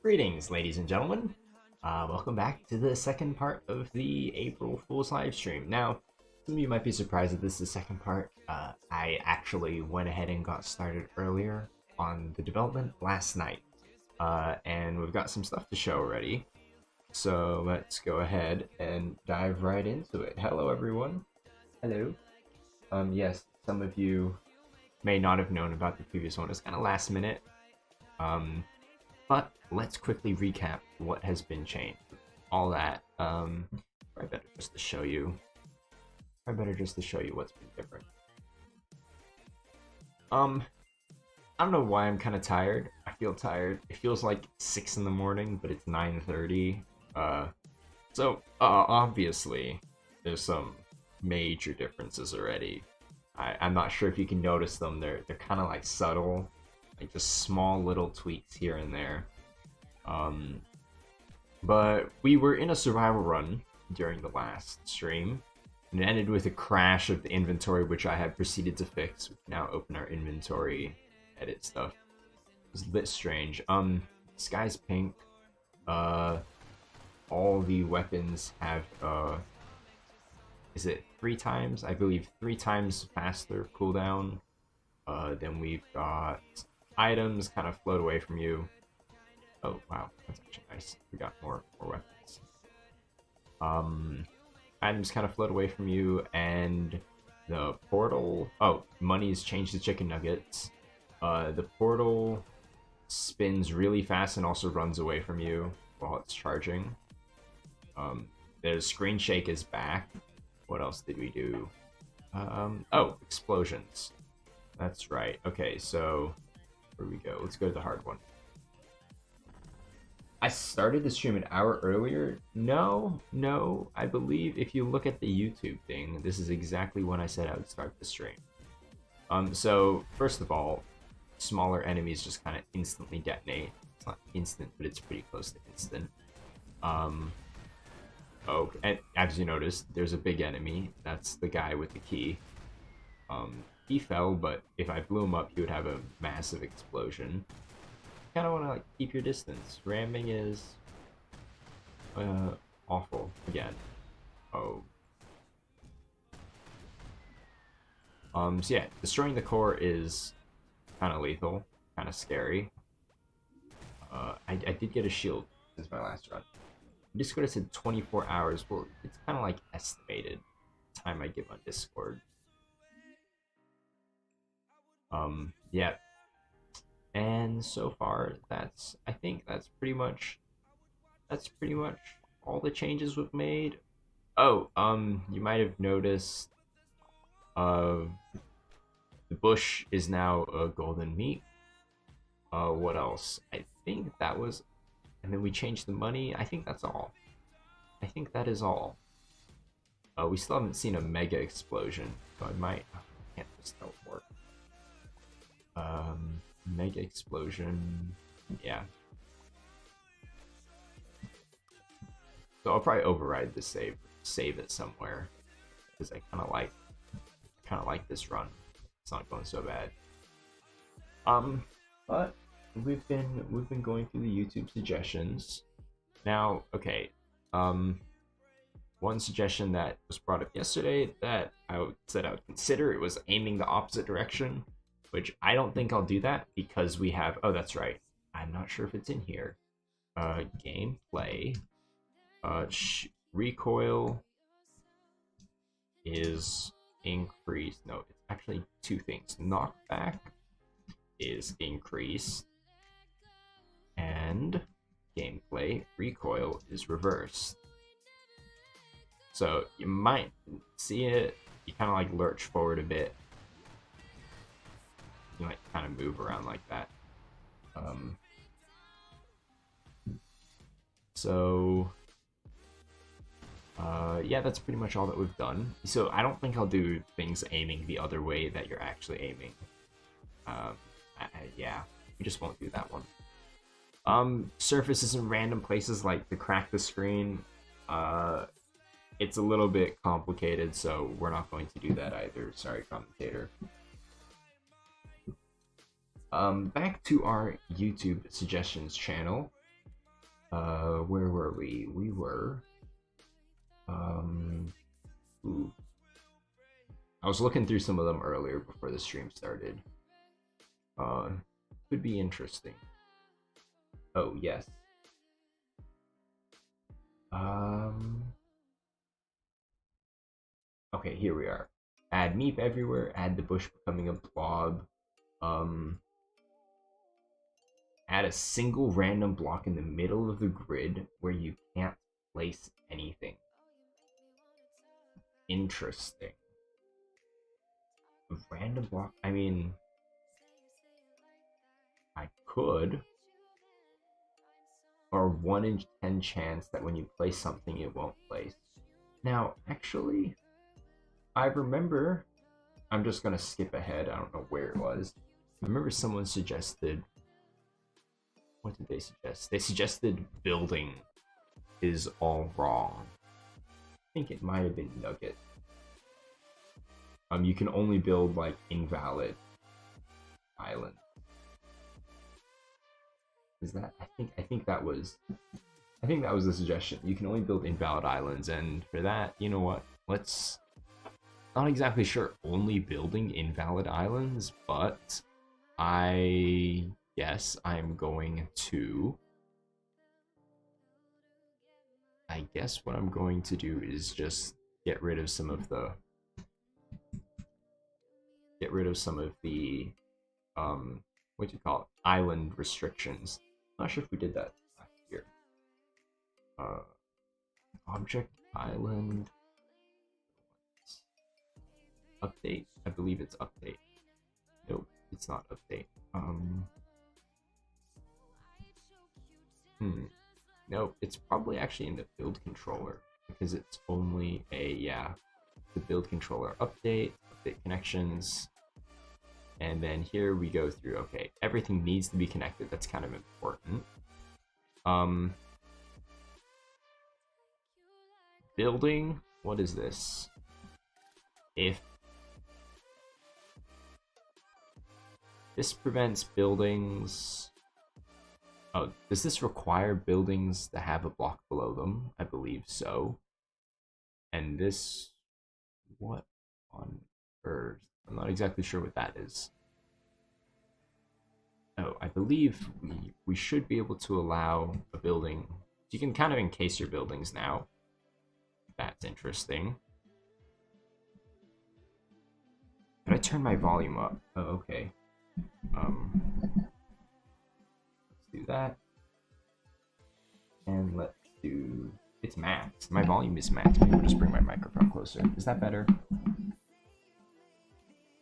Greetings, ladies and gentlemen. Welcome back to the second part of the April Fool's live stream. Now, some of you might be surprised that this is the second part. I actually went ahead and got started earlier on the development last night, and we've got some stuff to show already. So let's go ahead and dive right into it. Hello, everyone. Hello. Yes, some of you may not have known about the previous one. It's kind of last minute. But let's quickly recap what has been changed. All that. Probably better just to show you. Probably better just to show you what's been different. I don't know why I'm kind of tired. I feel tired. It feels like 6 in the morning, but it's 9:30. Obviously, there's some major differences already. I'm not sure if you can notice them. They're kind of like subtle, like just small little tweaks here and there. But we were in a survival run during the last stream, and it ended with a crash of the inventory, which I have proceeded to fix. We can now open our inventory, edit stuff. It was a bit strange. Sky's pink. All the weapons have is it 3 times? I believe 3 times faster cooldown. Then we've got items kind of float away from you. Oh wow, that's actually nice. We got more weapons. Items kind of float away from you, and the portal. Oh, money's changed to chicken nuggets. The portal spins really fast and also runs away from you while it's charging. The screen shake is back. What else did we do? Oh, explosions. That's right. Okay, so where we go? Let's go to the hard one. I started the stream an hour earlier. No. I believe if you look at the YouTube thing, this is exactly when I said I would start the stream. So first of all, smaller enemies just kind of instantly detonate. It's not instant, but it's pretty close to instant. Oh, and as you noticed, there's a big enemy. That's the guy with the key. He fell, but if I blew him up, he would have a massive explosion. Kind of want to like keep your distance. Ramming is awful again. Oh. So yeah, destroying the core is kind of lethal, kind of scary. I did get a shield since my last run. Discord said 24 hours. Well, it's kind of like estimated time I give on Discord. Yeah. And so far, I think that's pretty much all the changes we've made. Oh, you might have noticed, the bush is now a golden meat. What else? I think that was, and then we changed the money. I think that's all. I think that is all. We still haven't seen a mega explosion, so I can't just teleport. Mega explosion, yeah. So I'll probably override the save it somewhere, because I kind of like this run. It's not going so bad. But we've been going through the YouTube suggestions. Now, okay. One suggestion that was brought up yesterday that said I would consider, it was aiming the opposite direction, which I don't think I'll do that because we have, oh, that's right. I'm not sure if it's in here. Gameplay. Recoil is increased. No, it's actually 2 things. Knockback is increased, and gameplay recoil is reversed. So you might see it. You kind of like lurch forward a bit. You like kind of move around like that. Yeah, that's pretty much all that we've done. So I don't think I'll do things aiming the other way that you're actually aiming. Yeah, we just won't do that one. Surfaces in random places like to crack the screen. It's a little bit complicated, so we're not going to do that either. Sorry, commentator. Back to our YouTube suggestions channel. Where were we? We were, ooh. I was looking through some of them earlier before the stream started. Uh, could be interesting. Oh, yes. Okay, here we are. Add meep everywhere, add the bush becoming a blob. Um, Add a single random block in the middle of the grid where you can't place anything. Interesting. A random block? I mean, I could. Or 1 in 10 chance that when you place something, it won't place. Now, actually, I remember. I'm just gonna skip ahead. I don't know where it was. I remember someone suggested. What did they suggest? They suggested building is all wrong. I think it might have been Nugget. You can only build like invalid island. Is that? I think that was the suggestion. You can only build invalid islands, and for that, you know what? Let's. Not exactly sure only building invalid islands, but I guess I'm going to. I guess what I'm going to do is just get rid of some of the what do you call it, island restrictions. Not sure if we did that last year. Object island update. I believe it's update. Nope, it's not update. Nope, it's probably actually in the build controller because it's only the build controller update connections. And then here we go through, okay, everything needs to be connected. That's kind of important. Building, what is this? If this prevents buildings. Oh, does this require buildings to have a block below them? I believe so. And this, what on earth? I'm not exactly sure what that is. Oh, I believe we should be able to allow a building. You can kind of encase your buildings now. That's interesting. Can I turn my volume up? Oh, okay. Let's do that. And let's do. It's max. My volume is max. Maybe we'll just bring my microphone closer. Is that better?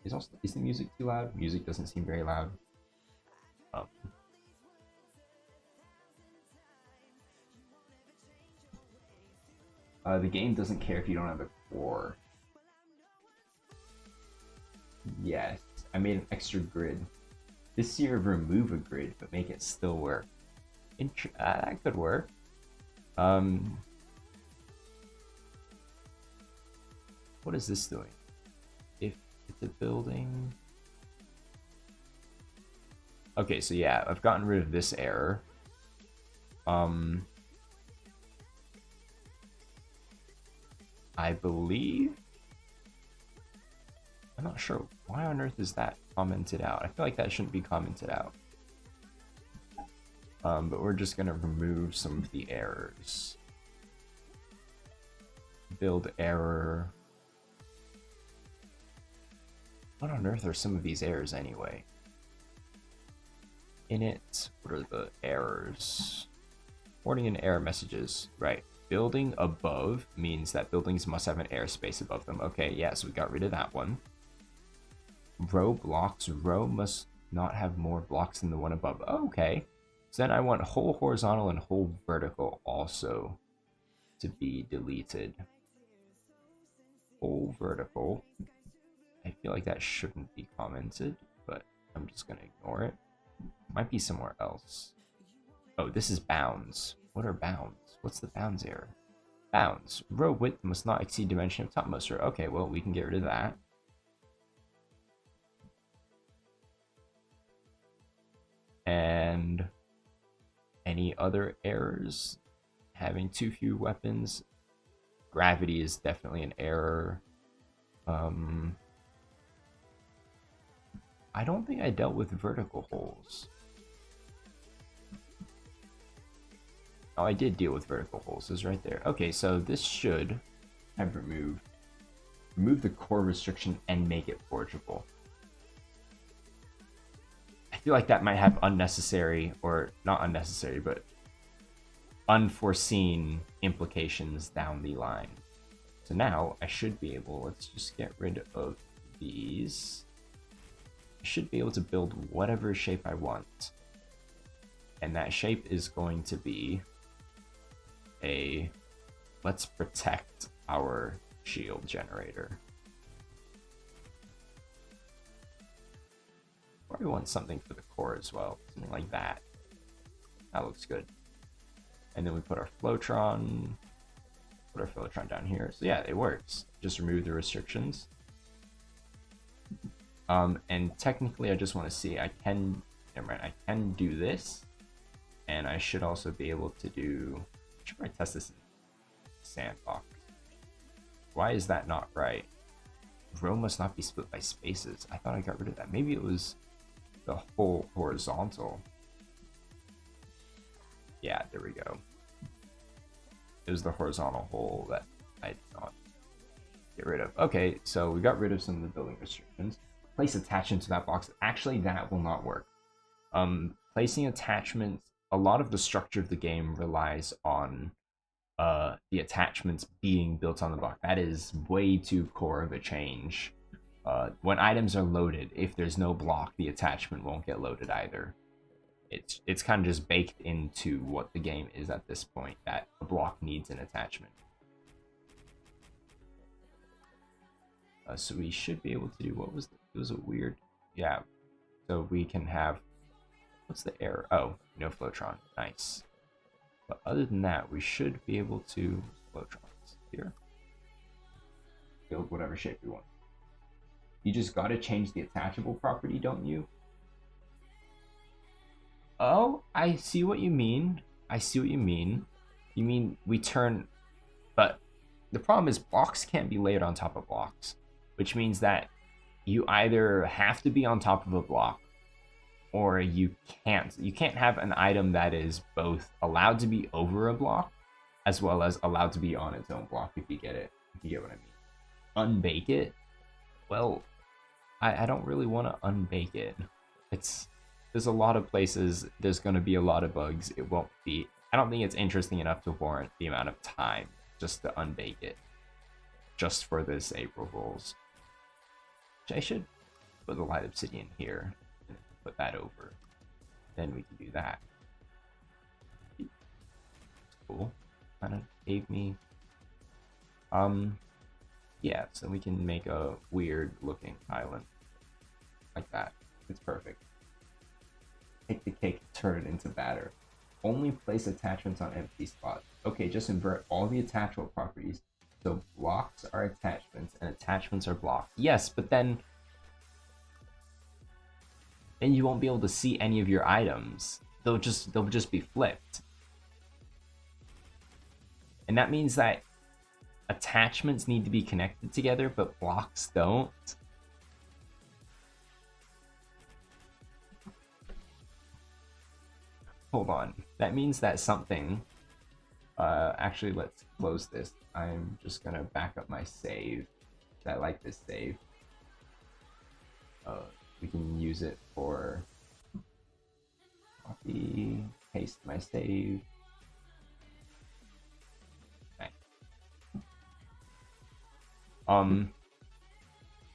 Is the music too loud? Music doesn't seem very loud. The game doesn't care if you don't have a core. Yes, I made an extra grid. This year, remove a grid, but make it still work. That could work. What is this doing? If it's a building. Okay, so yeah, I've gotten rid of this error. I believe. I'm not sure why on earth is that commented out. I feel like that shouldn't be commented out. But we're just gonna remove some of the errors. Build error. What on earth are some of these errors anyway? Init, what are the errors? Warning and error messages, right. Building above means that buildings must have an airspace above them. Okay, yeah, so we got rid of that one. Row blocks, row must not have more blocks than the one above. Oh, okay. So then I want whole horizontal and whole vertical also to be deleted. Whole vertical. I feel like that shouldn't be commented, but I'm just gonna ignore it. Might be somewhere else. Oh, this is bounds. What are bounds? What's the bounds error? Bounds. Row width must not exceed dimension of topmost row. Okay, well, we can get rid of that. And any other errors. Having too few weapons. Gravity is definitely an error. I don't think I dealt with vertical holes. Oh, I did deal with vertical holes. It's right there. Okay, so this should have remove the core restriction and make it forgeable. I feel like that might have unnecessary, or not unnecessary, but unforeseen implications down the line. So now I should be able, let's just get rid of these. I should be able to build whatever shape I want. And that shape is going to be a, let's protect our shield generator. Or we want something for the core as well, something like that. That looks good. And then we put our Flowtron, down here. So yeah, it works. Just remove the restrictions. And technically I just want to see, I can do this. And I should also be able to do, I should probably test this in sandbox. Why is that not right? Row must not be split by spaces. I thought I got rid of that. Maybe it was the whole horizontal. Yeah, there we go. It was the horizontal hole that I did not get rid of. Okay, so we got rid of some of the building restrictions. Place attachment to that box. Actually, that will not work. Placing attachments, a lot of the structure of the game relies on the attachments being built on the block. That is way too core of a change. When items are loaded, if there's no block, the attachment won't get loaded either. It's kind of just baked into what the game is at this point, that a block needs an attachment. So we should be able to do, what was it was a weird, yeah. So we can have, what's the error? Oh, no Flowtron, nice. But other than that, we should be able to Flowtrons here. Build whatever shape we want. You just gotta change the attachable property, don't you? Oh, I see what you mean. I see what you mean. You mean we turn, but the problem is blocks can't be layered on top of blocks, which means that you either have to be on top of a block or you can't have an item that is both allowed to be over a block as well as allowed to be on its own block, if you get it, if you get what I mean. Unbake it? Well, I don't really want to unbake it. There's a lot of places, there's going to be a lot of bugs. It won't be, I don't think it's interesting enough to warrant the amount of time just to unbake it, just for this April Fools. Which I should put the light obsidian here, and put that over. Then we can do that. Cool. Kind of gave me, yeah, so we can make a weird looking island like that. It's perfect. Take the cake, turn it into batter. Only place attachments on empty spots. Okay, just invert all the attachable properties. So blocks are attachments and attachments are blocks. Yes, but then you won't be able to see any of your items. They'll just be flipped. And that means that attachments need to be connected together, but blocks don't. Hold on. That means that something... actually, let's close this. I'm just gonna back up my save. I like this save. We can use it for... copy, paste my save.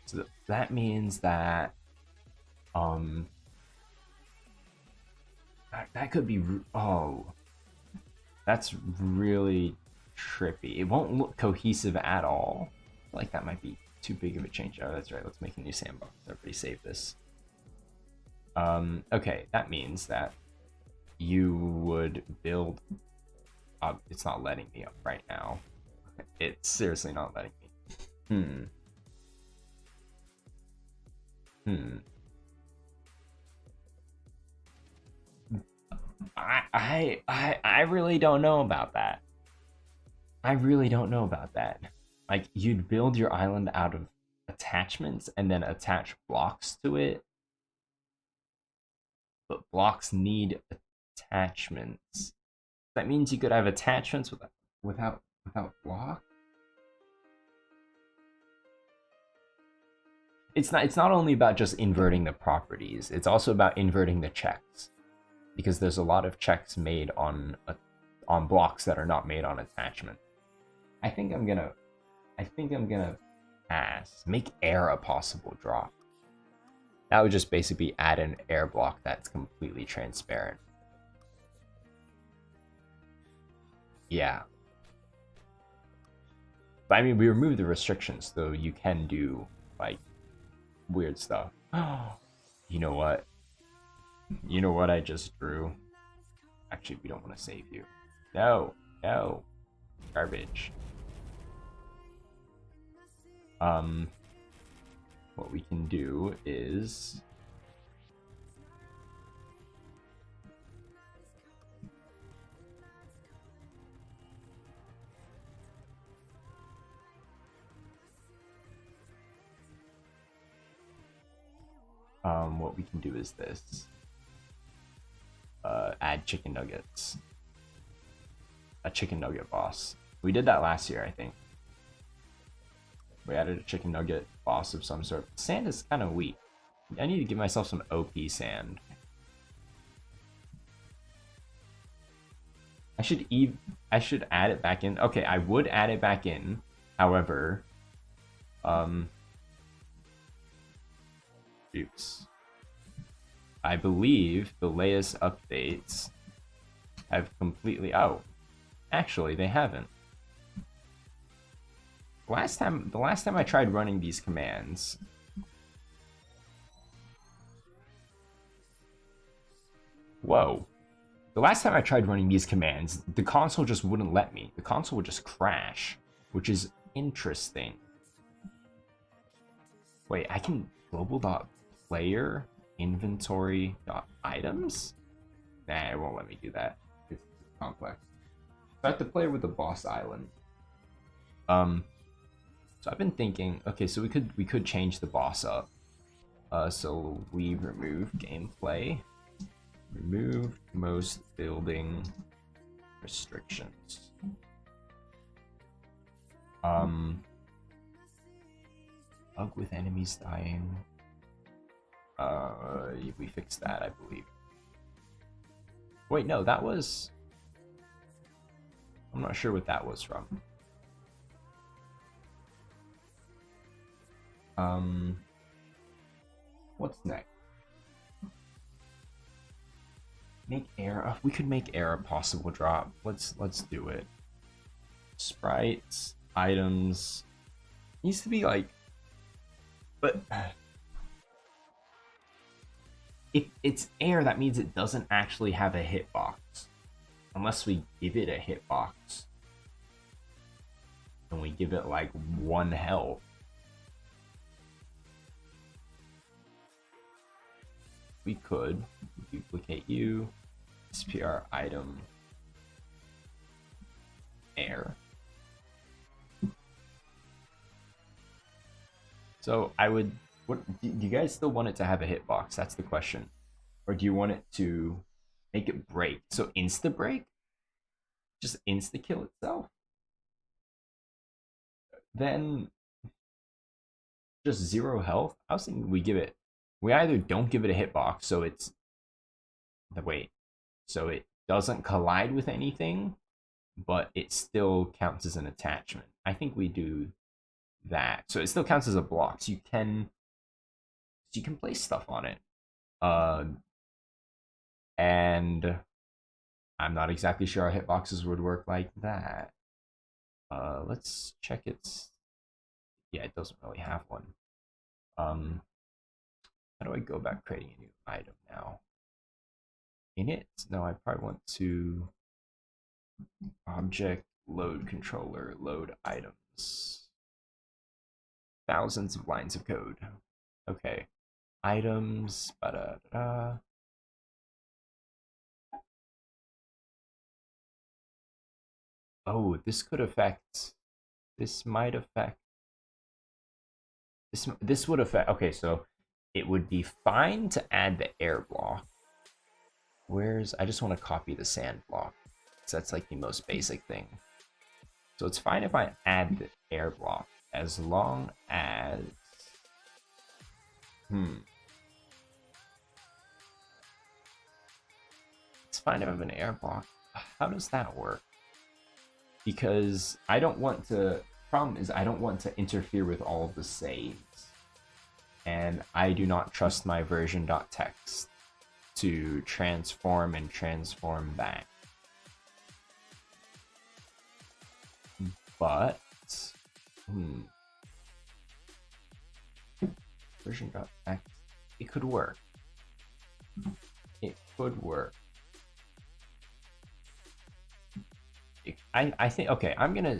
So that means that, that could be, oh, that's really trippy. It won't look cohesive at all. I feel like that might be too big of a change. Oh, that's right. Let's make a new sandbox. Everybody save this. Okay, that means that you would build, it's not letting me up right now. It's seriously not letting me. I really don't know about that. I really don't know about that. Like, you'd build your island out of attachments and then attach blocks to it, but blocks need attachments. That means you could have attachments without block. It's not only about just inverting the properties. It's also about inverting the checks, because there's a lot of checks made on blocks that are not made on attachment. I think I'm gonna pass. Make air a possible drop. That would just basically add an air block that's completely transparent. Yeah. But I mean, we removed the restrictions, though you can do, like, weird stuff. You know what? You know what I just drew? Actually, we don't want to save you. No, no. Garbage. What we can do is what we can do is this. Add chicken nuggets. A chicken nugget boss. We did that last year, I think. We added a chicken nugget boss of some sort. Sand is kind of weak. I need to give myself some OP sand. I should add it back in. Okay, I would add it back in. However, oops. I believe the latest updates have completely... Oh, actually, they haven't. The last time I tried running these commands... Whoa. The last time I tried running these commands, the console just wouldn't let me. The console would just crash, which is interesting. Wait, I can global.player inventory.items? Nah, it won't let me do that. It's complex. So I have to play with the boss island. So I've been thinking, okay, so we could change the boss up. So we remove gameplay, remove most building restrictions. Bug with enemies dying. We fixed that, I believe. Wait, no, that was... I'm not sure what that was from. What's next? Make air. We could make air a possible drop. Let's do it. Sprites, items. Needs to be like, but if it's air, that means it doesn't actually have a hitbox, unless we give it a hitbox, and we give it like 1 health. We could duplicate you, SPR item, air. So I would, what do you guys still want it to have a hitbox? That's the question. Or do you want it to make it break? So insta break? Just insta kill itself? Then just 0 health? I was thinking we either don't give it a hitbox, so it's so it doesn't collide with anything, but it still counts as an attachment. I think we do that. So it still counts as a block. So you can place stuff on it. And I'm not exactly sure how hitboxes would work like that. Let's check its... Yeah, it doesn't really have one. How do I go about creating a new item now? Init? No, I probably want to object load controller load items. Thousands of lines of code. Okay. Items. Ba-da-da-da. Oh, this could affect. This might affect. This would affect. Okay, so it would be fine to add the air block. Where's I just want to copy the sand block. So that's like the most basic thing. So it's fine if I add the air block as long as it's fine if I have an air block. How does that work? Because I don't want to problem is I don't want to interfere with all of the saves. And I do not trust my version.txt to transform and transform back. But version.txt, it could work. It could work. I think okay,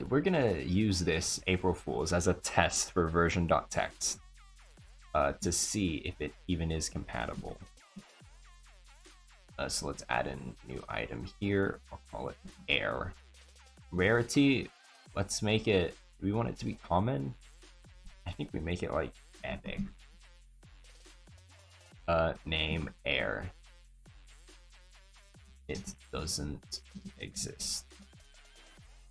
we're gonna use this April Fools as a test for version.txt to see if it even is compatible. So let's add a new item here. I'll call it air. Rarity, let's make it, do we want it to be common? I think we make it like epic. Name air. It doesn't exist.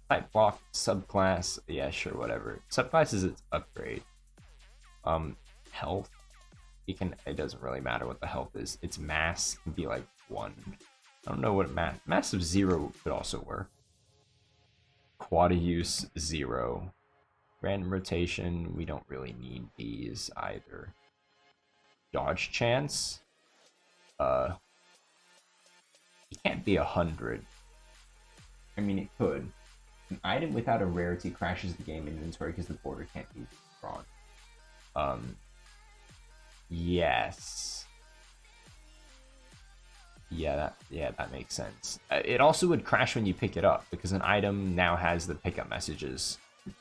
Type block, subclass, yeah, sure, whatever. Subclass is its upgrade. Health, it doesn't really matter what the health is. Its mass can be like 1. I don't know what mass of 0 could also work. Quad use 0. Random rotation, we don't really need these either. Dodge chance, it can't be 100. I mean, it could. An item without a rarity crashes the game inventory because the border can't be drawn. Yes. Yeah, that makes sense. It also would crash when you pick it up because an item now has the pickup messages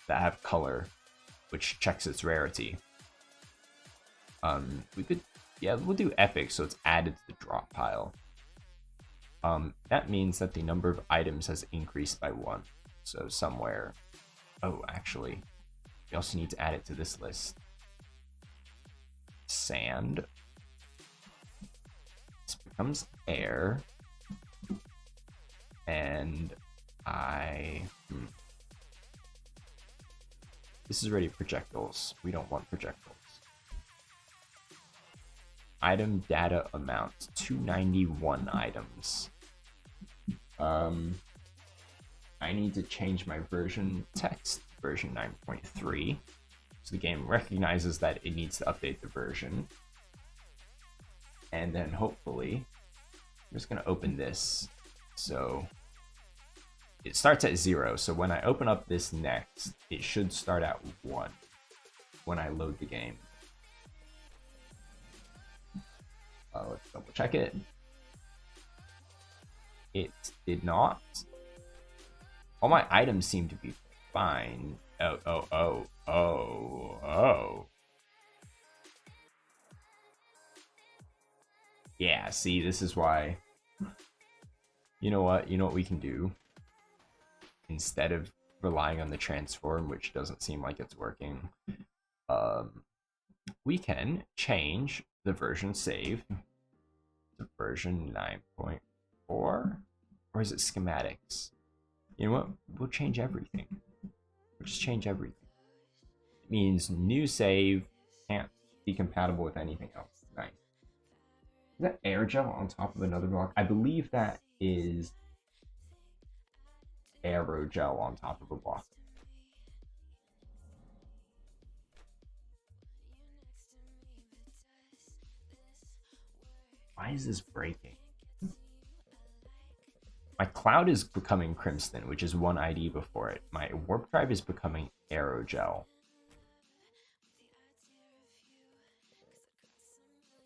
that have color, which checks its rarity. We could, yeah, we'll do epic, so it's added to the drop pile. That means that the number of items has increased by 1. So somewhere, oh, actually, we also need to add it to this list. Sand. This becomes air. And this is already projectiles. We don't want projectiles. Item data amount, 291 items. I need to change my version text, version 9.3. So the game recognizes that it needs to update the version. And then hopefully, I'm just gonna open this. So it starts at 0. So when I open up this next, it should start at 1 when I load the game. Let's double check it. It did not. All my items seem to be fine. Oh. Yeah, see, this is why. You know what? You know what we can do? Instead of relying on the transform, which doesn't seem like it's working, we can change the version save to version 9.4. Or is it schematics? You know what? We'll change everything. We'll just change everything. It means new save can't be compatible with anything else. Nice. Is that air gel on top of another block? I believe that is aerogel on top of a block. Why is this breaking? My cloud is becoming crimson, which is 1 ID before it. My warp drive is becoming aerogel.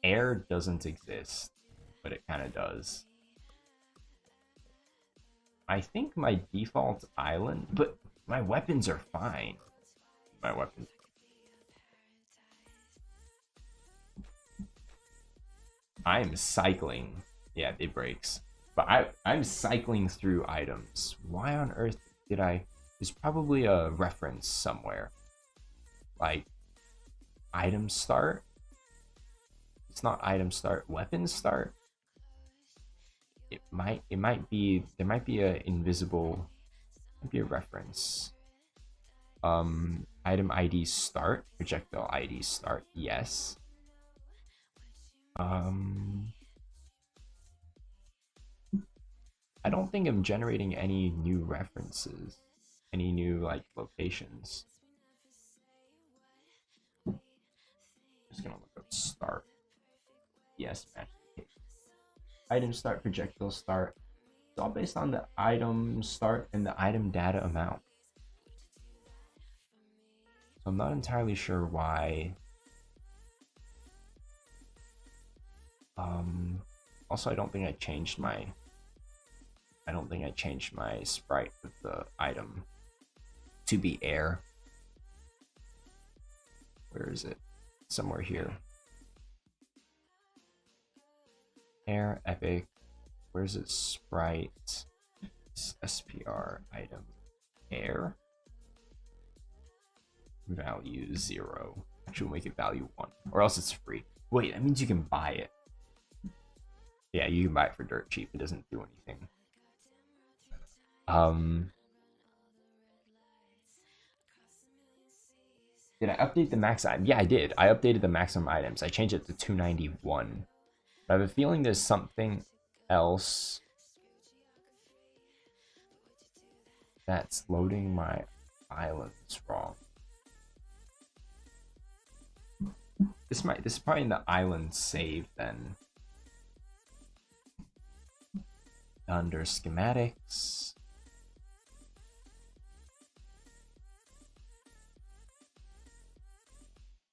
Air doesn't exist, but it kind of does. I think my default island, but my weapons are fine. My weapons. I'm cycling. Yeah, it breaks. But I'm cycling through items. Why on earth Did I? There's probably a reference somewhere. Like, item start? It's not item start, weapon start? It might be, there might be a invisible, might be a reference. Item ID start, projectile ID start, yes. I don't think I'm generating any new references, any new like locations. Just gonna look up start. Yes, match. Item start, projectile start. It's all based on the item start and the item data amount. So I'm not entirely sure why. Also, I don't think I changed my sprite with the item to be air. Where is it? Somewhere here. Air, epic. Where's it? Sprite. SPR item. Air. Value 0. Actually, we'll make it value 1. Or else it's free. Wait, that means you can buy it. Yeah, you can buy it for dirt cheap. It doesn't do anything. Did I update the max item? Yeah, I did. I updated the maximum items. I changed it to 291. But I have a feeling there's something else that's loading my islands wrong. This is probably in the island save then. Under schematics.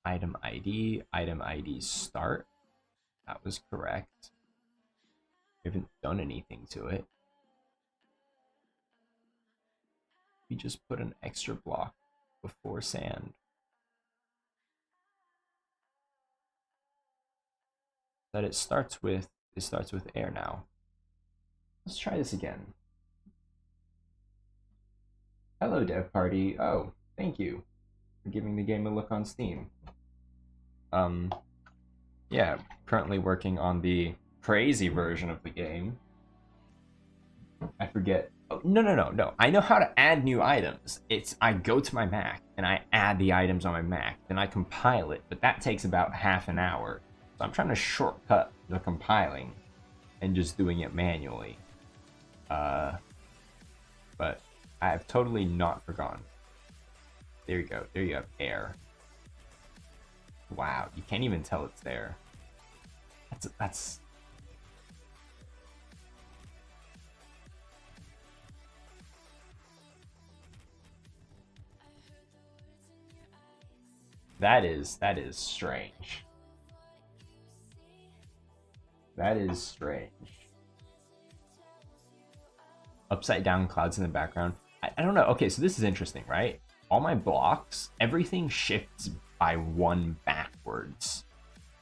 Item ID start. That was correct. We haven't done anything to it. We just put an extra block before sand. That it starts with air now. Let's try this again. Hello, dev party. Oh, thank you for giving the game a look on Steam. Yeah, currently working on the crazy version of the game. I forget. Oh, no. I know how to add new items. I go to my Mac and I add the items on my Mac. Then I compile it, but that takes about half an hour. So I'm trying to shortcut the compiling and just doing it manually. But I have totally not forgotten. There you go. There you have air. Wow, you can't even tell it's there. That's that is strange. That is strange. Upside down clouds in the background. I don't know. Okay, so this is interesting, right? All my blocks, everything shifts by 1 backwards.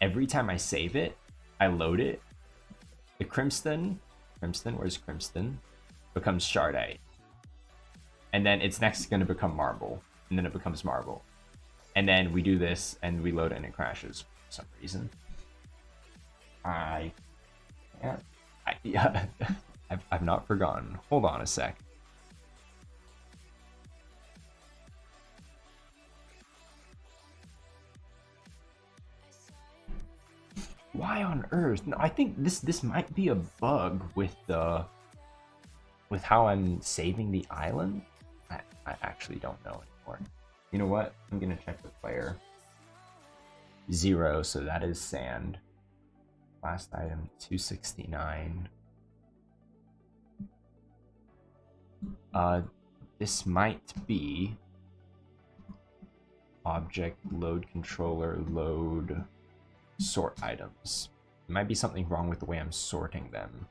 Every time I save it, I load it. The Crimson, where's Crimson? Becomes Shardite. And then it's next going to become Marble. And then it becomes Marble. And then we do this and we load it and it crashes for some reason. Yeah, I've not forgotten. Hold on a sec. Why on earth? No, I think this might be a bug with how I'm saving the island. I actually don't know anymore. You know what? I'm gonna check the player. 0, so that is sand. Last item 269. This might be object load controller load sort items. There might be something wrong with the way I'm sorting them.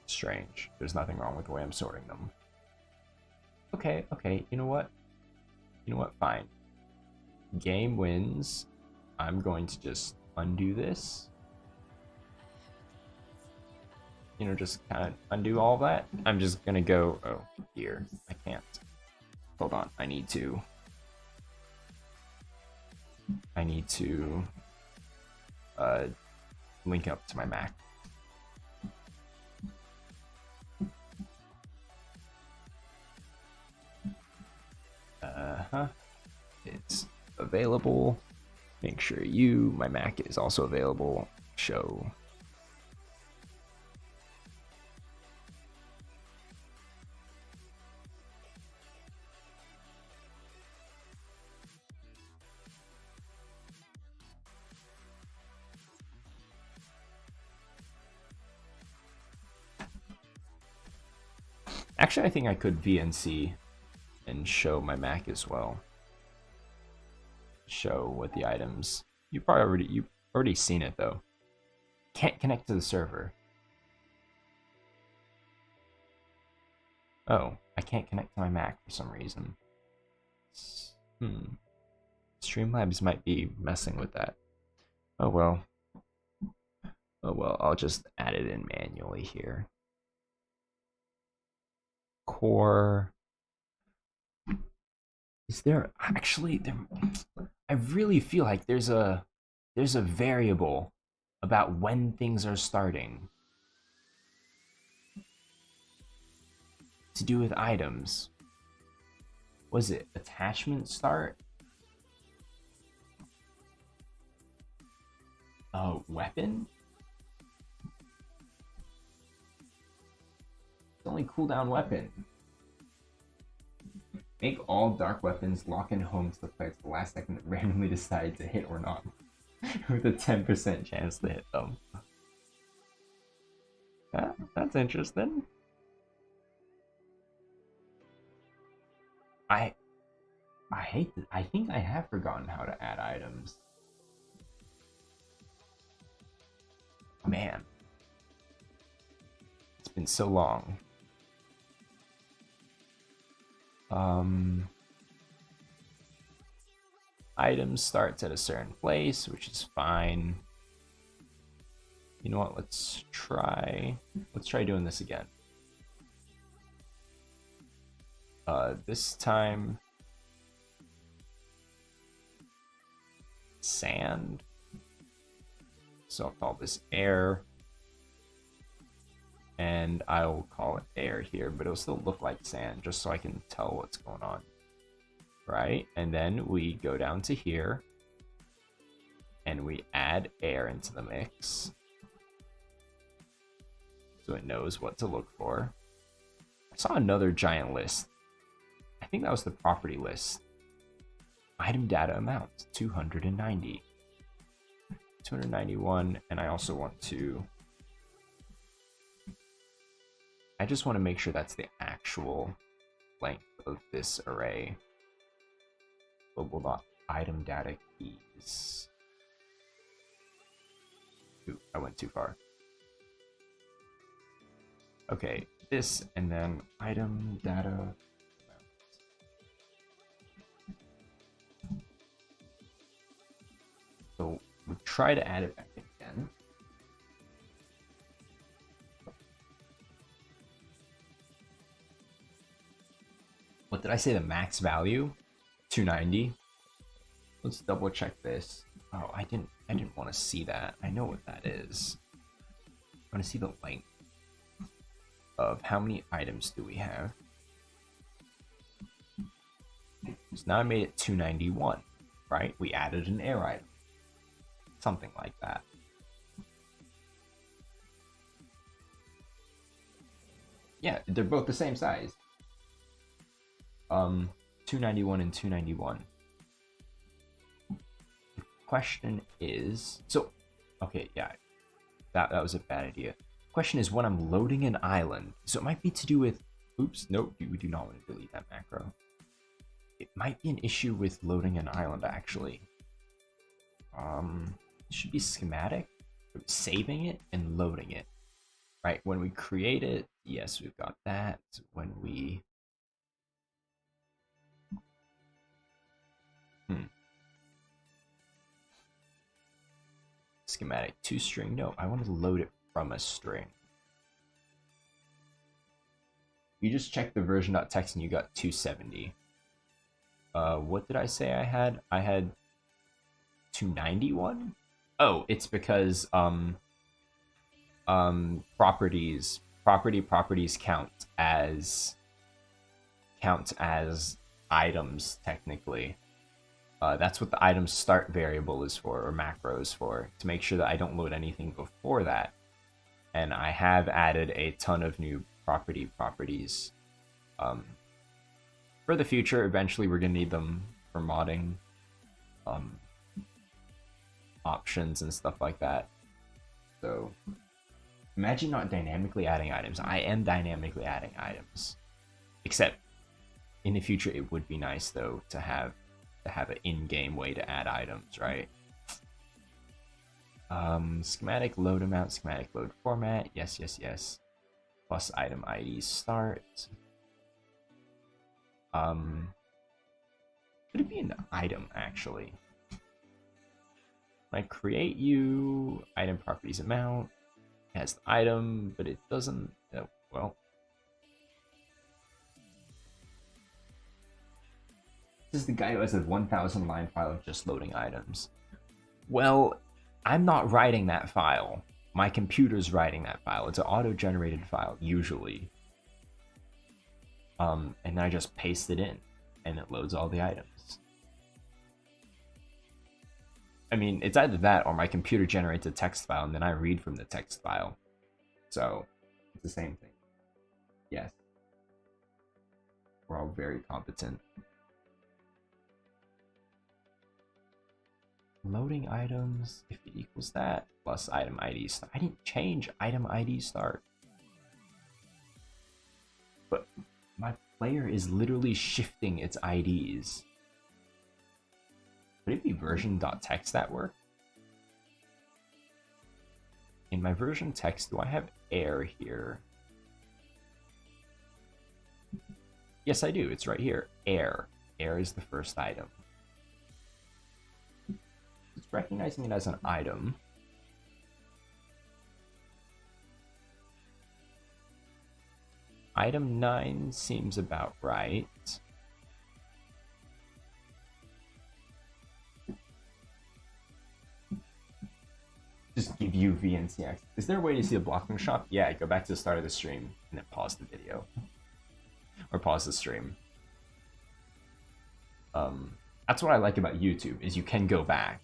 Strange. There's nothing wrong with the way I'm sorting them. Okay, you know what? Fine. Game wins. I'm going to just undo this. You know, just kind of undo all that. I'm just gonna go, oh, here. I can't. Hold on, I need to link up to my Mac. It's available. Make sure my Mac is also available. Show. Actually, I think I could VNC and show my Mac as well. Show what the items. You've already seen it though. Can't connect to the server. Oh, I can't connect to my Mac for some reason. Streamlabs might be messing with that. Oh well. Oh well, I'll just add it in manually here. Core. Is there actually there? I really feel like there's a variable about when things are starting to do with items. Was it attachment start? Weapon? It's only cooldown weapon. Make all dark weapons lock in home to the player at the last second and randomly decide to hit or not. With a 10% chance to hit them. That's interesting. I hate that. I think I have forgotten how to add items. Man. It's been so long. Item starts at a certain place, which is fine. You know what? Let's try doing this again. This time sand. So I'll call this air. And I'll call it air here, but it'll still look like sand just so I can tell what's going on. Right? And then we go down to here and we add air into the mix. So it knows what to look for. I saw another giant list. I think that was the property list. Item data amount, 290. 291, and I also want to... I just want to make sure that's the actual length of this array. Global.item data keys. Ooh, I went too far. Okay, this and then item data. So we'll try to add it back again. What did I say the max value? 290. Let's double check this. Oh, I didn't want to see that. I know what that is. I want to see the length of how many items do we have. So now I made it 291, right? We added an air item. Something like that. Yeah, they're both the same size. 291 and 291. The question is, so, okay, yeah, that was a bad idea. Question is when I'm loading an island, so it might be to do with, oops, nope, we do not want to delete that macro. It might be an issue with loading an island, actually. It should be schematic, saving it and loading it, right? When we create it, yes, we've got that. When we schematic 2-string. No, I want to load it from a string. You just checked the version.txt and you got 270. What did I say I had? I had 291? Oh, it's because properties count as items technically. That's what the item start variable is for, or macro is for, to make sure that I don't load anything before that. And I have added a ton of new properties. For the future, eventually we're gonna need them for modding options and stuff like that. So imagine not dynamically adding items. I am dynamically adding items, except in the future it would be nice though to have an in-game way to add items, right? Schematic load amount, schematic load format, yes, plus item ID start. Could it be an item actually? When I create you, item properties amount, it has the item, but it doesn't, well. This is the guy who has a 1,000 line file of just loading items. Well, I'm not writing that file. My computer's writing that file. It's an auto-generated file, usually. And then I just paste it in, and it loads all the items. I mean, it's either that or my computer generates a text file, and then I read from the text file. So, it's the same thing. Yes. We're all very competent. Loading items, if it equals that, plus item ID start. I didn't change item ID start. But my player is literally shifting its IDs. Could it be version.txt that work? In my version text, do I have air here? Yes, I do. It's right here. Air. Air is the first item. It's recognizing it as an item. Item 9 seems about right. Just give you VNCX. Is there a way to see a blocking shop? Yeah, go back to the start of the stream and then pause the video. Or pause the stream. That's what I like about YouTube, is you can go back.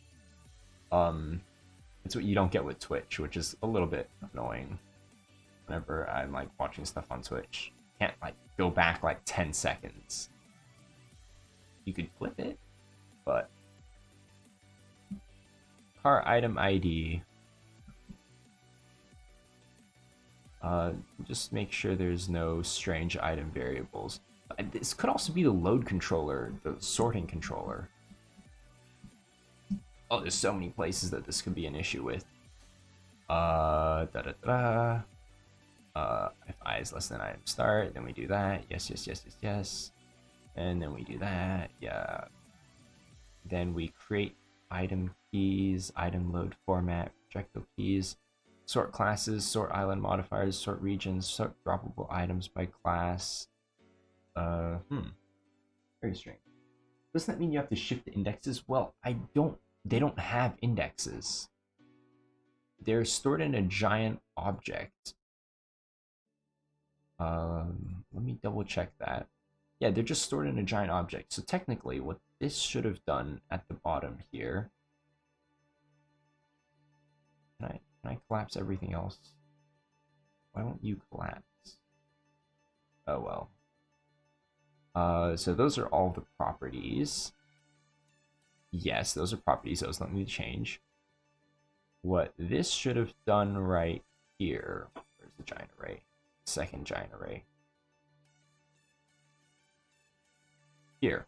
It's what you don't get with Twitch, which is a little bit annoying. Whenever I'm like watching stuff on Twitch, can't like go back like 10 seconds. You could flip it, but car item ID. Just make sure there's no strange item variables. This could also be the load controller, the sorting controller. Oh, there's so many places that this could be an issue with. If I is less than item start, then we do that. Yes. And then we do that. Yeah. Then we create item keys, item load format, projectile keys, sort classes, sort island modifiers, sort regions, sort droppable items by class. Very strange. Doesn't that mean you have to shift the indexes? Well, they don't have indexes. They're stored in a giant object. Let me double check that. Yeah, they're just stored in a giant object. So technically what this should have done at the bottom here. Can I collapse everything else? Why won't you collapse? Oh well. So those are all the properties. Yes, those are properties. Those don't need to change. What this should have done right here. Where's the giant array? Second giant array. Here.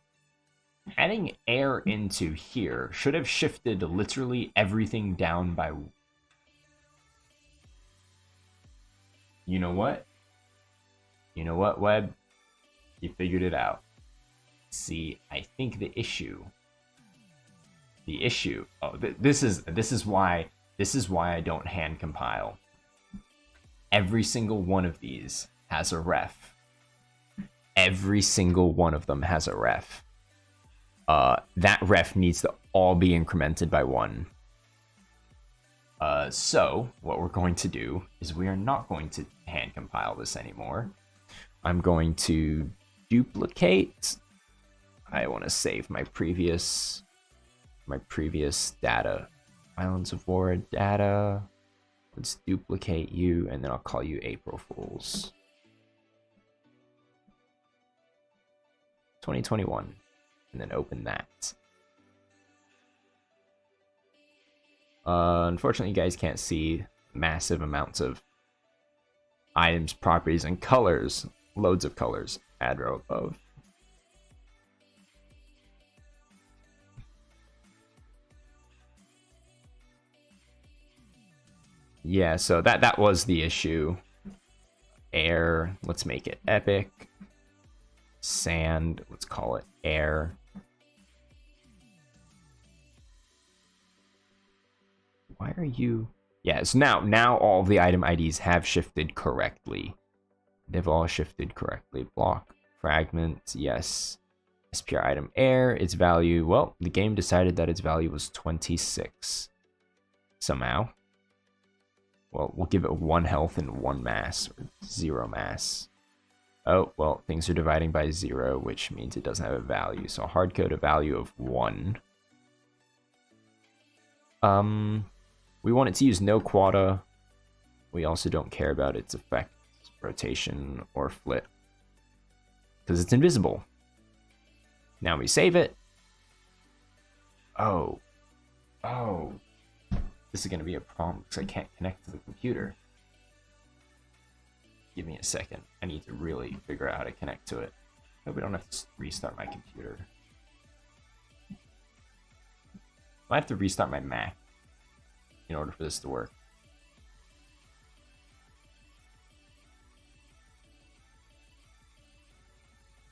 Adding air into here should have shifted literally everything down by... You know what? You know what, Web? You figured it out. See, I think the issue... Oh, this is why This is why I don't hand compile. Every single one of these has a ref. Every single one of them has a ref. That ref needs to all be incremented by 1. So what we're going to do is we are not going to hand compile this anymore. I'm going to duplicate. I want to save my previous data. Islands of War data. Let's duplicate you, and then I'll call you April Fools. 2021, and then open that. Unfortunately, you guys can't see massive amounts of items, properties, and colors. Loads of colors. Add row above. Yeah, so that was the issue. Air, let's make it epic. Sand, let's call it air. Why are you... Yeah, so now all of the item IDs have shifted correctly. They've all shifted correctly. Block, fragment, yes. SPR item air, its value... Well, the game decided that its value was 26. Somehow. Well, we'll give it 1 health and 1 mass, or 0 mass. Oh, well, things are dividing by 0, which means it doesn't have a value. So hard code a value of 1. We want it to use no quota. We also don't care about its effect, rotation, or flip, because it's invisible. Now we save it. Oh. This is going to be a problem because I can't connect to the computer. Give me a second. I need to really figure out how to connect to it. I hope I don't have to restart my computer. I have to restart my Mac in order for this to work.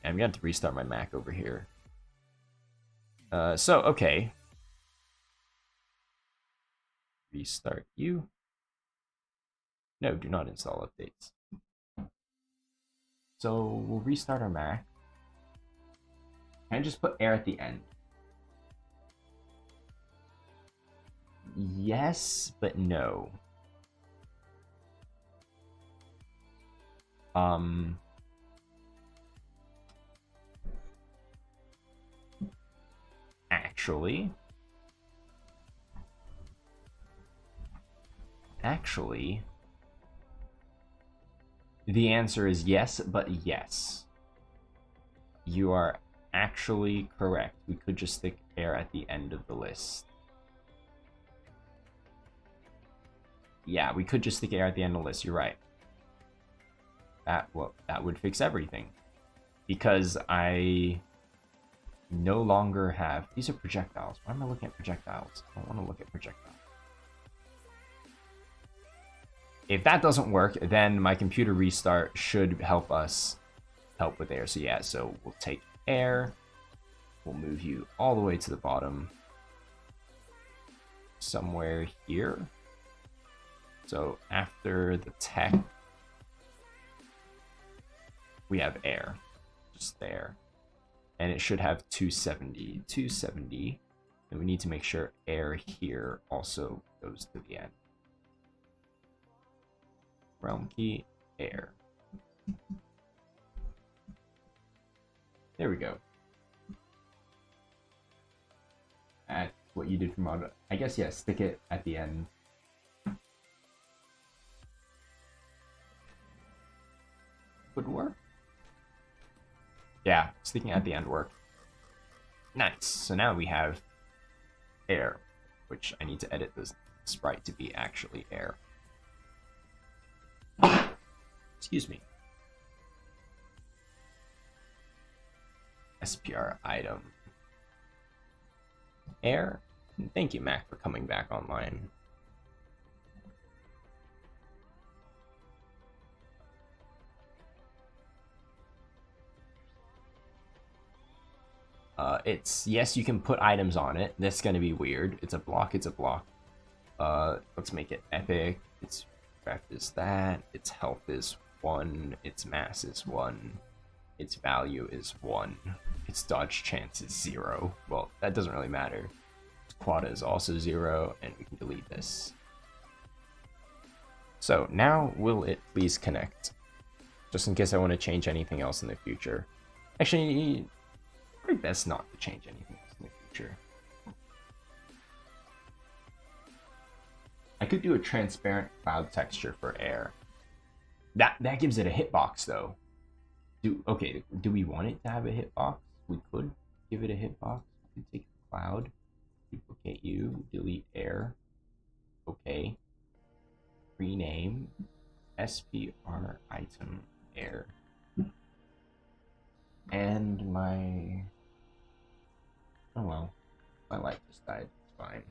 I'm going to have to restart my Mac over here. Okay. Restart you. No, do not install updates. So we'll restart our Mac. And just put air at the end. Yes, but no. Actually, the answer is yes, but yes. You are actually correct. We could just stick air at the end of the list. Yeah, we could just stick air at the end of the list. You're right. That would fix everything. Because I no longer have... These are projectiles. Why am I looking at projectiles? I don't want to look at projectiles. If that doesn't work, then my computer restart should help us help with air. So yeah, so we'll take air. We'll move you all the way to the bottom. Somewhere here. So after the tech, we have air. Just there. And it should have 270. 270. And we need to make sure air here also goes to the end. Realm key, air. There we go. That's what you did for mod. I guess, yeah, stick it at the end. Would work. Yeah, sticking at the end worked. Nice. So now we have air, which I need to edit this sprite to be actually air. Excuse me. SPR item. Air. Thank you, Mac, for coming back online. It's, yes, you can put items on it. That's going to be weird. It's a block, it's a block. Let's make it epic. Its craft is that. Its health is 1. Its mass is 1. Its value is 1. Its dodge chance is 0. Well, that doesn't really matter. Its quota is also 0, and we can delete this. So now will it please connect? Just in case I want to change anything else in the future. Actually, probably best not to change anything else in the future. I could do a transparent cloud texture for air. That gives it a hitbox though. Do we want it to have a hitbox? We could give it a hitbox. We could take cloud, duplicate you, delete air. Okay. Rename SPR item air. And my oh well, my light just died. It's fine.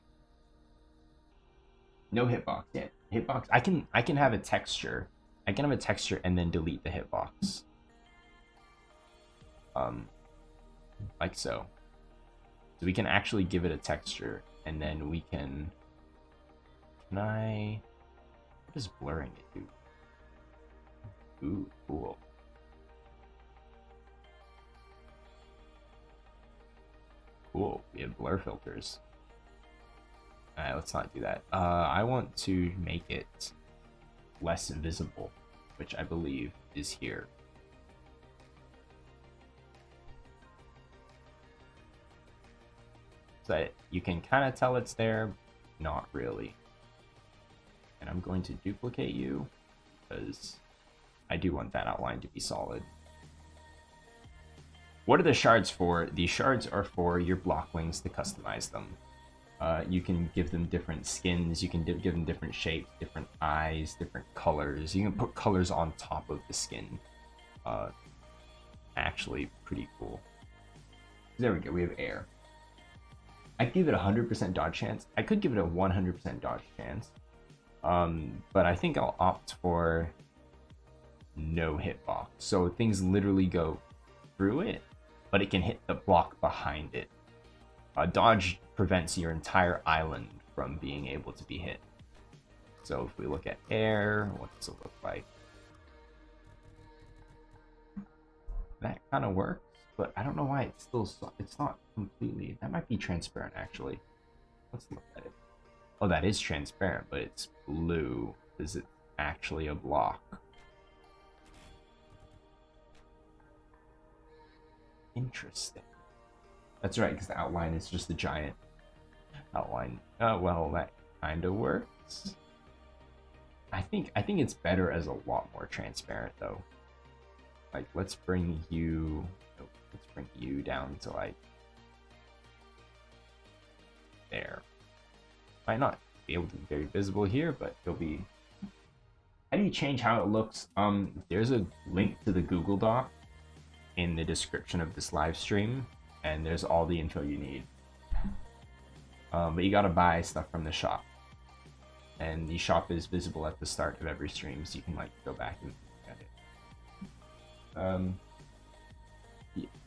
No hitbox yet. Hitbox. I can have a texture. I can have a texture and then delete the hitbox. Like so. So we can actually give it a texture, and then we can. Can I? What does blurring it do? Ooh, cool. Cool. We have blur filters. Alright, let's not do that. I want to make it less visible, which I believe is here. So that you can kind of tell it's there, not really. And I'm going to duplicate you, because I do want that outline to be solid. What are the shards for? The shards are for your block wings to customize them. You can give them different skins, you can give them different shapes, different eyes, different colors. You can put colors on top of the skin. Actually, pretty cool. There we go, we have air. I'd give it a 100% dodge chance. I could give it a 100% dodge chance. But I think I'll opt for no hitbox. So things literally go through it, but it can hit the block behind it. Dodge prevents your entire island from being able to be hit. So if we look at air, what does it look like? That kind of works, but I don't know why it's still, it's not completely, that might be transparent actually. Let's look at it. Oh, that is transparent, but it's blue. Is it actually a block? Interesting. That's right, because the outline is just a giant outline. Well, that kind of works. I think it's better as a lot more transparent, though. Like, let's bring you down to like there. Might not be able to be very visible here, but it'll be. How do you change how it looks? There's a link to the Google Doc in the description of this live stream, and there's all the info you need. But you gotta buy stuff from the shop, and the shop is visible at the start of every stream, so you can like go back and look at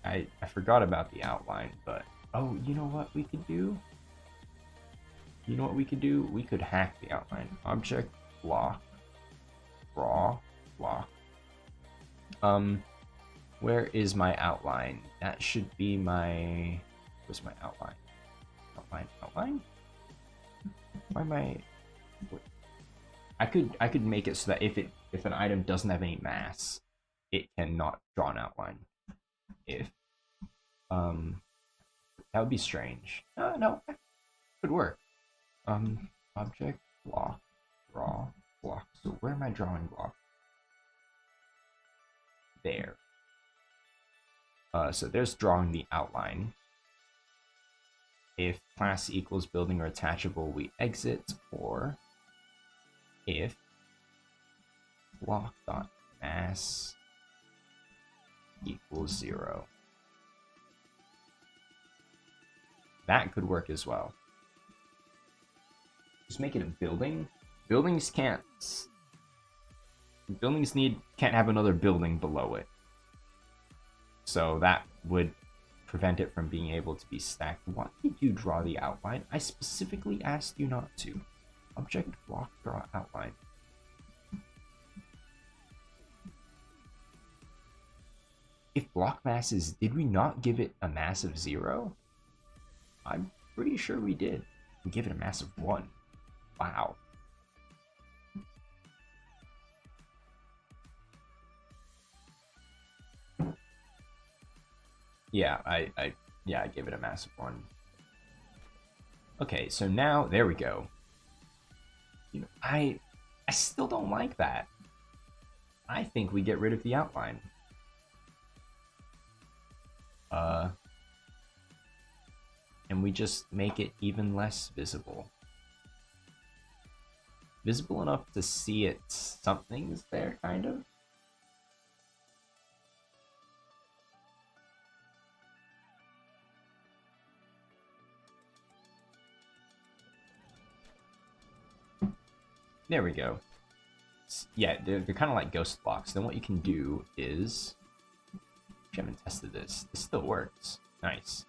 it. I forgot about the outline, but oh, you know what we could do? You know what we could do? We could hack the outline. Object block, raw block. Where is my outline? That should be my. Where's my outline? Outline. Why am I? I could make it so that if an item doesn't have any mass, it cannot draw an outline. If that would be strange. No, that could work. Object block, raw block. So where am I drawing block? There. So there's drawing the outline. If class equals building or attachable, we exit, or if block.mass equals 0. That could work as well. Just make it a building. Buildings can't have another building below it. So that would prevent it from being able to be stacked. Why did you draw the outline? I specifically asked you not to. Object block draw outline. If block mass is, did we not give it a mass of 0? I'm pretty sure we did. We give it a mass of 1. Wow. Yeah, I gave it a mass of 1. Okay, so now there we go. You know, I still don't like that. I think we get rid of the outline. And we just make it even less visible. Visible enough to see it, something's there, kind of. There we go. Yeah, they're kind of like ghost blocks. Then what you can do is, I haven't tested this. This still works. Nice.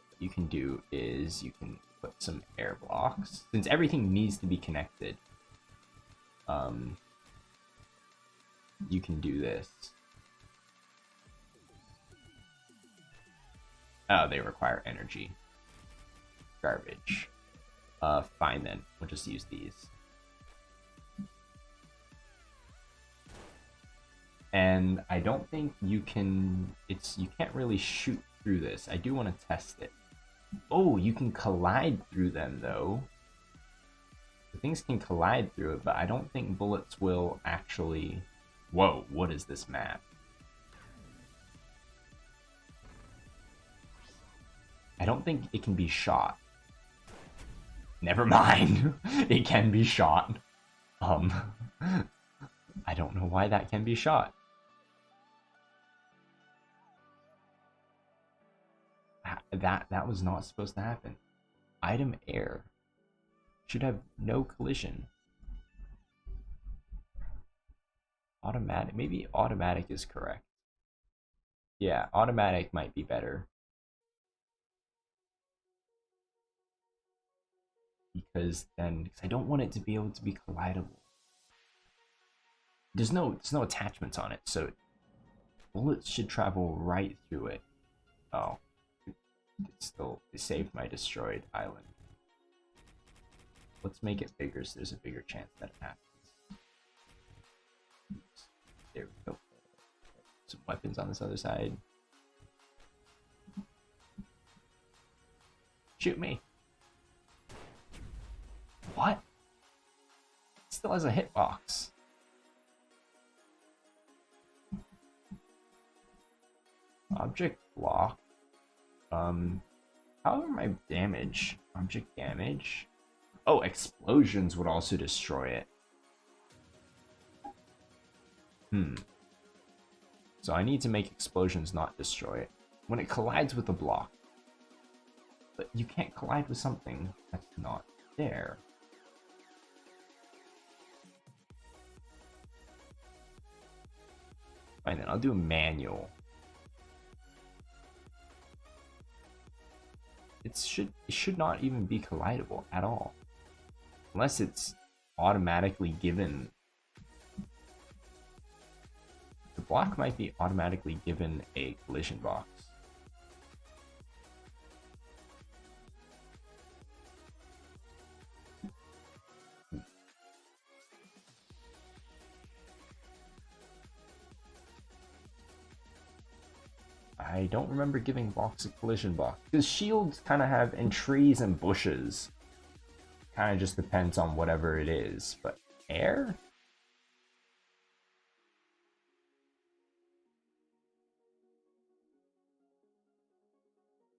What you can do is you can put some air blocks. Since everything needs to be connected, you can do this. Oh, they require energy. Garbage. Fine then. We'll just use these. And I don't think you can, you can't really shoot through this. I do want to test it. Oh, you can collide through them though. The things can collide through it, but I don't think bullets will actually... Whoa, what is this map? I don't think it can be shot. Never mind. It can be shot. I don't know why that can be shot. That was not supposed to happen. Item air should have no collision. Automatic, maybe automatic is correct. Yeah, automatic might be better. Because then, I don't want it to be able to be collidable. There's no attachments on it, so bullets should travel right through it. Oh, it saved my destroyed island. Let's make it bigger so there's a bigger chance that it happens. There we go. Some weapons on this other side. Shoot me. What? It still has a hitbox. Object block. How are my damage? Object damage? Oh, explosions would also destroy it. So I need to make explosions not destroy it. When it collides with a block. But you can't collide with something that's not there. Fine then, I'll do a manual. It should not even be collidable at all. Unless it's automatically given. The block might be automatically given a collision box. I don't remember giving blocks a collision box. Because shields kind of have, and trees and bushes. Kind of just depends on whatever it is. But air?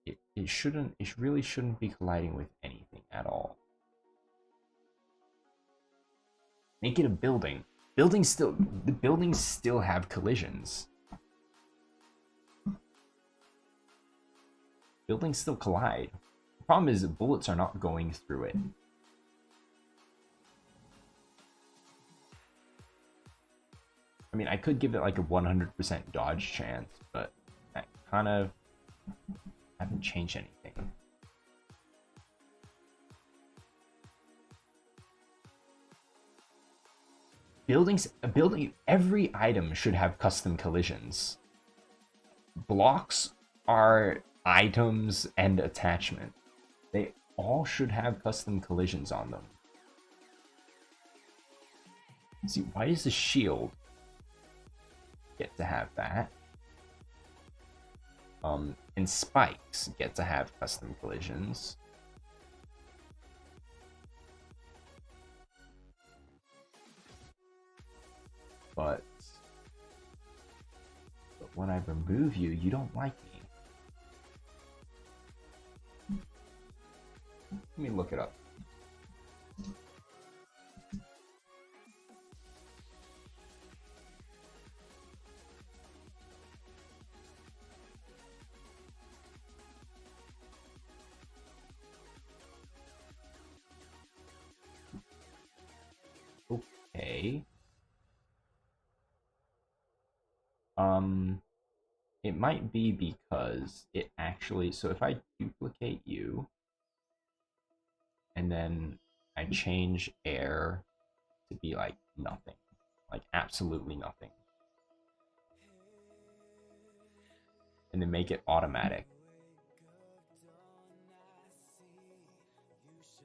It really shouldn't be colliding with anything at all. Make it a building. The buildings still have collisions. Buildings still collide. The problem is that bullets are not going through it. I mean, I could give it like a 100% dodge chance, but I kind of haven't changed anything. every item should have custom collisions. Blocks are items and attachment. They all should have custom collisions on them. See, why does the shield get to have that? And spikes get to have custom collisions. But when I remove you, you don't like me. Let me look it up. Okay. It might be because it actually, so if I duplicate you and then I change air to be like nothing, like absolutely nothing, and then make it automatic,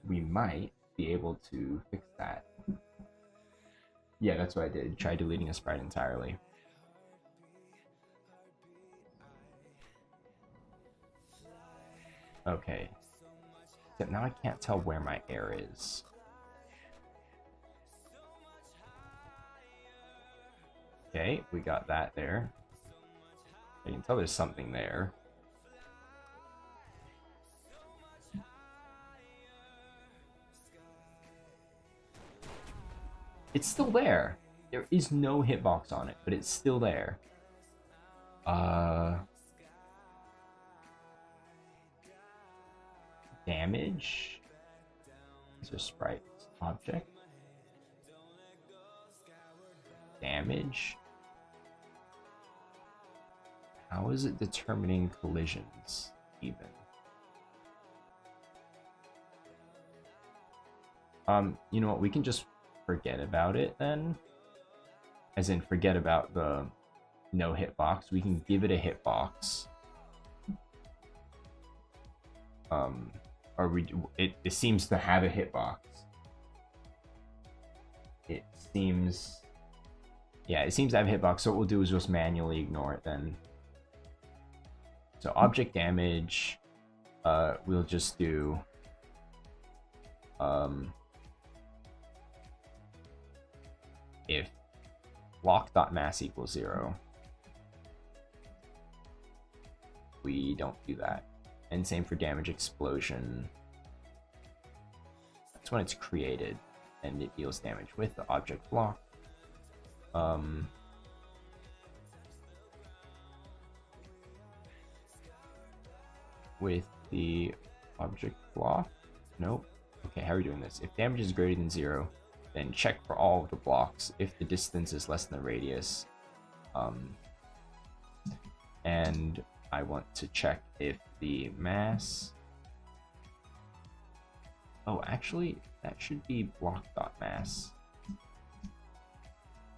we might be able to fix that. Yeah, that's what I did. Try deleting a sprite entirely. Okay. Except now I can't tell where my air is. Okay, we got that there. I can tell there's something there. It's still there. There is no hitbox on it, but it's still there. Damage. These are sprites. Object. Damage. How is it determining collisions, even? You know what? We can just forget about it then. As in, forget about the no hitbox. We can give it a hitbox. It seems to have a hitbox. It seems to have a hitbox, so what we'll do is just manually ignore it then. So object damage, we'll just do if block.mass equals 0. We don't do that. And same for damage explosion. That's when it's created and it deals damage with the object block. With the object block? Nope. Okay, how are we doing this? If damage is greater than 0, then check for all of the blocks if the distance is less than the radius. And I want to check if the mass... Oh, actually, that should be block.mass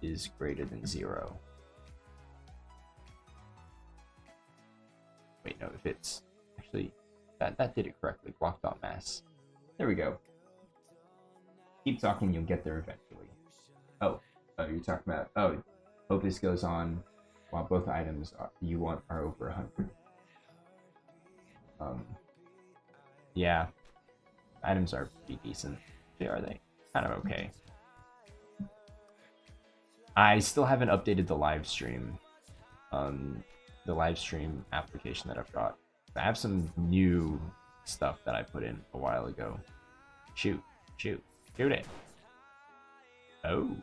is greater than 0. Wait, no, if it's... Actually, that did it correctly. Block.mass. There we go. Keep talking, you'll get there eventually. Oh, you're talking about... Oh, hope this goes on while both items you want are over 100. Yeah. Items are pretty decent. Are they? Kind of okay. I still haven't updated the live stream. The live stream application that I've got. I have some new stuff that I put in a while ago. Shoot. Shoot. Shoot it. Oh.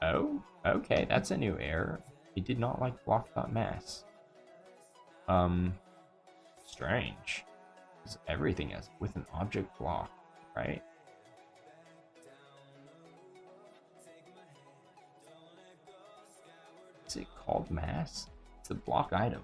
Oh, okay, that's a new error. It did not like block.mass. Strange. Because everything is with an object block, right? Is it called mass? It's a block item.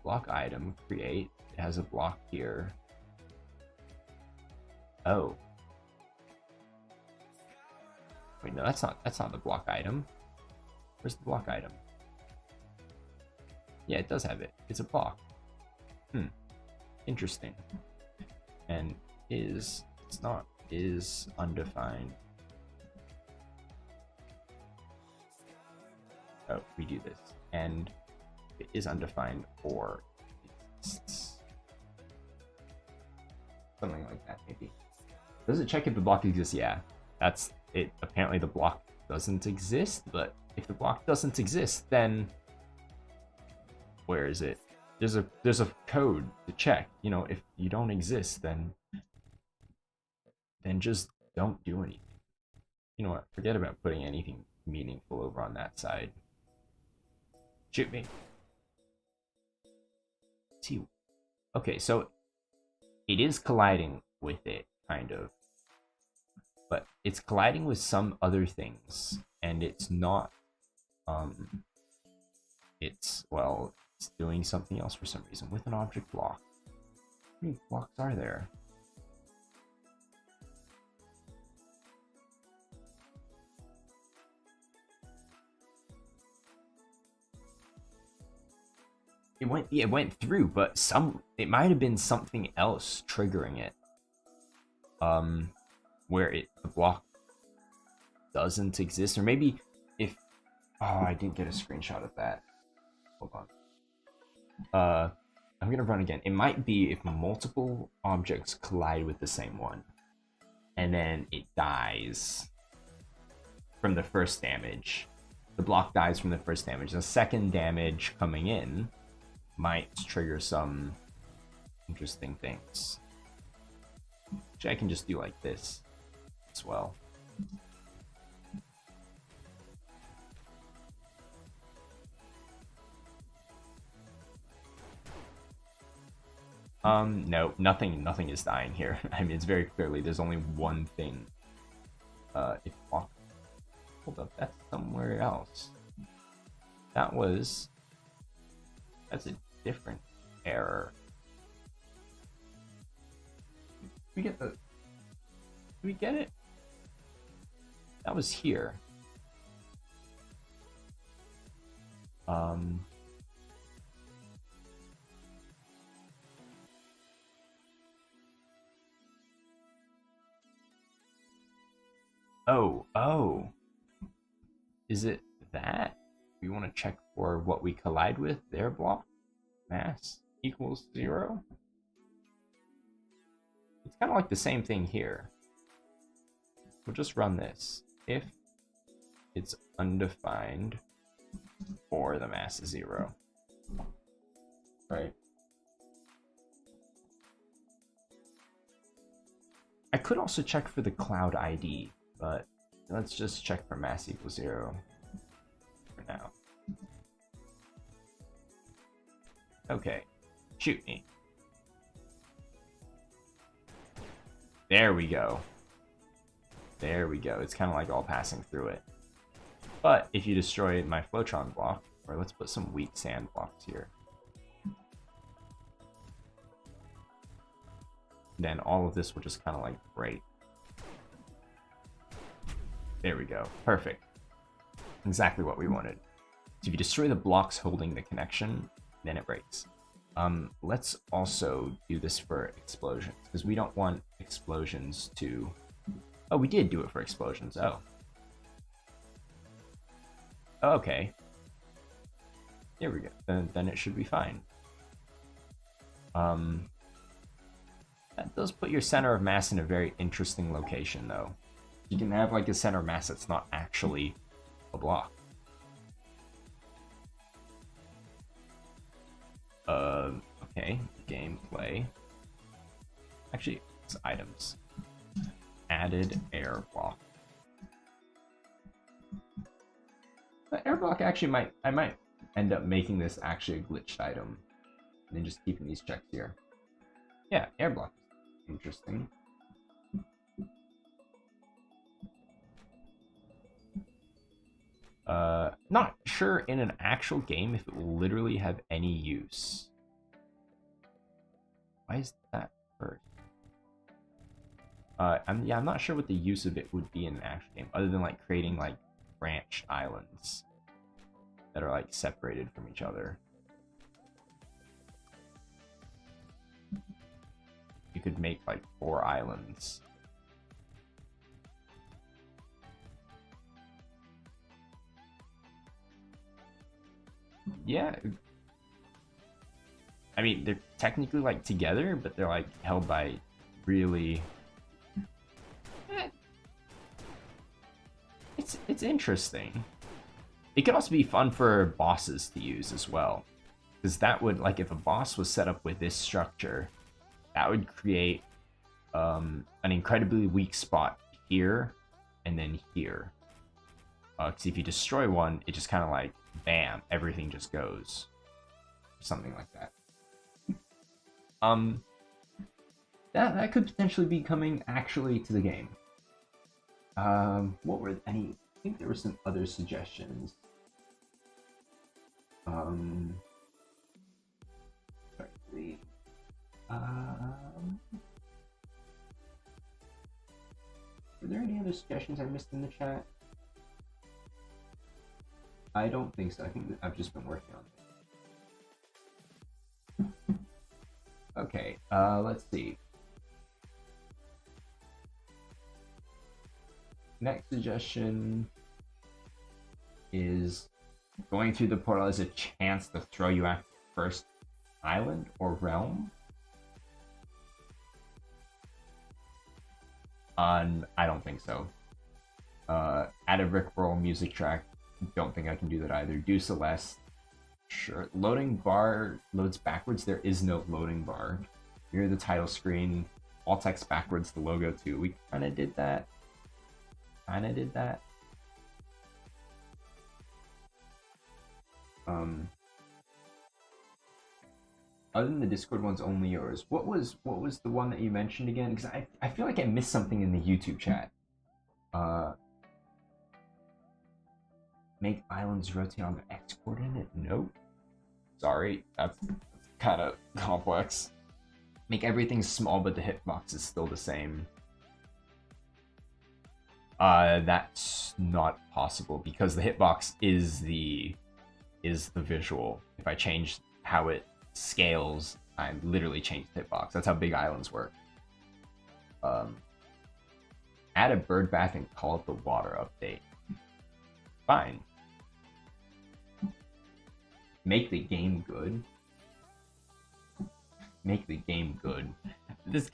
block item, create. It has a block here. Oh. Wait, no, that's not the block item. Where's the block item? Yeah, it does have it. It's a block. Interesting. And it's not is undefined. Oh, redo this. And it is undefined or exists. Something like that, maybe. Does it check if the block exists? Yeah, that's it. Apparently the block doesn't exist, but if the block doesn't exist, then where is it? There's a code to check. You know, if you don't exist, then just don't do anything. You know what? Forget about putting anything meaningful over on that side. Shoot me. See. Okay, so it is colliding with it, kind of. But it's colliding with some other things, and it's not, it's doing something else for some reason with an object block. How many blocks are there? It went through, but it might have been something else triggering it. Where the block doesn't exist, or maybe if I didn't get a screenshot of that. Hold on. I'm gonna run again. It might be if multiple objects collide with the same one, and then it dies from the first damage. The block dies from the first damage. The second damage coming in might trigger some interesting things. Which I can just do like this as well. No, nothing is dying here. I mean, it's very clearly there's only one thing. If hold up, that's somewhere else. That's a different error. We get the. Do we get it? That was here. Oh. Is it that? We want to check for what we collide with. Their block mass equals 0. It's kind of like the same thing here. We'll just run this. If it's undefined or the mass is 0. Right? I could also check for the cloud ID, but let's just check for mass equals 0 for now. Okay, shoot me. There we go. There we go. It's kind of like all passing through it. But if you destroy my Flowtron block, or let's put some wheat sand blocks here, then all of this will just kind of like break. There we go. Perfect. Exactly what we wanted. So if you destroy the blocks holding the connection, then it breaks. Let's also do this for explosions, because we don't want explosions to... Oh, we did do it for explosions. Oh. Okay. There we go. Then it should be fine. That does put your center of mass in a very interesting location, though. You can have like a center of mass that's not actually a block. Okay, gameplay. Actually, it's items. Added air block. The air block actually I might end up making this actually a glitched item. And then just keeping these checks here. Yeah, air block. Interesting. Not sure in an actual game if it will literally have any use. Why is that first? I'm not sure what the use of it would be in an actual game, other than like creating like branched islands that are like separated from each other. You could make like 4 islands. Yeah. I mean, they're technically like together, but they're like held by really. It's interesting. It could also be fun for bosses to use as well, because that would, like, if a boss was set up with this structure, that would create an incredibly weak spot here and then here. Because if you destroy one, it just kind of like bam, everything just goes, something like that. That could potentially be coming actually to the game. What were any? I think there were some other suggestions. Sorry. Were there any other suggestions I missed in the chat? I don't think so. I think I've just been working on it. Okay, let's see. Next suggestion is going through the portal as a chance to throw you at the first island or realm. I don't think so. Add a Rickroll music track. Don't think I can do that either. Do Celeste. Sure. Loading bar loads backwards. There is no loading bar. Near the title screen. All text backwards. The logo too. We kind of did that. Other than the Discord one's only yours. What was the one that you mentioned again? Because I feel like I missed something in the YouTube chat. Make islands rotate on the X coordinate? Nope. Sorry, that's kind of complex. Make everything small, but the hitbox is still the same. That's not possible because the hitbox is the visual. If I change how it scales, I literally change the hitbox. That's how big islands work. Add a bird bath and call it the water update. Fine. Make the game good. Make the game good. This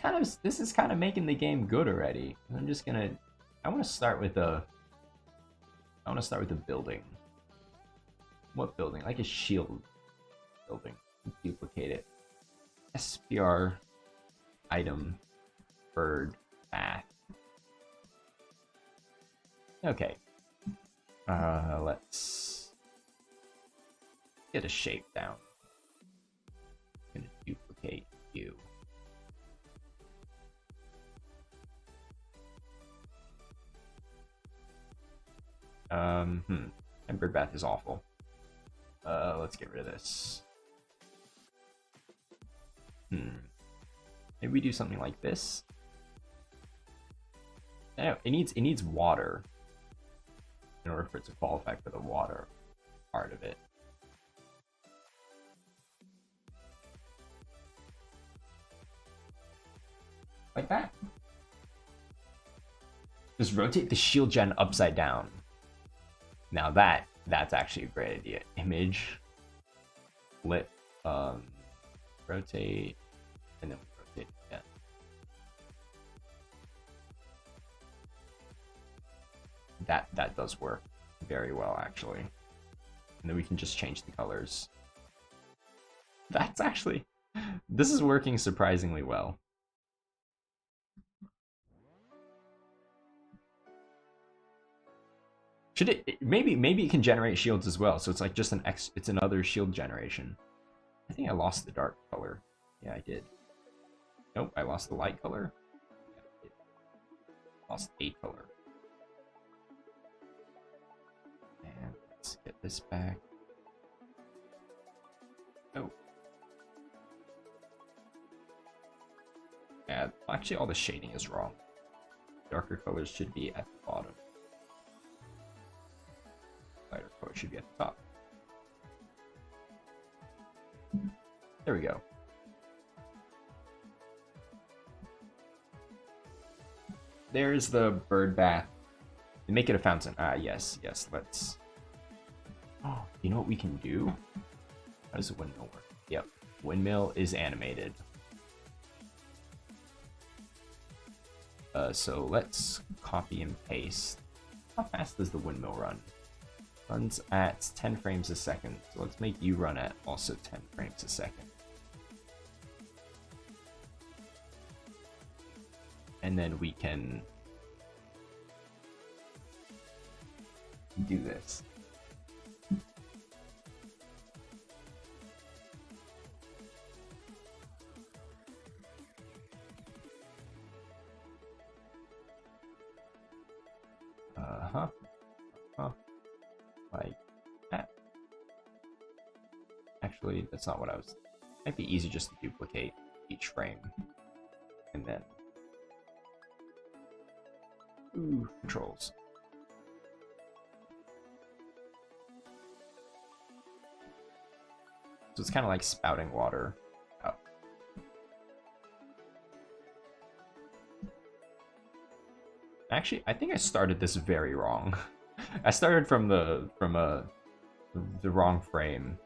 is kind of making the game good already. I'm just gonna. I want to start with a building. What building? Like a shield building. Duplicate it. SPR item bird bath. Okay. Let's get a shape down. I'm gonna duplicate you. And bird bath is awful. Let's get rid of this. Maybe we do something like this. No, it needs water in order for it to qualify for the water part of it. Like that. Just rotate the shield gen upside down. Now that's actually a great idea. Image, flip, rotate, and then rotate again. That does work very well actually. And then we can just change the colors. That's actually, this is working surprisingly well. Should it maybe it can generate shields as well, so it's like just it's another shield generation. I think I lost the dark color. Yeah, I did. Nope, I lost the light color. Yeah, I did. Lost a color. And let's get this back. Oh. Actually, all the shading is wrong. Darker colors should be at the bottom. Lighter colors should be at the top. There we go. There's the bird bath. Make it a fountain. Yes, let's... Oh, you know what we can do? How does a windmill work? Yep, windmill is animated. So let's copy and paste. How fast does the windmill run? Runs at 10 frames a second. So let's make you run at also 10 frames a second. And then we can do this. Like that. Actually, that's not what I was... Might be easy just to duplicate each frame. And then... Ooh, controls. So it's kind of like spouting water out. Actually, I think I started this very wrong. I started from the wrong frame.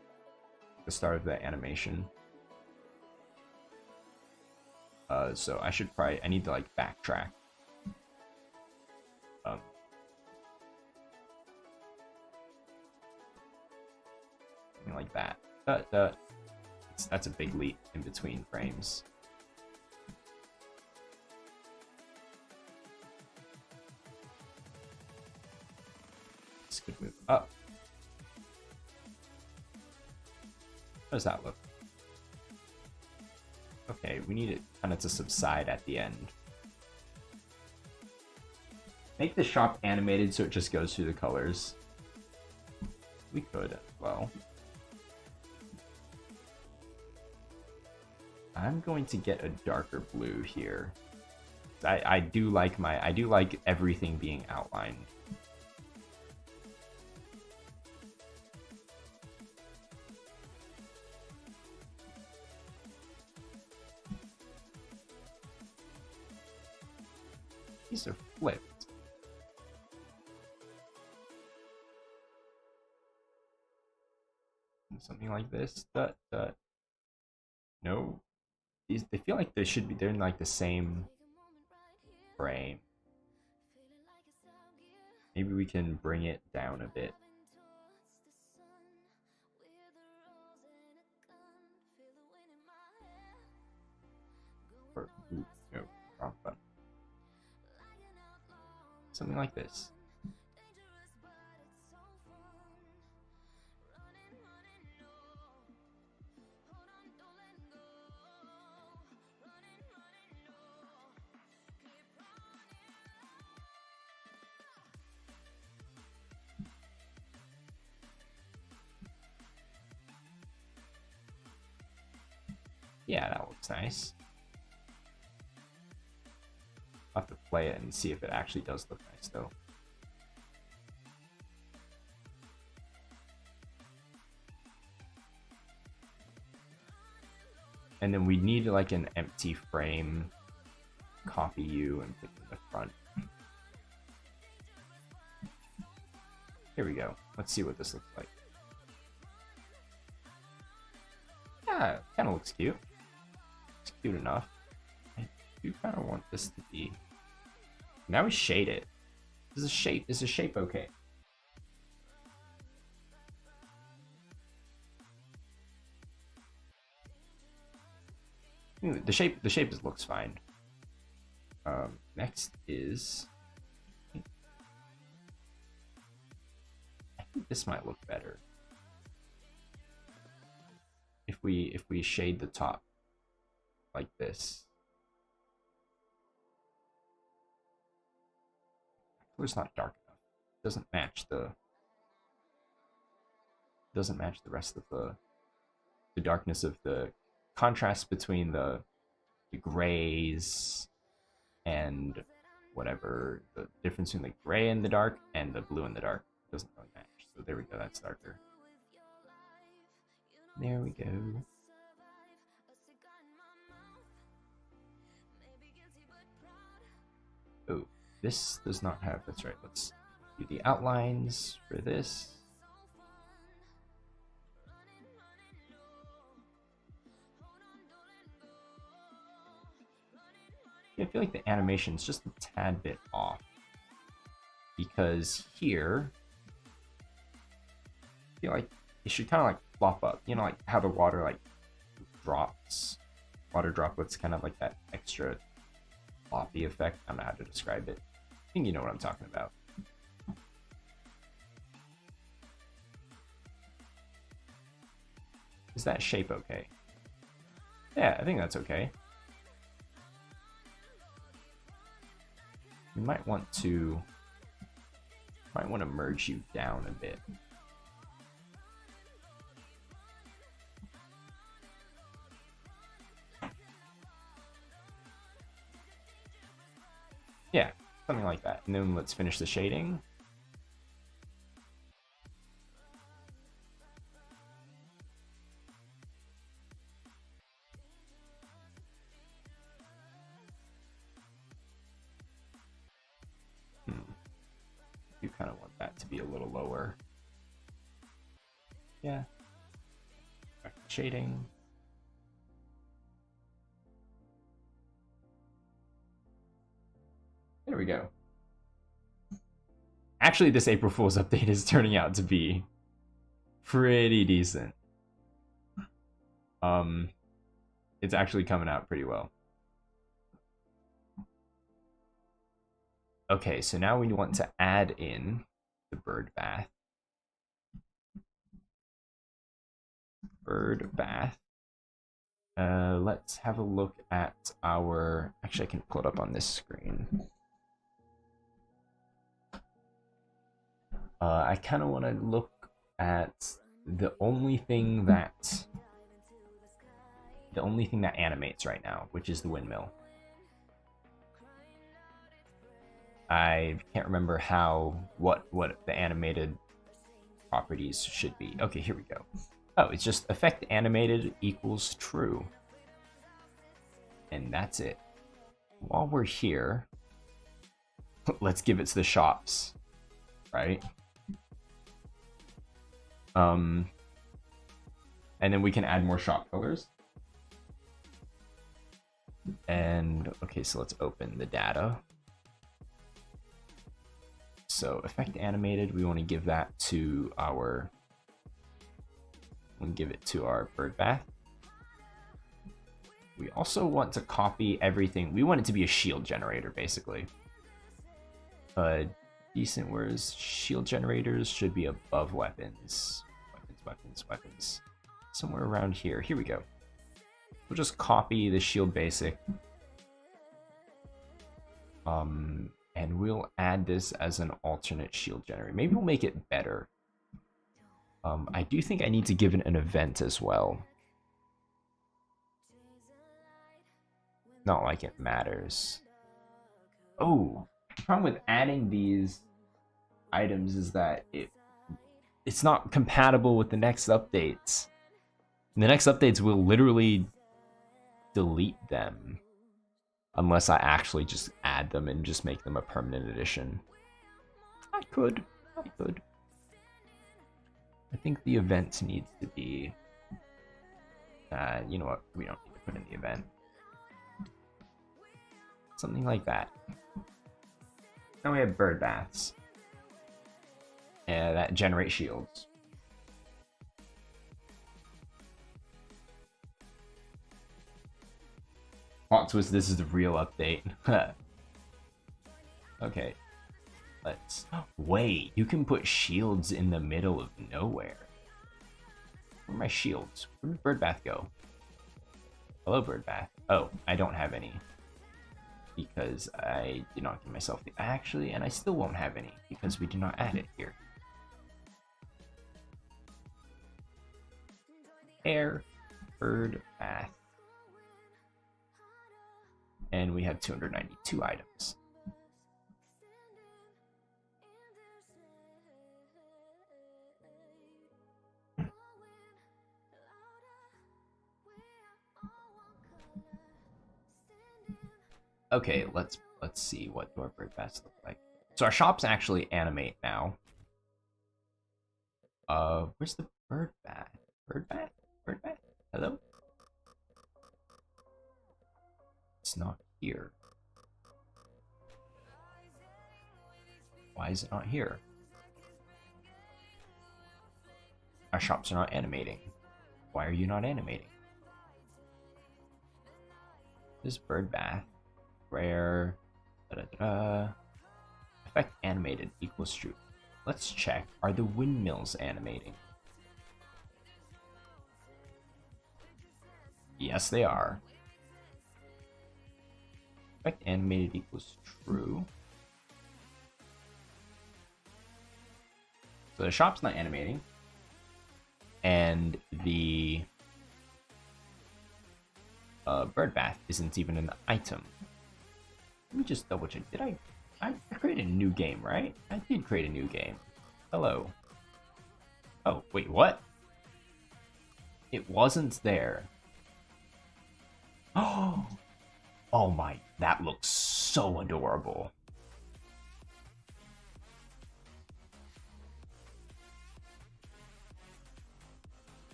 The start of the animation. So I should probably... I need to like backtrack. Something like that. That's a big leap in between frames. This could move up. How does that look? Okay, we need it kind of to subside at the end. Make the shop animated so it just goes through the colors. We could as well. I'm going to get a darker blue here. I do like everything being outlined. These are flipped. Something like this. No. They feel like they're in like the same frame. Maybe we can bring it down a bit. Or, no, wrong button. Something like this. Yeah, that looks nice. I'll have to play it and see if it actually does look nice, though. And then we need like an empty frame. Copy you and put it in the front. Here we go. Let's see what this looks like. Yeah, it kind of looks cute. It's cute enough. I do kind of want this to be... Now we shade it. Is the shape okay? The shape looks fine. Next is... I think this might look better. If we shade the top like this. Color's not dark enough. Doesn't match the rest of the darkness of the contrast between the grays and whatever the difference between the gray in the dark and the blue in the dark doesn't really match. So there we go, that's darker. There we go. Oh, this does not have, that's right, let's do the outlines for this. I feel like the animation's just a tad bit off. Because here, I feel like it should kind of like flop up. You know, like how the water like drops. Water droplets kind of like that extra floppy effect. I don't know how to describe it. I think you know what I'm talking about. Is that shape okay? Yeah, I think that's okay. You might want to merge you down a bit. Yeah, something like that. And then let's finish the shading. You kind of want that to be a little lower. Yeah. Shading. There we go. Actually, this April Fool's update is turning out to be pretty decent. It's actually coming out pretty well. Okay, so now we want to add in the bird bath. Bird bath. Let's have a look at our... Actually, I can pull it up on this screen. I kind of want to look at the only thing that animates right now, which is the windmill. I can't remember what the animated properties should be. Okay, here we go. Oh, it's just effect animated equals true. And that's it. While we're here, let's give it to the shops, right? And then we can add more shop colors. And okay, so let's open the data. So effect animated, we want to give that to our, bird bath. We also want to copy everything. We want it to be a shield generator, basically. Decent, whereas shield generators should be above weapons. Weapons. Somewhere around here. Here we go. We'll just copy the shield basic. And we'll add this as an alternate shield generator. Maybe we'll make it better. I do think I need to give it an event as well. Not like it matters. Oh, the problem with adding these items is that it's not compatible with the next updates. And the next updates will literally delete them. Unless I actually just add them and just make them a permanent addition. I could. I think the event needs to be... you know what? We don't need to put in the event. Something like that. Now we have bird baths. That generate shields. Plot twist, this is the real update. Okay. Let's... Wait, you can put shields in the middle of nowhere. Where are my shields? Where did bird bath go? Hello, bird bath. Oh, I don't have any. Because I did not give myself the... Actually, and I still won't have any. Because we did not add it here. Air. Bird bath. And we have 292 items. Okay, let's see what do our bird baths look like. So our shops actually animate now. Where's the bird bath? Bird bath? Bird bath? Hello? It's not here. Why is it not here? Our shops are not animating. Why are you not animating? This bird bath. Rare. Effect animated equals true. Let's check. Are the windmills animating? Yes, they are. Effect animated equals true. So the shop's not animating. And the bird bath isn't even an item. Let me just double check. Did I created a new game, right? I did create a new game. Hello. Oh, wait, what? It wasn't there. Oh, oh my, that looks so adorable.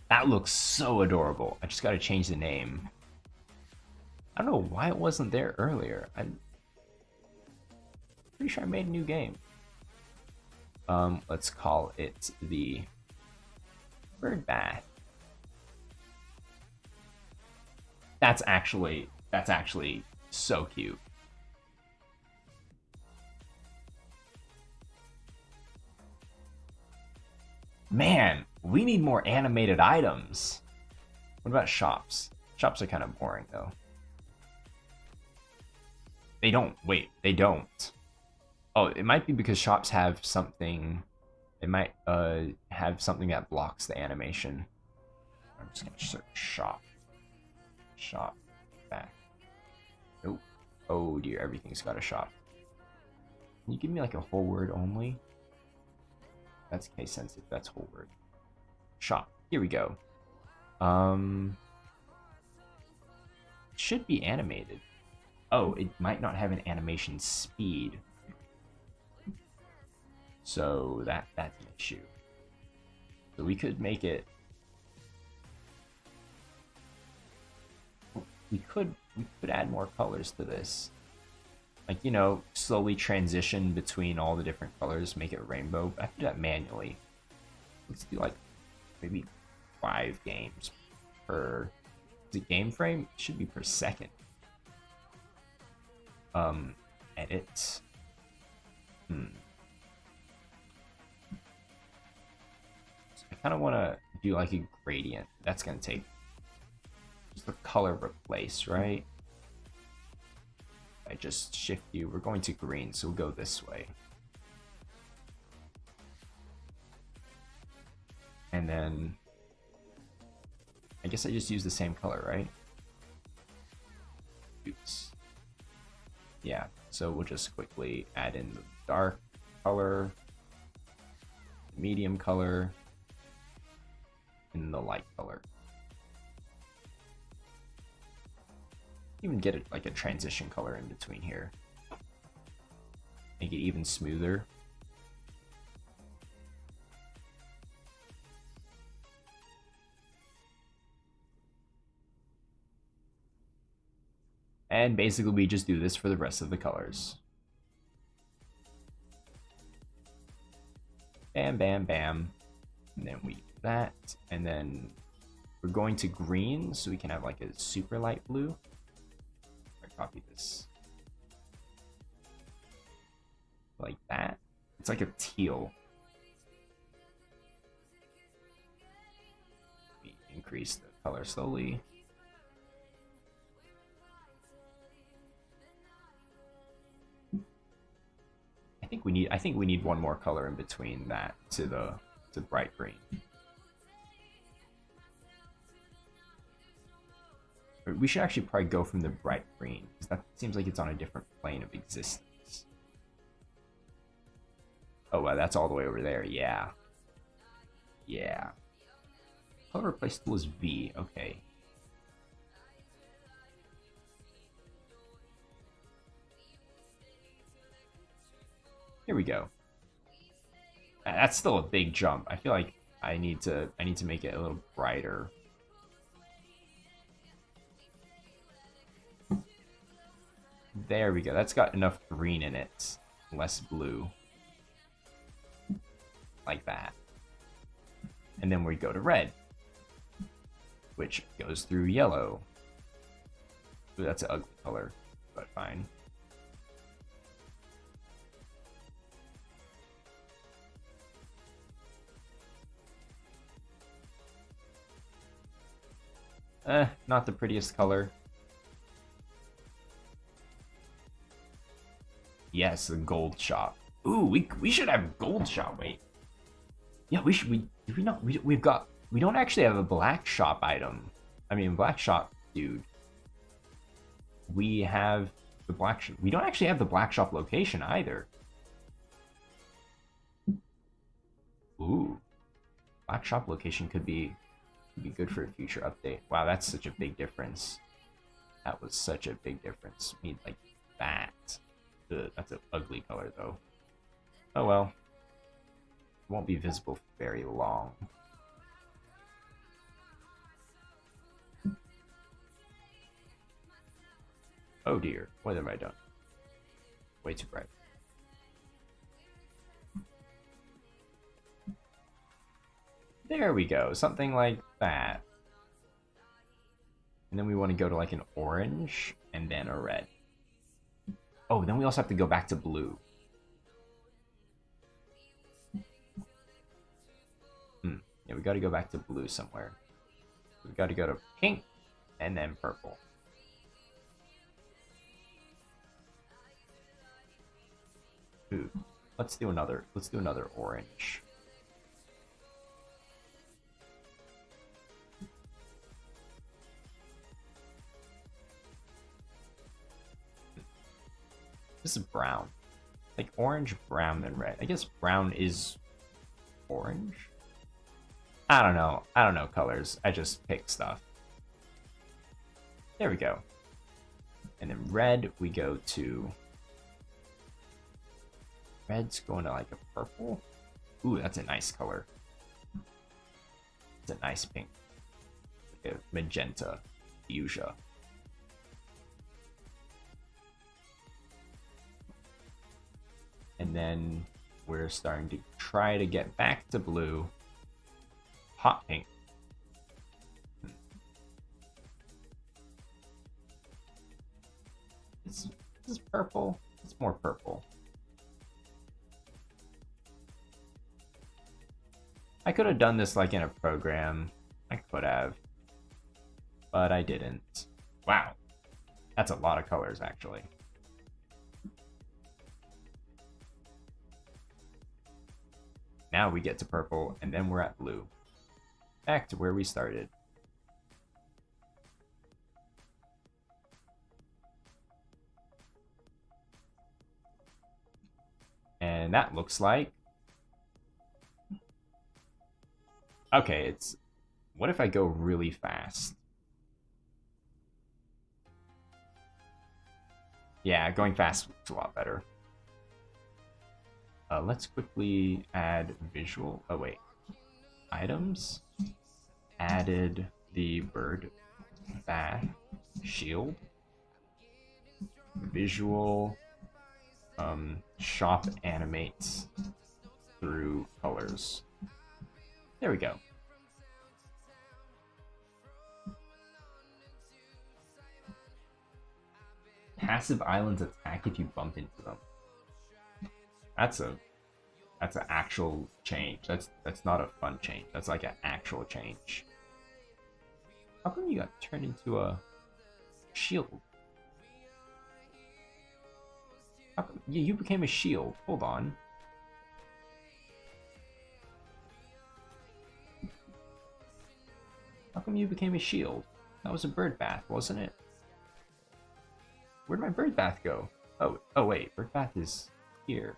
That looks so adorable. I just gotta change the name. I don't know why it wasn't there earlier. I'm pretty sure I made a new game. Let's call it the bird bath. That's actually so cute. Man, we need more animated items. What about shops? Shops are kind of boring though. They don't. Wait, they don't. Oh, it might be because shops have something. It might have something that blocks the animation. I'm just gonna search shop. Shop back. Nope. Oh dear, everything's got a shop. Can you give me like a whole word only? That's case sensitive. That's whole word. Shop. Here we go. It should be animated. Oh, it might not have an animation speed. So that's an issue. So we could make it. We could add more colors to this. Like, you know, slowly transition between all the different colors, make it rainbow. I have to do that manually. Let's do like maybe 5 games per. Is it game frame? It should be per second. Edit. So I kind of want to do like a gradient. That's gonna take just the color replace, right? I just shift you. We're going to green, so we'll go this way. And then I guess I just use the same color, right? Oops. Yeah, so we'll just quickly add in the dark color, medium color, and the light color. Even get it like a transition color in between here. Make it even smoother. And basically we just do this for the rest of the colors. Bam, bam, bam. And then we do that. And then we're going to green so we can have like a super light blue. Copy this. Like that. It's like a teal. We increase the color slowly. I think we need one more color in between that to the bright green. We should actually probably go from the bright green, because that seems like it's on a different plane of existence. Oh, wow, that's all the way over there. Yeah. Yeah. Color replace tool is V. Okay. Here we go. That's still a big jump. I feel like I need to make it a little brighter. There we go. That's got enough green in it. Less blue. Like that. And then we go to red, which goes through yellow. Ooh, that's an ugly color, but fine. Not the prettiest color. Yes, the gold shop. Ooh, we should have gold shop. Wait. Yeah, we should. Do we not? We don't actually have a black shop item. I mean, black shop dude. We have the black shop. We don't actually have the black shop location either. Ooh, black shop location could be good for a future update. Wow, that's such a big difference. That was such a big difference. Need like that. Ugh, that's an ugly color though. Oh well. It won't be visible for very long. Oh dear, what have I done? Way too bright. There we go, something like that. And then we want to go to like an orange and then a red. Oh, then we also have to go back to blue. Yeah, we got to go back to blue somewhere. We got to go to pink and then purple. Ooh, let's do another orange. This is brown. Like orange, brown, then red. I guess brown is orange? I don't know. I don't know colors. I just pick stuff. There we go. And then red, we go to... Red's going to like a purple. Ooh, that's a nice color. It's a nice pink. Like a magenta fuchsia. And then we're starting to try to get back to blue. Hot pink. This is purple. It's more purple. I could have done this like in a program. I could have. But I didn't. Wow. That's a lot of colors, actually. Now we get to purple, and then we're at blue. Back to where we started. And that looks like... Okay, it's... What if I go really fast? Yeah, going fast looks a lot better. Let's quickly add visual. Oh, wait. Items. Added the bird bath shield. Visual. Shop animates through colors. There we go. Passive islands attack if you bump into them. That's an actual change. That's not a fun change. That's like an actual change. How come you got turned into a shield? How come you became a shield? Hold on. How come you became a shield? That was a bird bath, wasn't it? Where'd my bird bath go? Oh wait, bird bath is here.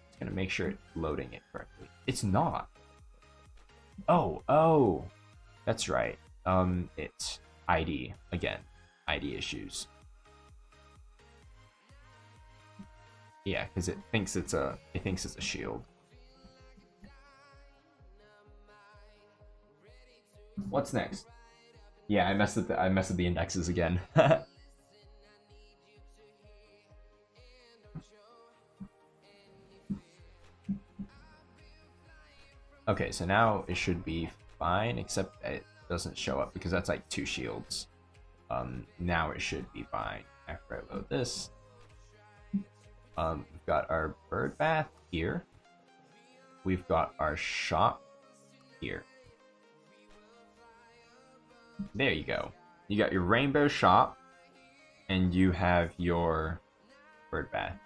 Just gonna make sure it's loading it correctly. It's not. Oh, that's right. It's ID again. ID issues. Yeah, because it thinks it's a shield. What's next? Yeah, I messed up the indexes again. Okay, so now it should be fine, except it doesn't show up because that's like 2 shields. Now it should be fine after I load this. We've got our bird bath here. We've got our shop here. There you go. You got your rainbow shop, and you have your bird bath.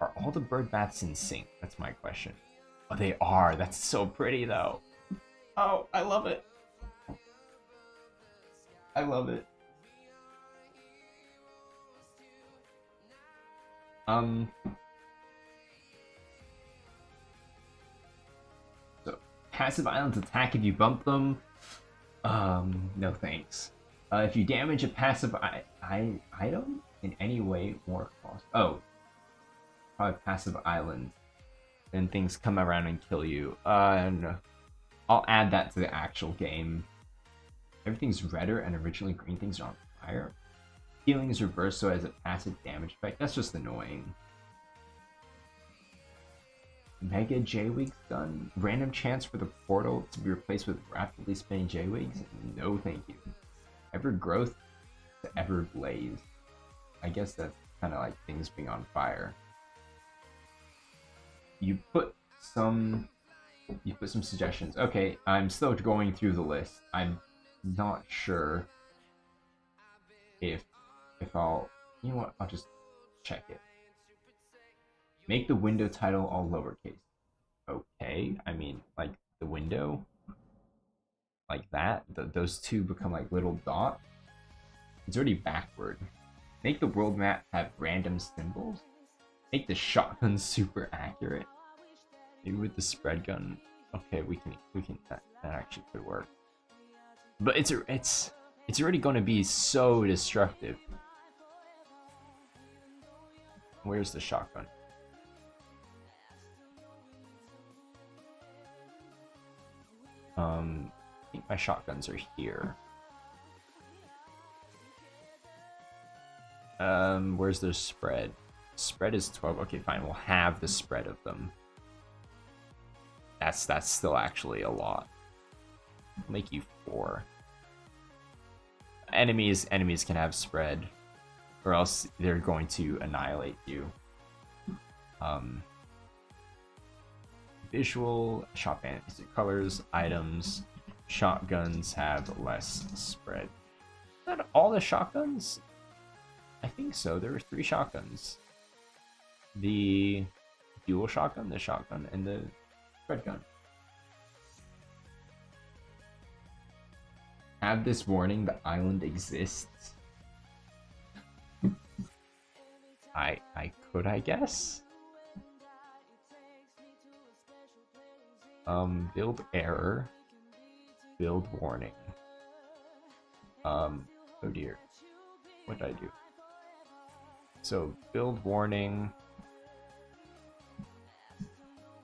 Are all the bird baths in sync? That's my question. Oh, they are. That's so pretty, though. Oh, I love it. I love it. So, passive islands attack if you bump them. No thanks. If you damage a passive item in any way or cost. Oh, probably passive island. Then things come around and kill you. No. I'll add that to the actual game. Everything's redder and originally green things are on fire. Healing is reversed so as a passive damage effect. That's just annoying. Mega J-Wig's gun. Random chance for the portal to be replaced with rapidly spinning J-Wigs? No thank you. Ever growth to ever blaze. I guess that's kind of like things being on fire. You put some suggestions. Okay, I'm still going through the list. I'm not sure if I'll, you know what, I'll just check it. Make the window title all lowercase. Okay, I mean, like the window, like that. Those two become like little dots. It's already backward. Make the world map have random symbols. Make the shotgun super accurate. Maybe with the spread gun. Okay, we can that actually could work. But it's already going to be so destructive. Where's the shotgun? I think my shotguns are here. Where's their spread? Spread is 12. Okay, fine. We'll have the spread of them. That's still actually a lot. I'll make you 4. Enemies can have spread, or else they're going to annihilate you. Visual, shop and colors, items, shotguns have less spread. Is that all the shotguns? I think so. There were 3 shotguns. The dual shotgun, the shotgun, and the spread gun. Have this warning, the island exists. I could, I guess. Build error. Build warning. Oh dear. What did I do? So, build warning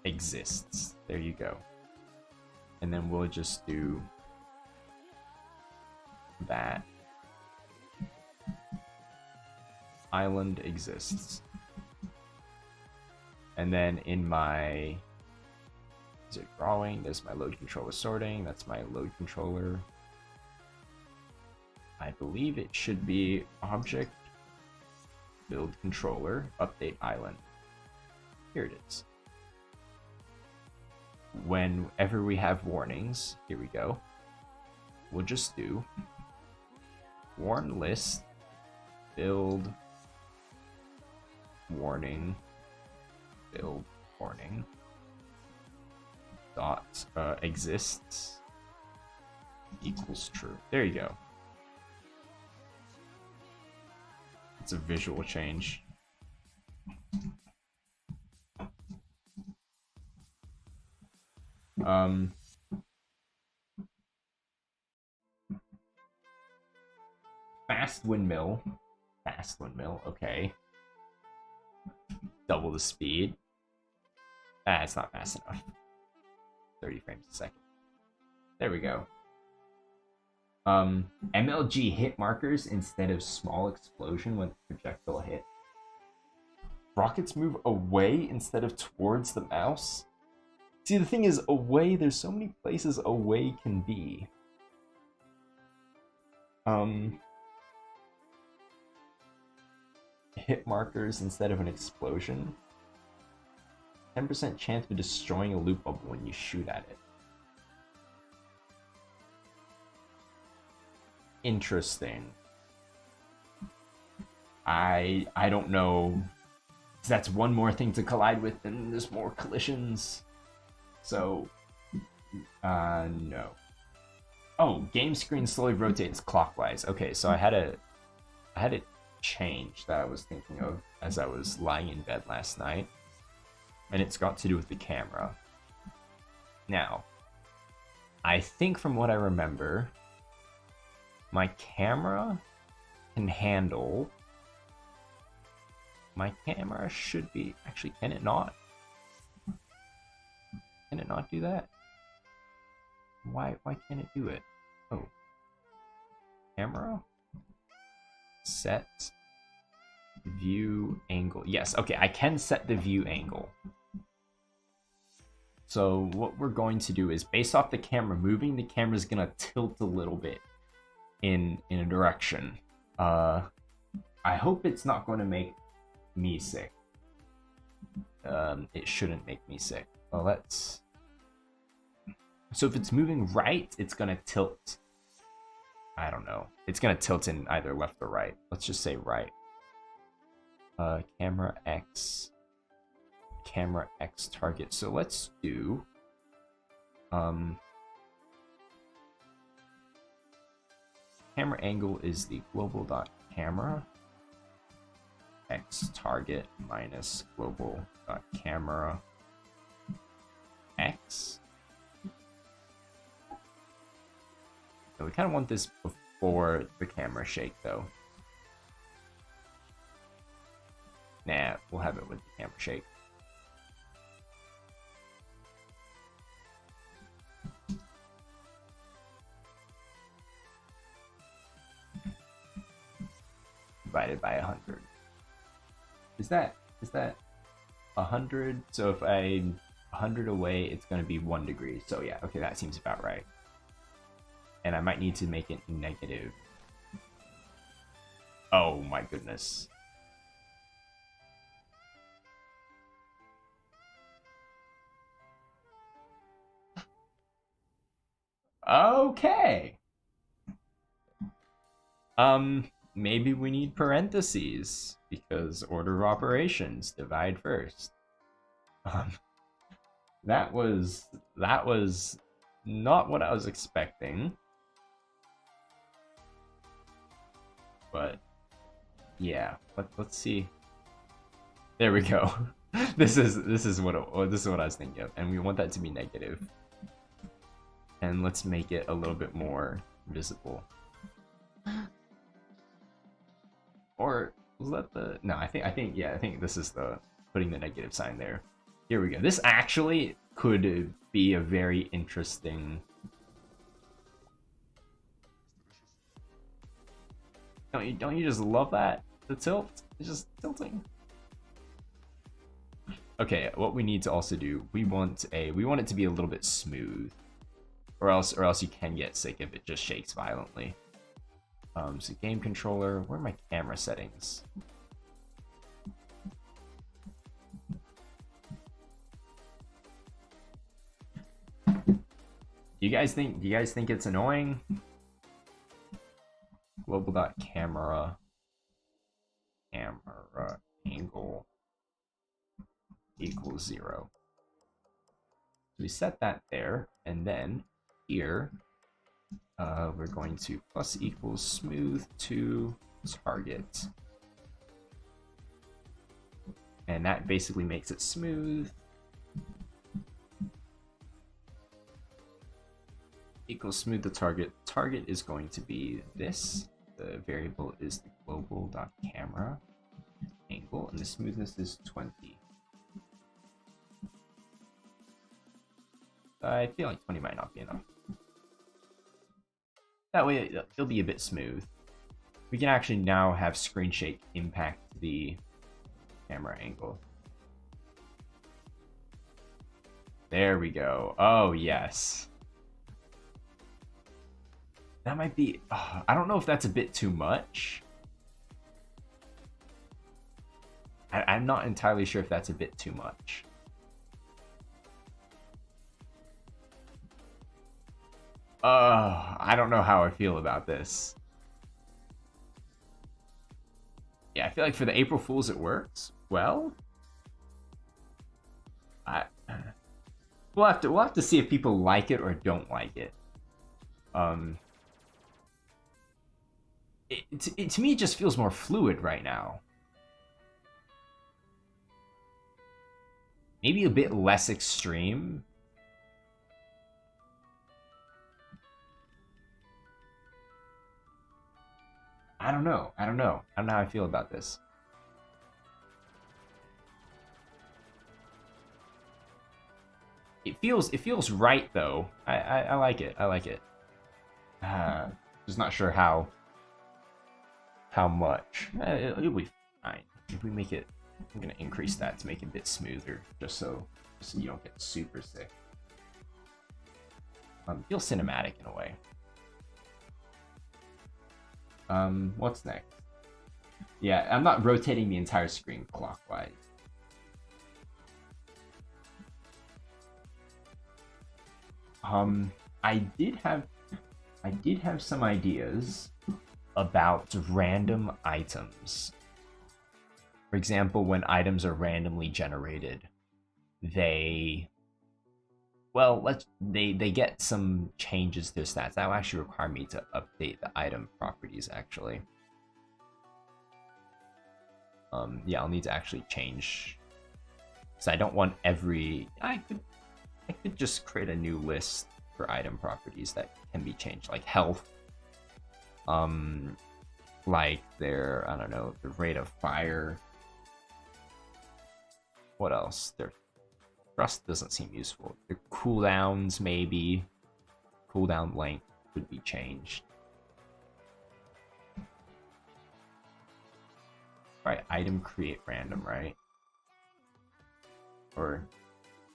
exists. There you go. And then we'll just do that. Island exists. And then in my drawing, there's my load controller sorting. That's my load controller. I believe it should be object build controller update island. Here it is. Whenever we have warnings, here we go. We'll just do warn list build warning build warning dot exists equals true. There you go. It's a visual change. Fast windmill. Fast windmill, okay. Double the speed. Ah, it's not fast enough. 30 frames a second. There we go. MLG hit markers instead of small explosion when the projectile hit. Rockets move away instead of towards the mouse? See, the thing is, away, there's so many places away can be. Hit markers instead of an explosion. 10% chance of destroying a loop bubble when you shoot at it. Interesting. I don't know. That's one more thing to collide with, and there's more collisions. So, no. Oh, game screen slowly rotates clockwise. Okay, so I had a change that I was thinking of as I was lying in bed last night, and it's got to do with the camera. Now, I think from what I remember, my camera can handle... My camera should be... Actually, can it not? Can it not do that? Why can't it do it? Oh. Camera? Set view angle. Yes, okay, I can set the view angle. So what we're going to do is, based off the camera moving, the camera's gonna tilt a little bit in a direction. I hope it's not going to make me sick. It shouldn't make me sick. Well, let's... So if it's moving right, it's gonna tilt. I don't know. It's gonna tilt in either left or right. Let's just say right. Camera X target. So let's do camera angle is the global dot camera X target minus global dot camera X. So we kind of want this before the camera shake, though. Nah, we'll have it with the camera shake. Divided by 100. Is that 100? So if I 100 away, it's going to be 1 degree. So yeah, okay, that seems about right. And I might need to make it negative. Oh my goodness. Okay. Maybe we need parentheses because order of operations, divide first. That was not what I was expecting. But yeah, let's see. There we go. This is what I was thinking of, and we want that to be negative. And let's make it a little bit more visible. Or was that the... No, I think this is the putting the negative sign there. Here we go. This actually could be a very interesting... Don't you just love that? The tilt? It's just tilting. Okay, what we need to also do, we want it to be a little bit smooth. Or else you can get sick if it just shakes violently. So game controller, where are my camera settings? Do you guys think it's annoying? Global.camera angle equals 0. So we set that there, and then here We're going to plus equals smooth to target. And that basically makes it smooth. Equals smooth to target. Target is going to be this. The variable is the global.camera angle, and the smoothness is 20. I feel like 20 might not be enough. That way it'll be a bit smooth. We can actually now have screen shake impact the camera angle. There we go. Oh, yes. That might be... I don't know if that's a bit too much. I'm not entirely sure if that's a bit too much. I don't know how I feel about this. Yeah, I feel like for the April Fools it works well. We'll have to see if people like it or don't like it. To me, it just feels more fluid right now. Maybe a bit less extreme. I don't know. I don't know how I feel about this. It feels right though. I like it. I like it. Just not sure how much. It'll be fine. If we make it, I'm gonna increase that to make it a bit smoother, just so you don't get super sick. Feels cinematic in a way. What's next? Yeah, I'm not rotating the entire screen clockwise. I did have some ideas about random items. For example, when items are randomly generated, they get some changes to their stats. That will actually require me to update the item properties actually. Yeah, I'll need to actually change, because I don't want every... I could just create a new list for item properties that can be changed, like health, like their, I don't know, the rate of fire. What else? Their thrust doesn't seem useful. Their cooldowns, maybe. Cooldown length could be changed. Right, item create random, right? Or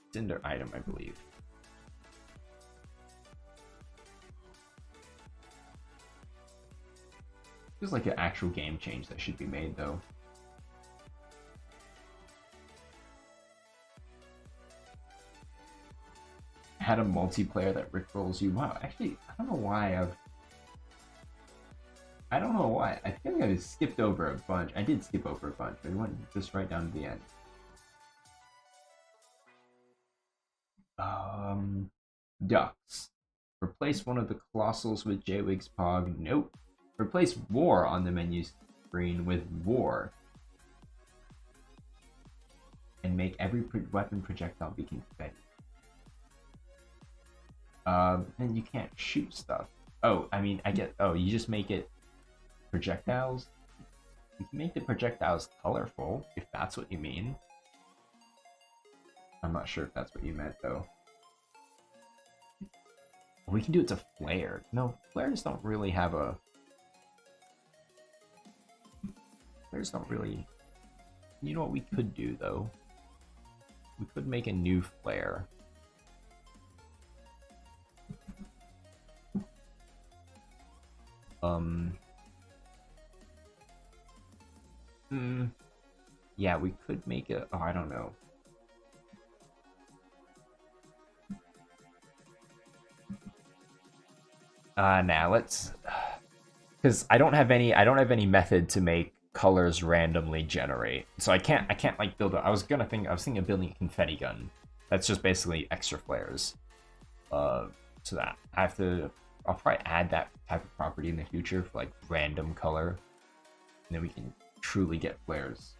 it's in their item, I believe. Feels like an actual game change that should be made, though. Had a multiplayer that rickrolls you. Wow, actually, I don't know why I feel like I skipped over a bunch. I did skip over a bunch, but I went just right down to the end. Ducks. Replace one of the colossals with J-Wig's Pog. Nope. Replace war on the menu screen with war. And make every weapon projectile be confetti. Then you can't shoot stuff. Oh, I mean, you just make it projectiles? You can make the projectiles colorful, if that's what you mean. I'm not sure if that's what you meant, though. We can do it to flare. No, flares don't really have a... Flares don't really... You know what we could do, though? We could make a new flare. Yeah, we could make a... Oh, I don't know. Now let's... Because I don't have any method to make colors randomly generate. So I can't like build a... I was thinking of building a confetti gun. That's just basically extra flares. So that I'll I'll probably add that type of property in the future for like random color, and then we can truly get flares.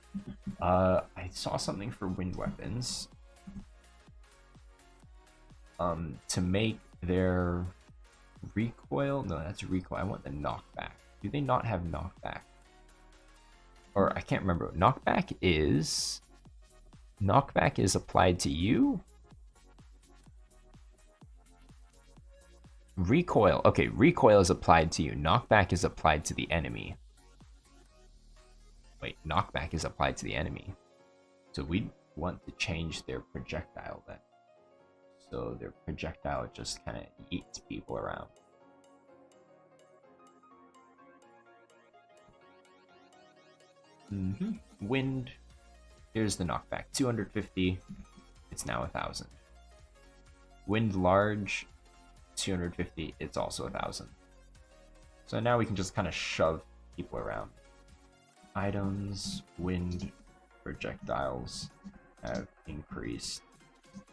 I saw something for wind weapons. To make their recoil. No, that's recoil. I want the knockback. Do they not have knockback? Or I can't remember. Knockback is applied to you. Recoil. Okay, recoil is applied to you. Knockback is applied to the enemy. Wait, knockback is applied to the enemy. So we want to change their projectile then. So their projectile just kind of eats people around. Wind. Here's the knockback. 250. It's now 1,000. Wind large. 250. It's also 1,000. So now we can just kind of shove people around. Items, wind, projectiles have increased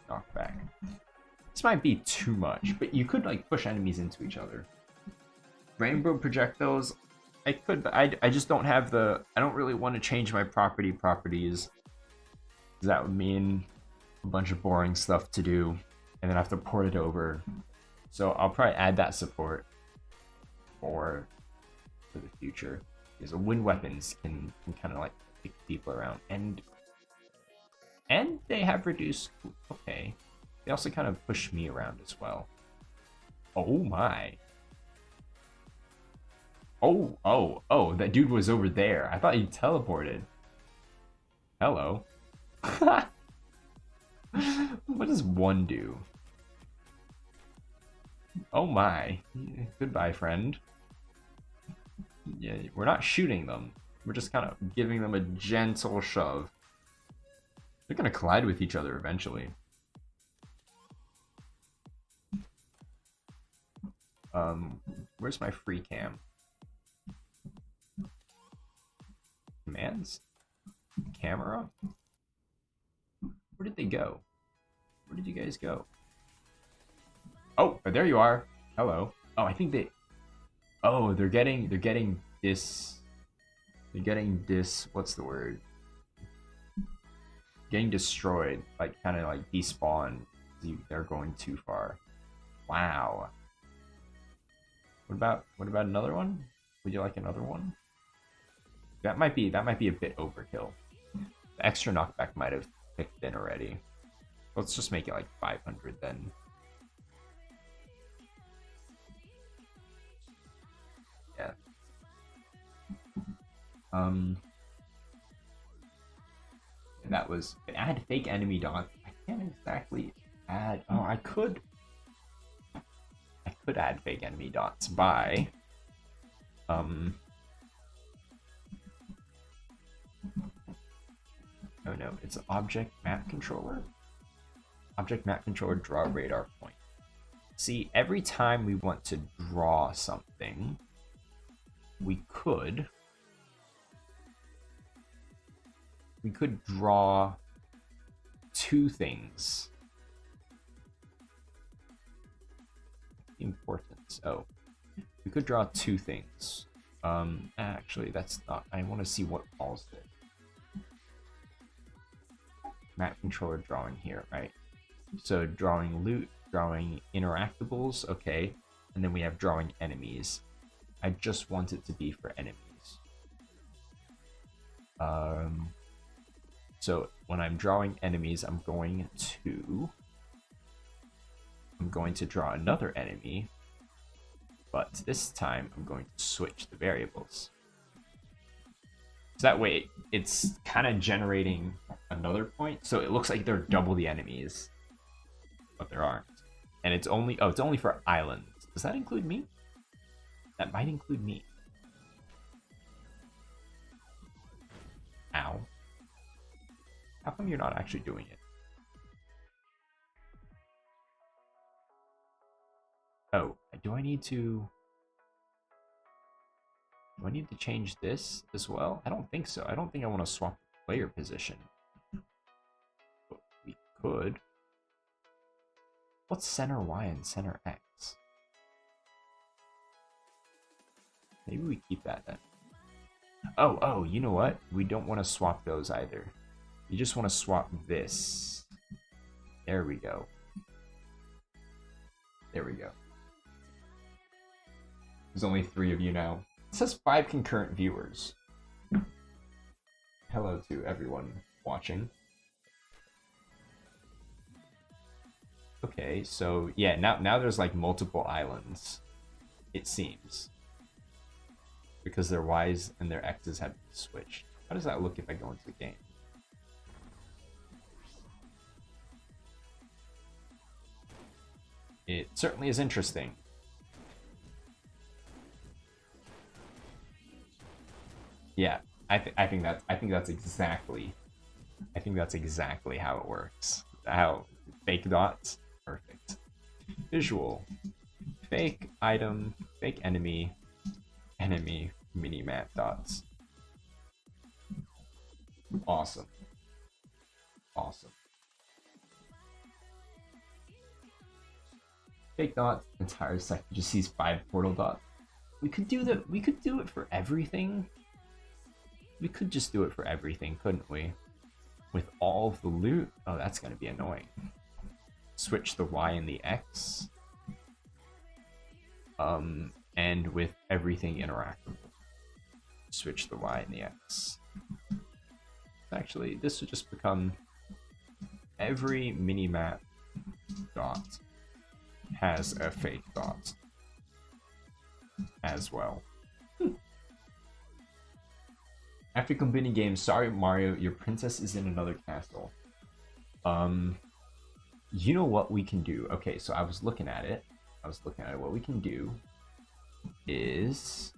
knockback. This might be too much, but you could like push enemies into each other. Rainbow projectiles, I could, but I just don't have the, I don't really want to change my properties. That would mean a bunch of boring stuff to do, and then I have to port it over. So I'll probably add that support for the future. Because wind weapons can kind of like kick people around, and they have reduced. Okay, they also kind of push me around as well. Oh my! Oh! That dude was over there. I thought he teleported. Hello. What does one do? Oh my! Goodbye, friend. Yeah, we're not shooting them. We're just kind of giving them a gentle shove. They're gonna collide with each other eventually. Where's my free cam? Commands? Camera? Where did they go? Where did you guys go? Oh, there you are. Hello. Oh, I think they... Oh, they're getting this. They're getting this. What's the word? Getting destroyed, like kind of like despawn. They're going too far. Wow. What about another one? Would you like another one? That might be a bit overkill. The extra knockback might have kicked in already. Let's just make it like 500 then. Yeah. That was add fake enemy dots. I can't exactly add. Oh, I could add fake enemy dots by oh no, it's object map controller. Object map controller draw radar point. See, every time we want to draw something, we could draw two things. Importance. Oh, we could draw two things. Actually, that's not. I want to see what Paul's did. Map controller drawing here, right? So drawing loot, drawing interactables, okay, and then we have drawing enemies. I just want it to be for enemies. So when I'm drawing enemies, I'm going to draw another enemy, but this time I'm going to switch the variables. So that way it's kind of generating another point. So it looks like they're double the enemies, but there aren't. And it's only for islands. Does that include me? That might include me. Ow. How come you're not actually doing it? Oh, do I need to change this as well? I don't think so. I don't think I want to swap player position. But we could. What's center Y and center X? Maybe we keep that then. Oh, you know what? We don't want to swap those either. You just want to swap this. There we go. There we go. There's only 3 of you now. It says 5 concurrent viewers. Hello to everyone watching. Okay, so yeah, now there's like multiple islands, it seems. Because their Ys and their X's have been switched. How does that look if I go into the game? It certainly is interesting. Yeah, I think that's exactly how it works. How fake dots, perfect. Visual, fake item, fake enemy, enemy mini map dots. Awesome. Awesome. Fake dots, entire sector just sees 5 portal dots. We could do that. We could do it for everything. We could just do it for everything, couldn't we? With all of the loot. Oh, that's gonna be annoying. Switch the Y and the X. And with everything interactable. Switch the Y and the X. Actually, this would just become every mini-map dot has a fake dot as well. After completing games, sorry Mario, your princess is in another castle. You know what we can do? Okay, so I was looking at it. What we can do is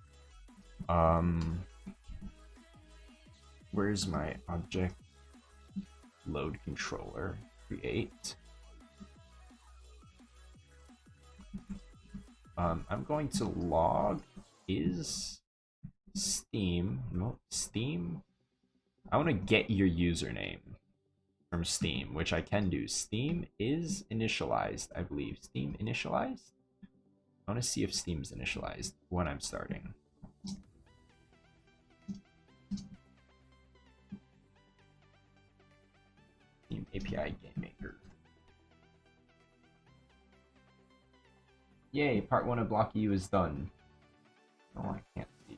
where's my object load controller? Create. I'm going to log is Steam. No, Steam. I want to get your username from Steam, which I can do. Steam is initialized, I believe. Steam initialized? I want to see if Steam's initialized when I'm starting. Steam API Game Maker. Yay, part 1 of Block U is done. Oh, I can't see.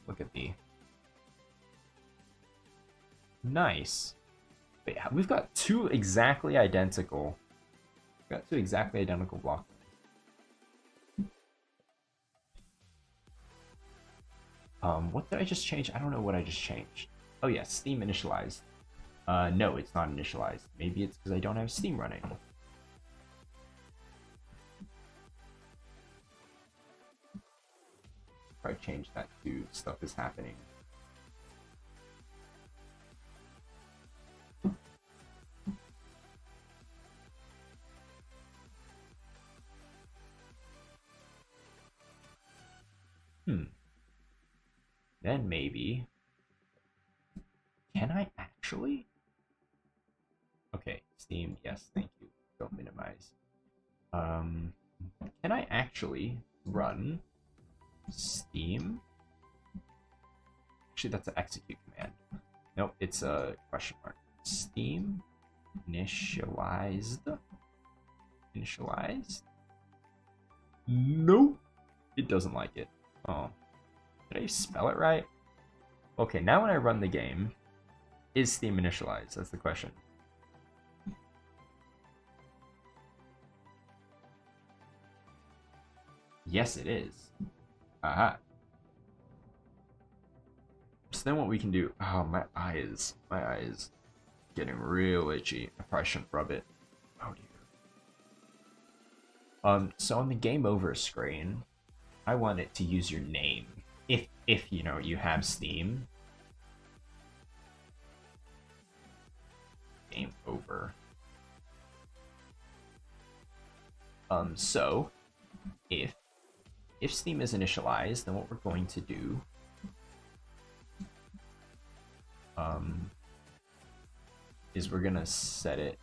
Look at me. Nice. Wait, we've got 2 exactly identical. We've got 2 exactly identical blocks. What did I just change? I don't know what I just changed. Oh yeah, Steam initialized. No, it's not initialized. Maybe it's because I don't have Steam running. If I change that to stuff is happening. Then maybe... Can I actually? Okay, Steam, yes, thank you. Don't minimize. Can I actually run Steam? Actually, that's an execute command. Nope, it's a question mark. Steam initialized. Initialized? Nope. It doesn't like it. Oh. Did I spell it right? Okay, now when I run the game, is Steam initialized? That's the question. Yes, it is. Aha. So then what we can do... Oh, my eye is getting real itchy. I probably shouldn't rub it. Oh, dear. So on the game over screen, I want it to use your name. If you know, you have Steam. Game over. So if Steam is initialized, then what we're going to do is we're gonna set it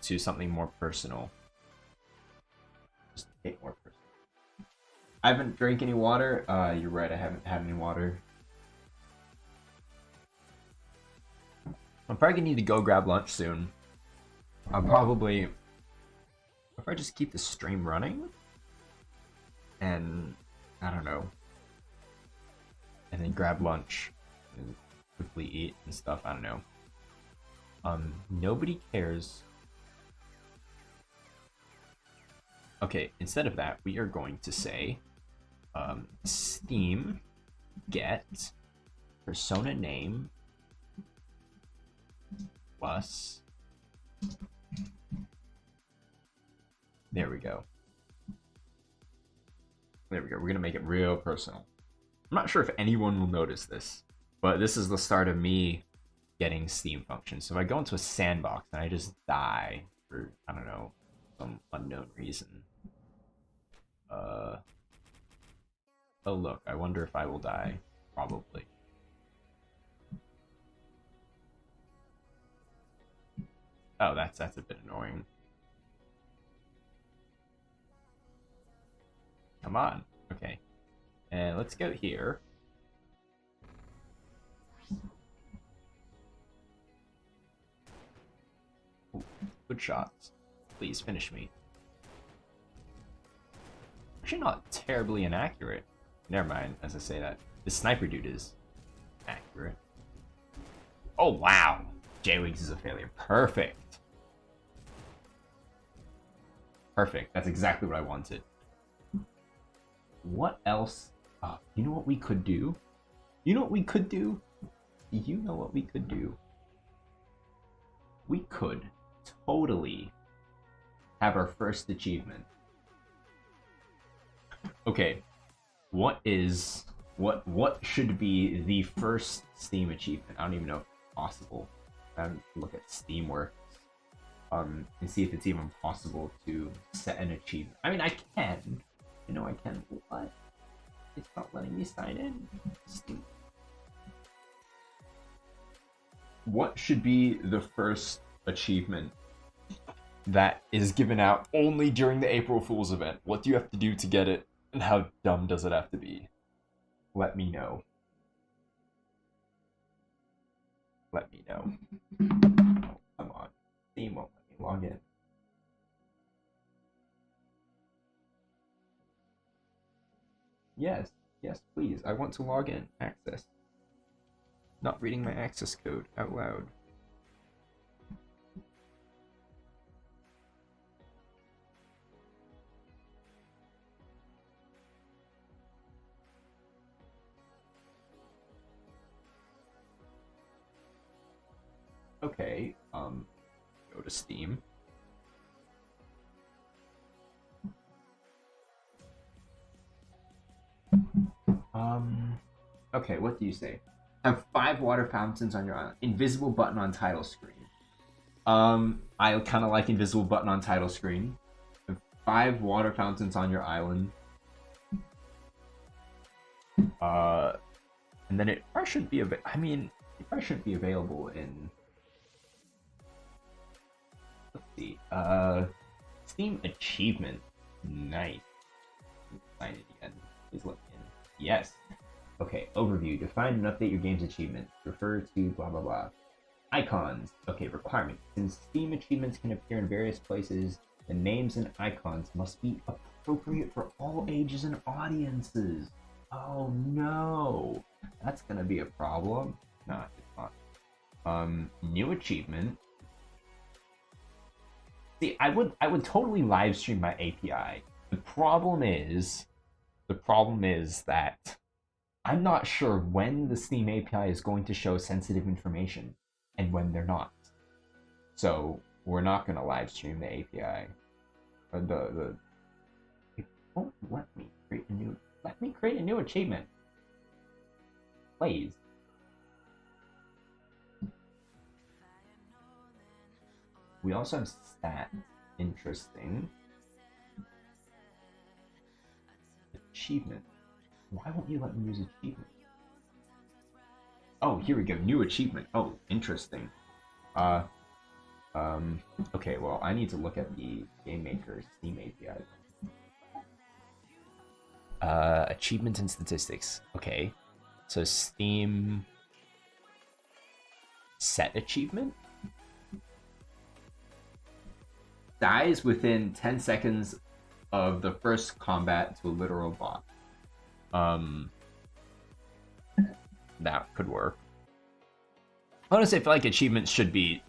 to something more personal. Just make it more personal. I haven't drank any water. You're right, I haven't had any water. I'm probably gonna need to go grab lunch soon. I'll probably, if I just keep the stream running, and I don't know, and then grab lunch and quickly eat and stuff. I don't know. Nobody cares. Okay, instead of that, we are going to say, Steam get persona name plus. There we go. There we go. We're gonna make it real personal. I'm not sure if anyone will notice this, but this is the start of me getting Steam functions. So if I go into a sandbox and I just die for, I don't know, some unknown reason. Oh look, I wonder if I will die. Probably. Oh, that's a bit annoying. Come on. Okay. And let's go here. Ooh, good shots. Please finish me. Actually not terribly inaccurate. Never mind, as I say that. The sniper dude is accurate. Oh wow! J-Wings is a failure. Perfect. Perfect. That's exactly what I wanted. What else? You know what we could do? You know what we could do? You know what we could do? We could totally have our first achievement. Okay, what should be the first Steam achievement? I don't even know if it's possible. I have to look at Steam works and see if it's even possible to set an achievement. I mean, I can. I know I can. What? It's not letting me sign in. Steam. What should be the first achievement that is given out only during the April Fool's event? What do you have to do to get it, and how dumb does it have to be? Let me know. Let me know. Oh, come on. Steam won't let me log in. Yes, yes, please. I want to log in. Access. Not reading my access code out loud. Okay, go to Steam. Okay, what do you say? Have 5 water fountains on your island. Invisible button on title screen. I kind of like invisible button on title screen. Have 5 water fountains on your island. And then it probably shouldn't be I mean, it probably shouldn't be available in. Let's see. Steam achievement. Nice. Sign it again. Please let me in. Yes. Okay, overview. Define and update your game's achievements. Refer to blah blah blah. Icons. Okay, requirements. Since Steam achievements can appear in various places, the names and icons must be appropriate for all ages and audiences. Oh no. That's gonna be a problem. No, it's not. New achievement. See, I would totally live stream my API. The problem is that I'm not sure when the Steam API is going to show sensitive information and when they're not. So we're not going to live stream the API. It won't let me create a new. Let me create a new achievement, please. We also have stat. Interesting. Achievement. Why won't you let me use achievement? Oh, here we go. New achievement. Oh, interesting. Okay, well, I need to look at the Game Maker Steam API. Achievements and statistics. Okay. So Steam set achievement? Dies within 10 seconds of the first combat to a literal boss. That could work. Honestly, I feel like achievements should be...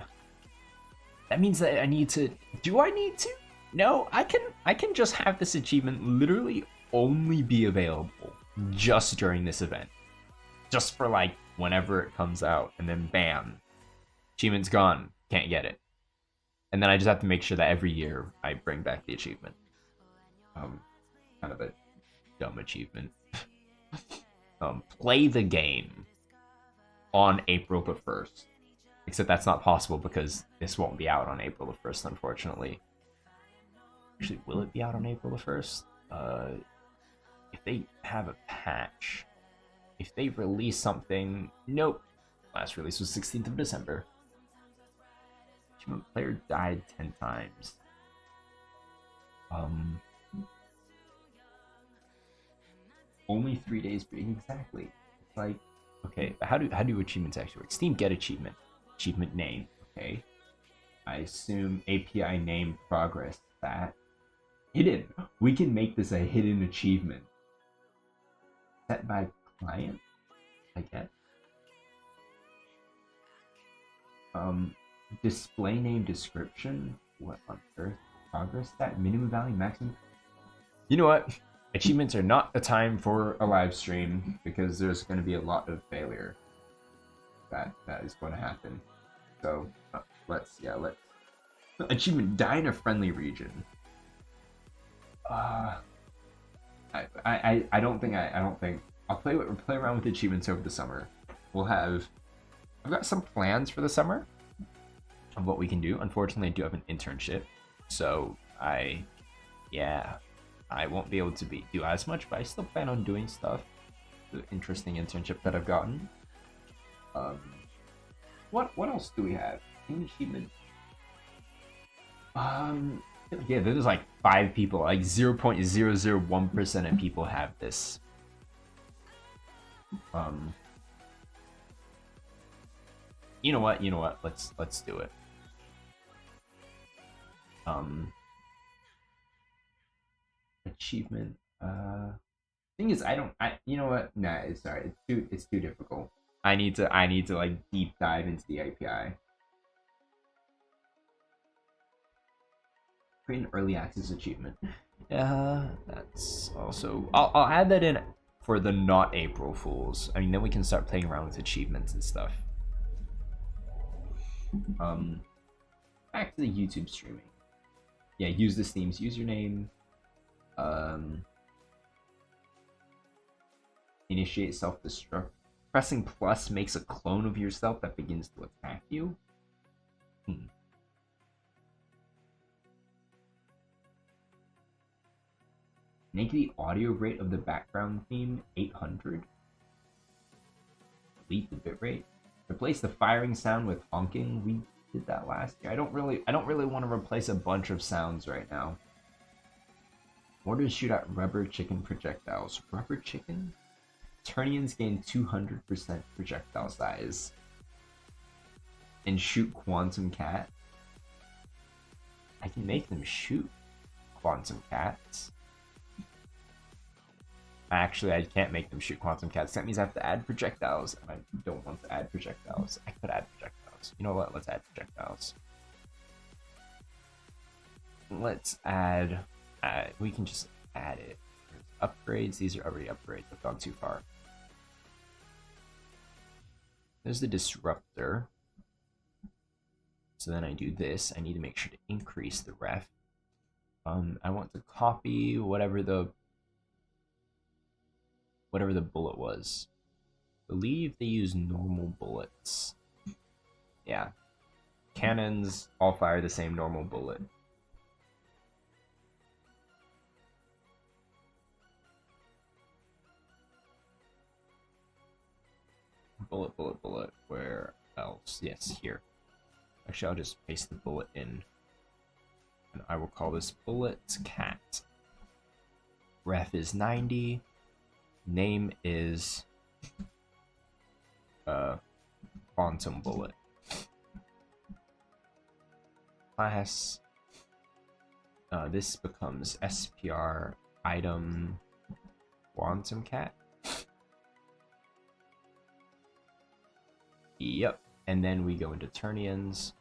That means that I need to... Do I need to? No, I can just have this achievement literally only be available just during this event. Just for like whenever it comes out, and then bam. Achievement's gone. Can't get it. And then I just have to make sure that every year I bring back the achievement. Kind of a dumb achievement. Play the game on April the 1st. Except that's not possible because this won't be out on April the 1st, unfortunately. Actually, will it be out on April the 1st? If they have a patch. If they release something... Nope. Last release was 16th of December. Human player died 10 times. Only 3 days breeding, exactly. It's like, okay, how do achievements actually work? Steam get achievement. Achievement name, okay. I assume API name progress that. Hidden. We can make this a hidden achievement. Set by client, I guess. Display name description. What on earth? Progress stat, minimum value, maximum. You know what? Achievements are not the time for a live stream because there's going to be a lot of failure. That is going to happen. So let's achievement die in a friendly region. I don't think I'll play around with achievements over the summer. I've got some plans for the summer of what we can do. Unfortunately, I do have an internship, so I won't be able to do as much, but I still plan on doing stuff. The interesting internship that I've gotten. What else do we have? Any achievement? Yeah, there's like 5 people, like 0.001% of people have this. You know what? Let's do it. Achievement. Thing is, you know what? Nah, sorry. It's too difficult. I need to like deep dive into the API. Create an early access achievement. That's also... I'll add that in for the not April Fools. I mean, then we can start playing around with achievements and stuff. Back to the YouTube streaming. Yeah, use the Steam's username. Initiate self-destruct. Pressing plus makes a clone of yourself that begins to attack you. Make the audio rate of the background theme 800. Delete the bitrate. Replace the firing sound with honking. We did that last year. I don't really want to replace a bunch of sounds right now. Order to shoot at rubber chicken projectiles. Rubber chicken? Turnians gain 200% projectile size. And shoot quantum cat. I can make them shoot quantum cats. Actually, I can't make them shoot quantum cats. That means I have to add projectiles. And I don't want to add projectiles. I could add projectiles. You know what? Let's add projectiles. Let's add... we can just add it. Upgrades. These are already upgrades. I've gone too far. There's the disruptor. So then I do this. I need to make sure to increase the ref. I want to copy whatever the bullet was. I believe they use normal bullets. Yeah. Cannons all fire the same normal bullet. Bullet, bullet, bullet. Where else? Yes, here. Actually, I'll just paste the bullet in. And I will call this bullet cat. Ref is 90. Name is Quantum Bullet. Class. This becomes SPR item Quantum Cat. Yep. And then we go into Turnians.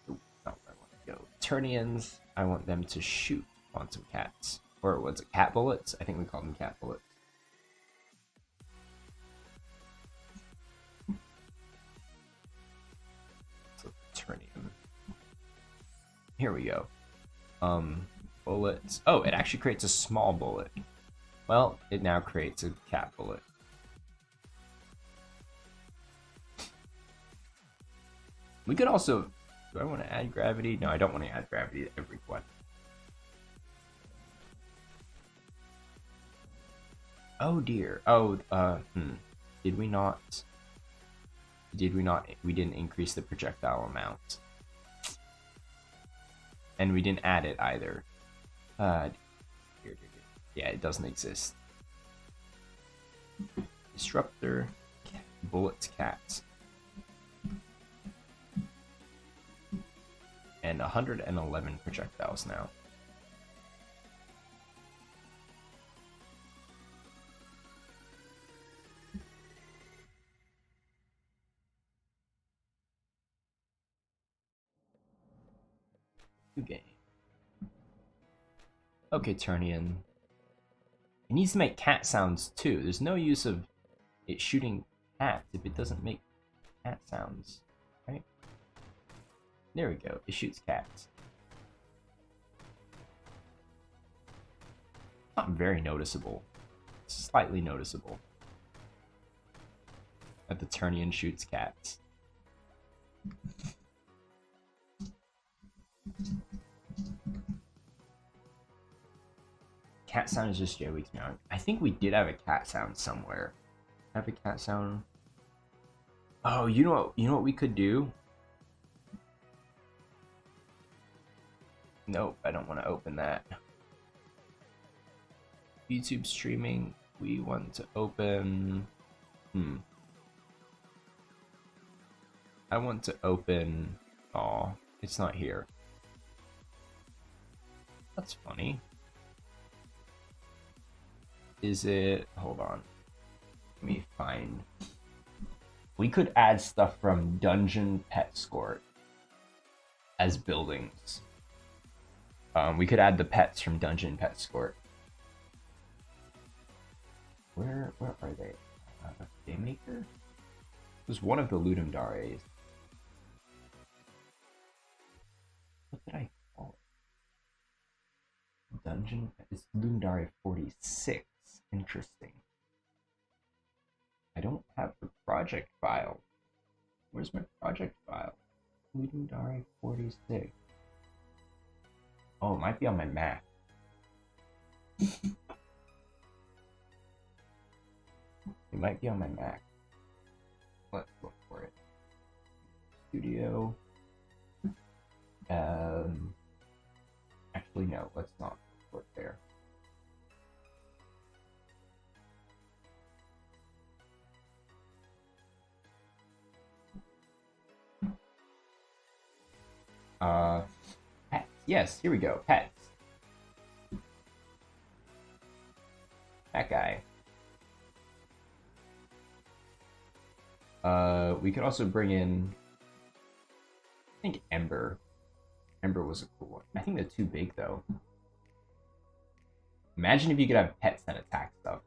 Ooh, not where I want to go. Turnians, I want them to shoot Quantum Cats. Or what's it? Cat bullets? I think we call them cat bullets. So Turnian. Here we go. Bullets. Oh, it actually creates a small bullet. Well, it now creates a cat bullet. We could also... Do I want to add gravity? No, I don't want to add gravity to every one. Oh dear. Oh, Did we not... We didn't increase the projectile amount. And we didn't add it either. Yeah, it doesn't exist. Disruptor, bullets, cats. And 111 projectiles now. New game. Okay, Turnian. It needs to make cat sounds too. There's no use of it shooting cats if it doesn't make cat sounds, right? There we go. It shoots cats. Not very noticeable. It's slightly noticeable that the Turnian shoots cats. Cat sound is just Joey's now. I think we did have a cat sound somewhere. Have a cat sound. Oh, you know what we could do? Nope, I don't want to open that. YouTube streaming. We want to open. I want to open. Oh, it's not here. That's funny. Is it? Hold on. Let me find. We could add stuff from Dungeon Pet Score as buildings. We could add the pets from Dungeon Pet Score. Where are they? Daymaker? It was one of the Ludum Dares. What did I call it? Dungeon is Ludum Dare 46. Interesting. I don't have the project file. Where's my project file? Ludum Dare 46. Oh, it might be on my Mac. It might be on my Mac. Let's look for it. Studio. Actually, no, let's not look there. Pets. Yes, here we go. Pets. That guy. We could also bring in, I think, Ember. Ember was a cool one. I think they're too big though. Imagine if you could have pets that attack stuff.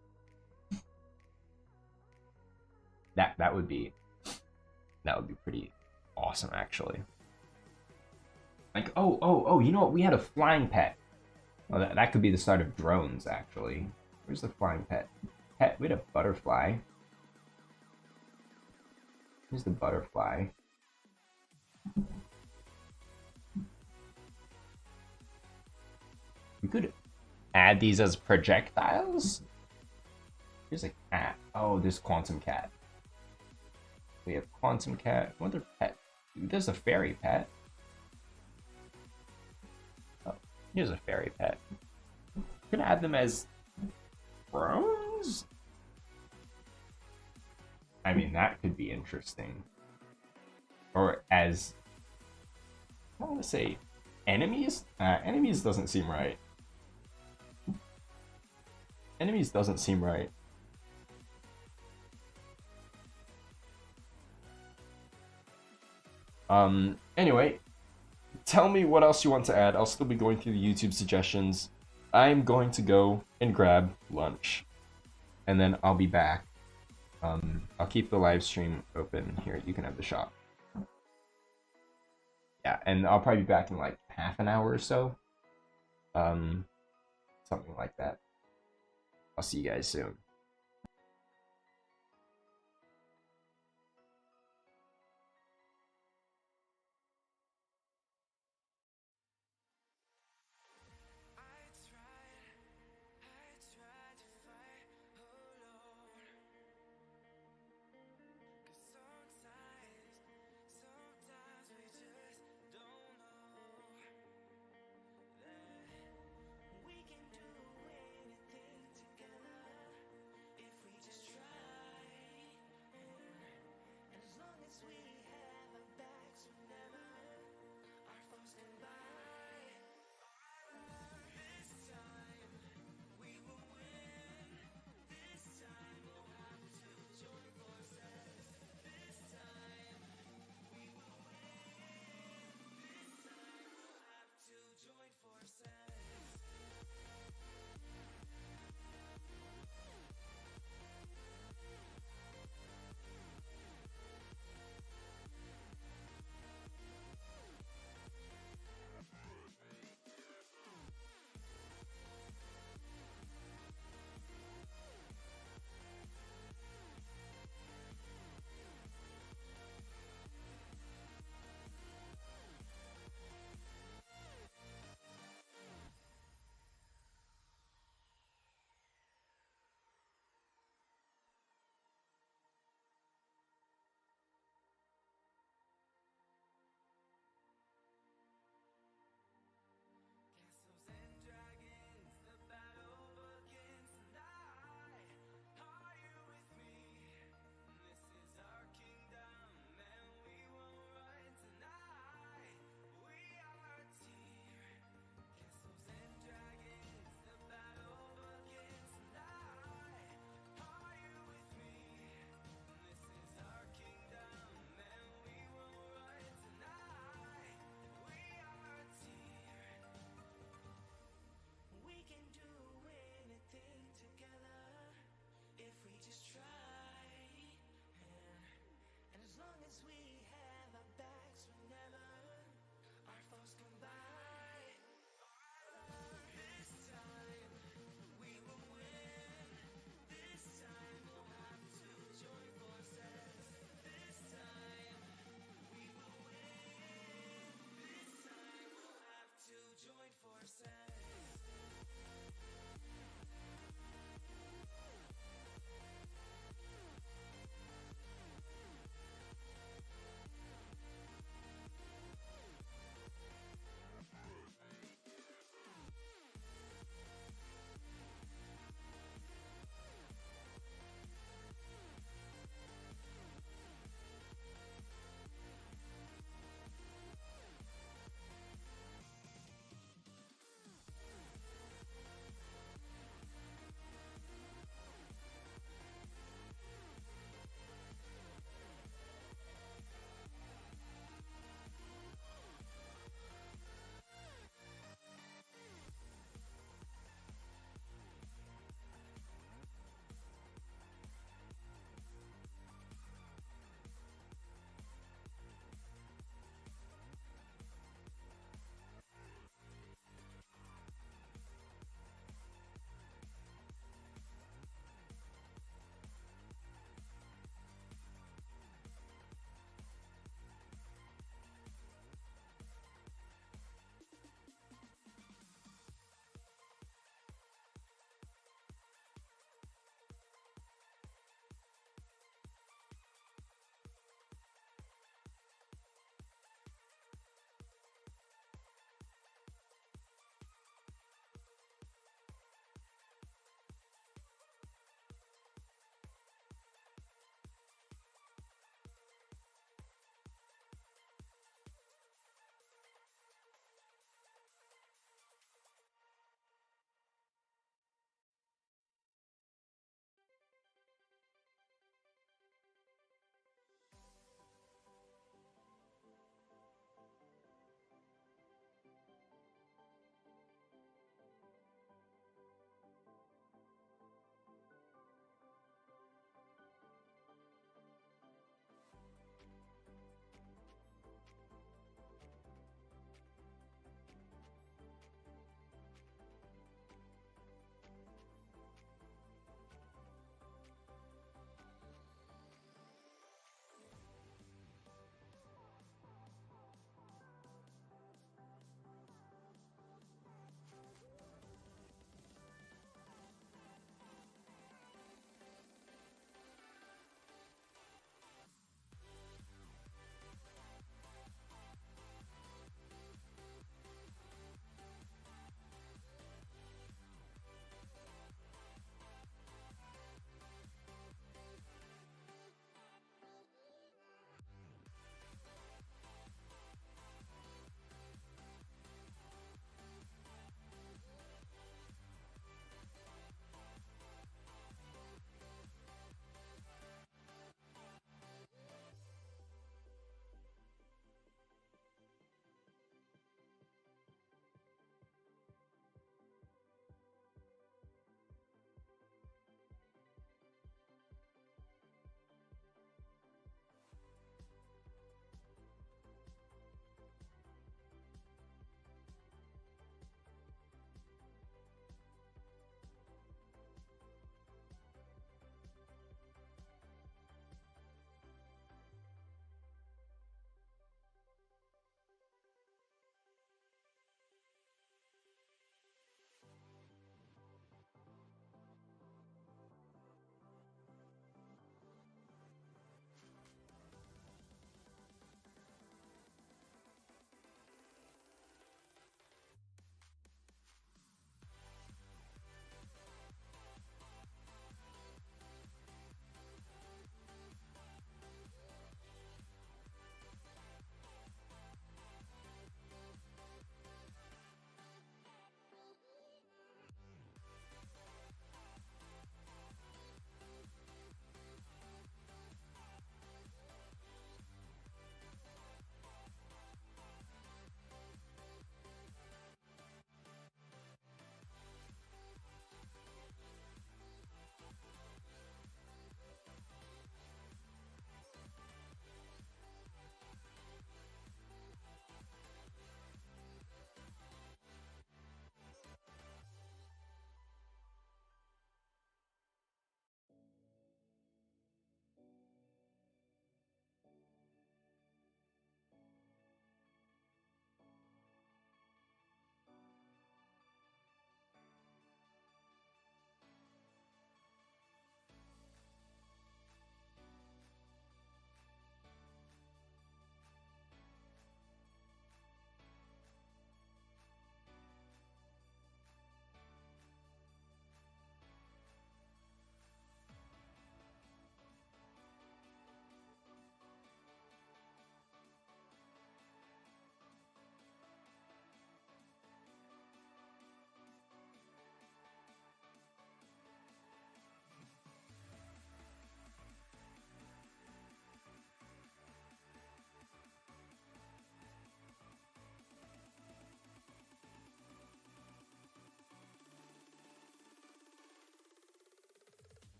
That would be pretty awesome actually. Like, oh, you know what? We had a flying pet. Oh, that could be the start of drones, actually. Where's the flying pet? We had a butterfly. Here's the butterfly. We could add these as projectiles? Here's a cat. Oh, there's Quantum Cat. We have Quantum Cat. What other pet? There's a fairy pet. Here's a fairy pet. You can add them as drones? I mean, that could be interesting. Or as, I want to say, enemies? Enemies doesn't seem right. Enemies doesn't seem right. Anyway, tell me what else you want to add. I'll still be going through the YouTube suggestions. I'm going to go and grab lunch, and then I'll be back. I'll keep the live stream open here. You can have the shop. Yeah, and I'll probably be back in like half an hour or so. Something like that. I'll see you guys soon.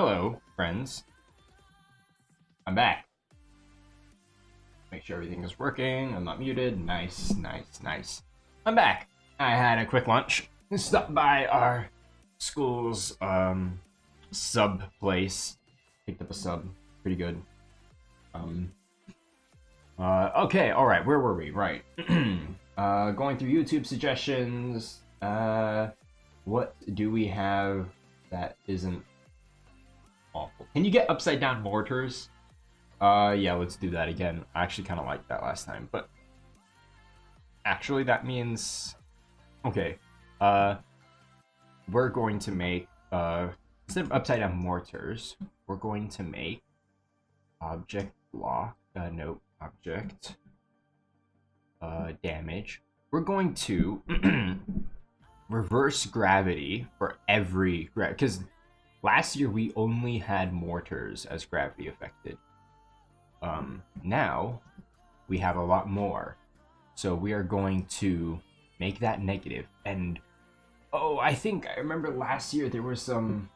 Hello, friends. I'm back. Make sure everything is working. I'm not muted. Nice, nice, nice. I'm back. I had a quick lunch. Stopped by our school's sub place. Picked up a sub. Pretty good. Okay, alright, where were we? Right. Going through YouTube suggestions. What do we have that isn't awful? Can you get upside down mortars? Yeah, let's do that again. I actually kind of liked that last time, but actually that means, okay, we're going to make, instead of upside down mortars, we're going to make object block, no, object, damage. We're going to reverse gravity for every, because last year we only had mortars as gravity affected. Now we have a lot more. So we are going to make that negative. And oh, I think I remember last year there was some,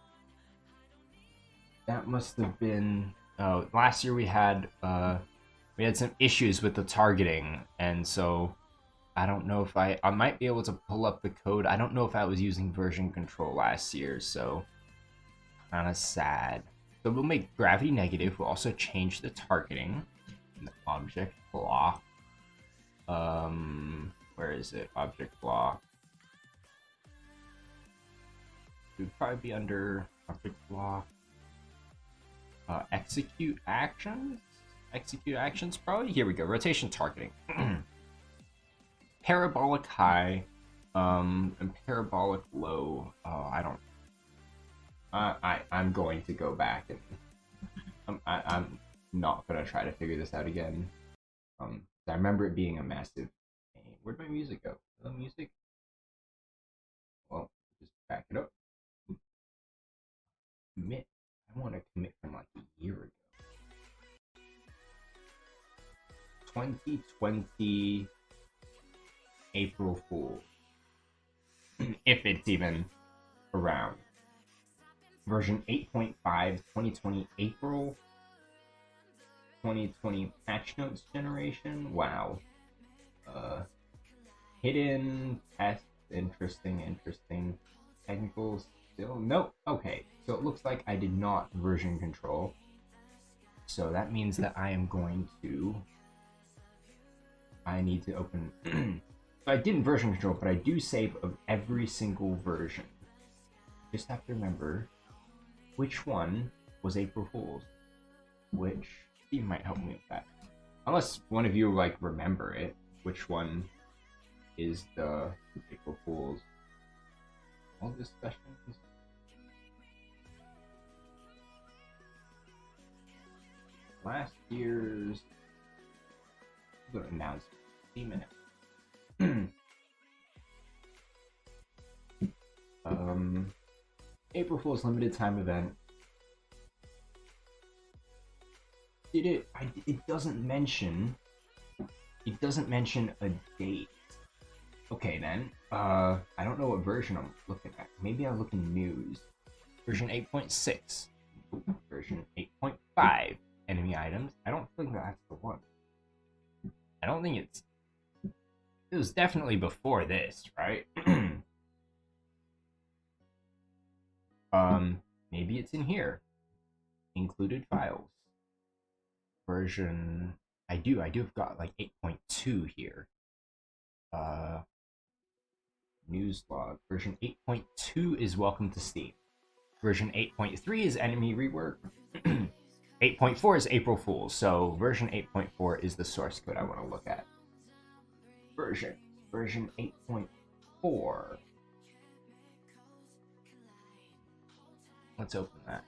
that must have been, oh, last year we had some issues with the targeting, and so I don't know if I might be able to pull up the code. I don't know if I was using version control last year, so kind of sad. So we'll make gravity negative. We'll also change the targeting in the object block. Where is it? Object block. It would probably be under object block. Execute actions. Execute actions, probably. Here we go. Rotation targeting. Parabolic high, and parabolic low. Oh, I don't. I'm going to go back and I'm not gonna try to figure this out again. I remember it being a massive pain. Where'd my music go? The music? Well, just back it up. Commit. I want to commit from like a year ago. 2020 April Fool. If it's even around. Version 8.5, 2020 April. 2020 patch notes generation. Wow. Hidden test. Interesting. Technical still. Nope. Okay. So it looks like I did not version control. So that means that I am going to. I need to open. So I didn't version control, but I do save of every single version. Just have to remember which one was April Fool's. Which Steve might help me with that. Unless one of you like remember it, which one is the April Fool's? All discussions. Last year's announcement. April Fool's limited time event. It doesn't mention. It doesn't mention a date. Okay then. I don't know what version I'm looking at. Maybe I'm looking news. Version 8.6. Version 8.5. Enemy items. I don't think that's the one. I don't think it's. It was definitely before this, right? Maybe it's in here. Included files. Version. I do have got like 8.2 here. News log. Version 8.2 is welcome to Steam. Version 8.3 is enemy rework. 8.4 is April Fool's, so version 8.4 is the source code I want to look at. Version 8.4. Let's open that.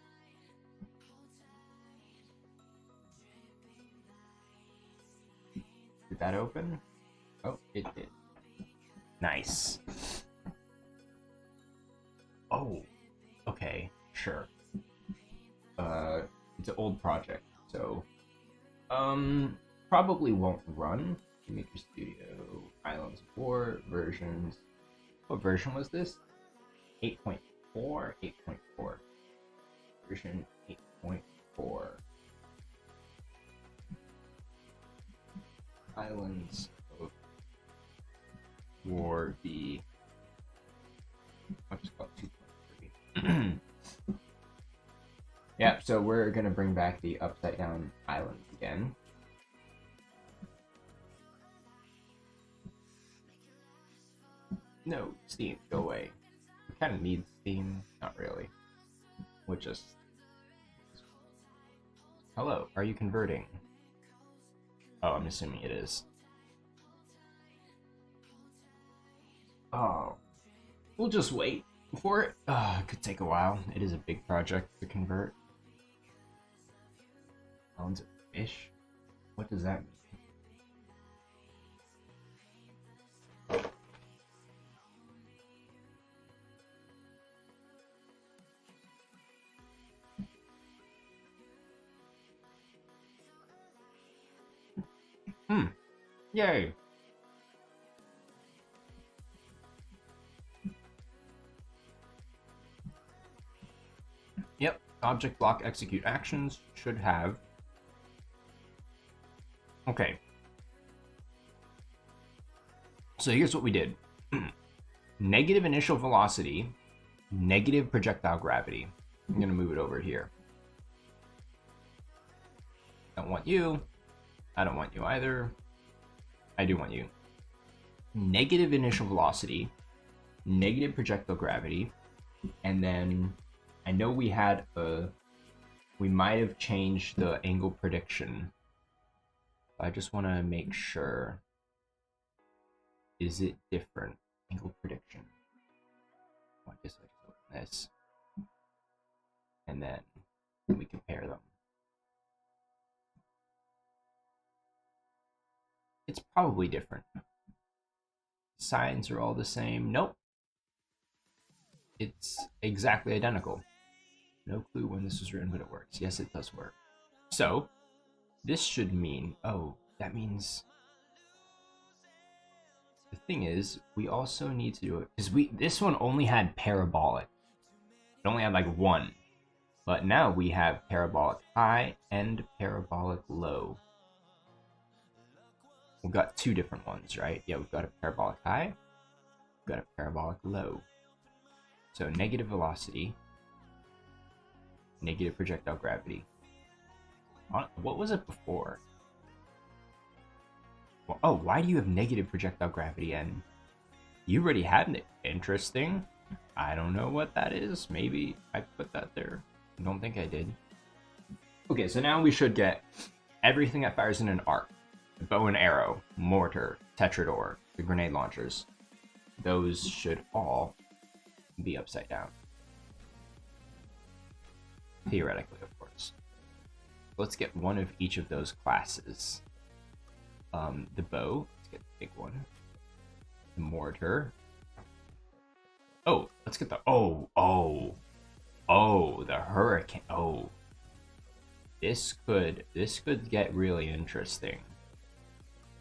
Did that open? Oh, it did. Nice. Oh, okay, sure. It's an old project, so probably won't run. Maker Studio, Islands of War, versions. What version was this? 8.4, 8.4. version 8.4. Islands for the what's it called 2.3. Yep, so we're gonna bring back the upside down islands again. No, Steam, go away. We kind of need Steam, not really. We'll just. Hello, are you converting? Oh, I'm assuming it is. Oh, we'll just wait for it. It could take a while. It is a big project to convert. Islands of fish? What does that mean? Yay! Yep, object block execute actions should have. Okay. So here's what we did. Negative initial velocity, negative projectile gravity. I'm gonna move it over here. Don't want you. I don't want you either. I do want you. Negative initial velocity, negative projectile gravity, and then I know we had we might have changed the angle prediction. I just want to make sure. Is it different? Angle prediction. I guess I just open this. And then we compare them. It's probably different. Signs are all the same. Nope. It's exactly identical. No clue when this was written, but it works. Yes, it does work. So, this should mean, oh, that means, the thing is, we also need to do it, because this one only had parabolic. It only had like one. But now we have parabolic high and parabolic low. We've got two different ones, right? Yeah, we've got a parabolic high, we've got a parabolic low. So negative velocity, negative projectile gravity. What was it before? Well, oh, why do you have negative projectile gravity? And you already had it. Interesting. I don't know what that is. Maybe I put that there. I don't think I did. Okay, so now we should get everything that fires in an arc. The bow and arrow, mortar, tetrador, the grenade launchers. Those should all be upside down. Theoretically, of course. Let's get one of each of those classes. The bow, let's get the big one. The mortar. Oh, let's get the, the hurricane. Oh. This could get really interesting.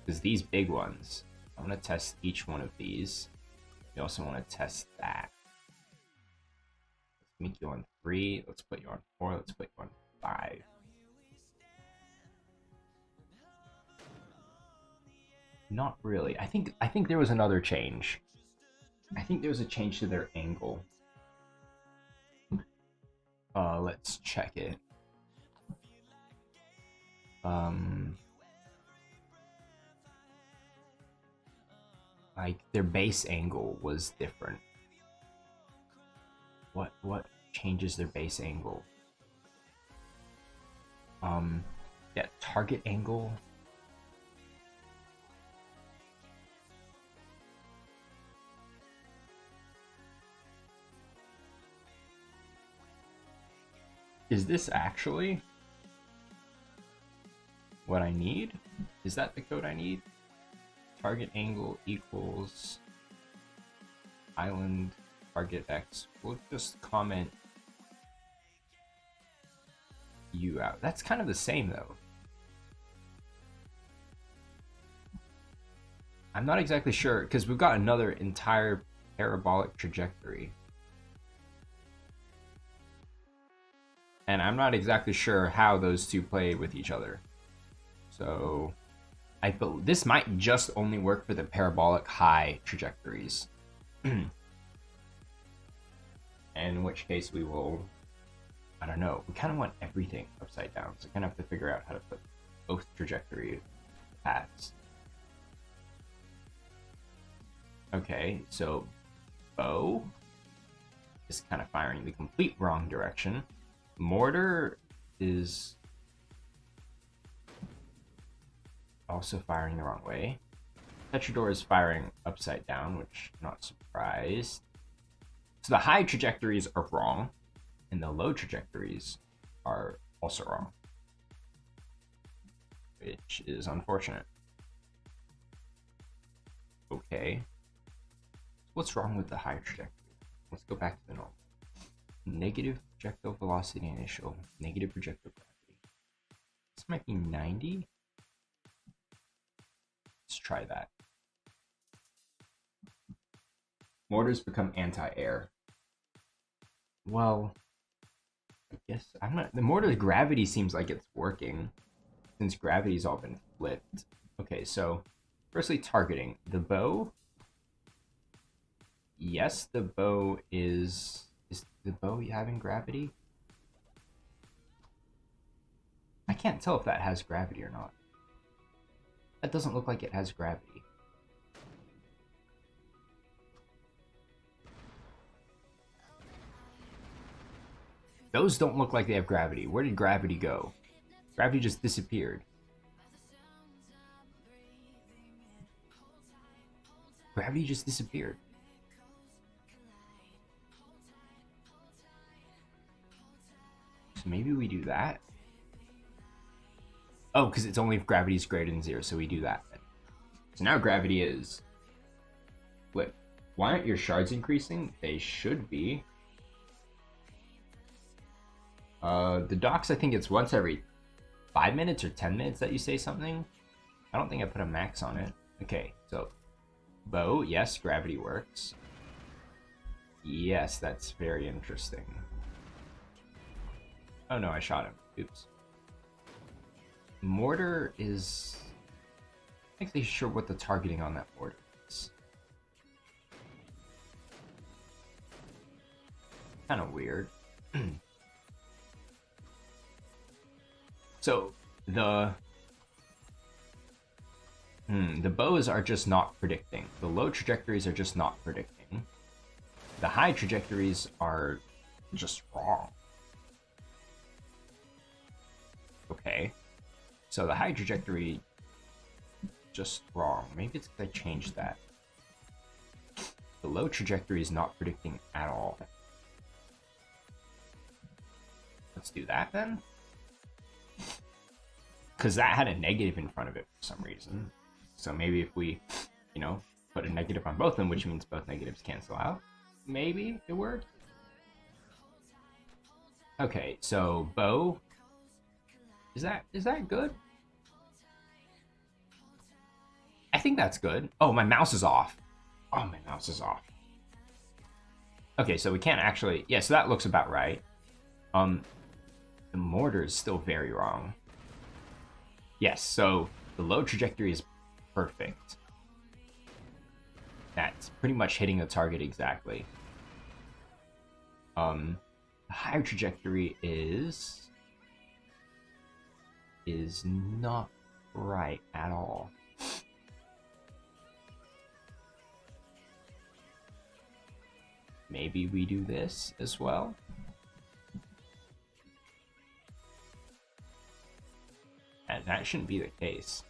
Because these big ones, I want to test each one of these. We also want to test that. Let's make you on 3. Let's put you on 4. Let's put you on 5. Not really. I think there was another change. I think there was a change to their angle. Let's check it. Like their base angle was different. What changes their base angle? Yeah, target angle. Is this actually what I need? Is that the code I need? Target angle equals island target X. We'll just comment you out. That's kind of the same though. I'm not exactly sure because we've got another entire parabolic trajectory. And I'm not exactly sure how those two play with each other. So this might just only work for the parabolic high trajectories. In which case we will, I don't know, we kind of want everything upside down. So I kind of have to figure out how to put both trajectory paths. Okay, so bow is kind of firing the complete wrong direction. Mortar is also firing the wrong way. Petrodor is firing upside down, which I'm not surprised. So the high trajectories are wrong, and the low trajectories are also wrong, which is unfortunate. Okay. What's wrong with the high trajectory? Let's go back to the normal. Negative projectile velocity initial, negative projectile gravity. This might be 90. Let's try that. Mortars become anti-air. Well, I guess I'm not. The mortar's gravity seems like it's working, since gravity's all been flipped. Okay, so firstly, targeting the bow. Yes, the bow is the bow having gravity? I can't tell if that has gravity or not. That doesn't look like it has gravity. Those don't look like they have gravity. Where did gravity go? Gravity just disappeared. Gravity just disappeared. So maybe we do that. Oh, because it's only if gravity is greater than 0, so we do that. So now gravity is flipped. Why aren't your shards increasing? They should be. The docks, I think it's once every 5 minutes or 10 minutes that you say something. I don't think I put a max on it. Okay, so bow, yes, gravity works. Yes, that's very interesting. Oh no, I shot him. Oops. Mortar is... I'm not actually sure what the targeting on that mortar is. Kind of weird. So the bows are just not predicting. The low trajectories are just not predicting. The high trajectories are just wrong. Okay. So the high trajectory just wrong. Maybe it's because I changed that. The low trajectory is not predicting at all. Let's do that then. Because that had a negative in front of it for some reason. So maybe if we, you know, put a negative on both of them, which means both negatives cancel out, maybe it worked. Okay, so bow. Is that good? I think that's good. Oh, my mouse is off. Oh, my mouse is off. Okay, so we can't actually... Yeah, so that looks about right. The mortar is still very wrong. Yes, so the low trajectory is perfect. That's pretty much hitting the target exactly. The higher trajectory is not right at all. Maybe we do this as well. And that shouldn't be the case.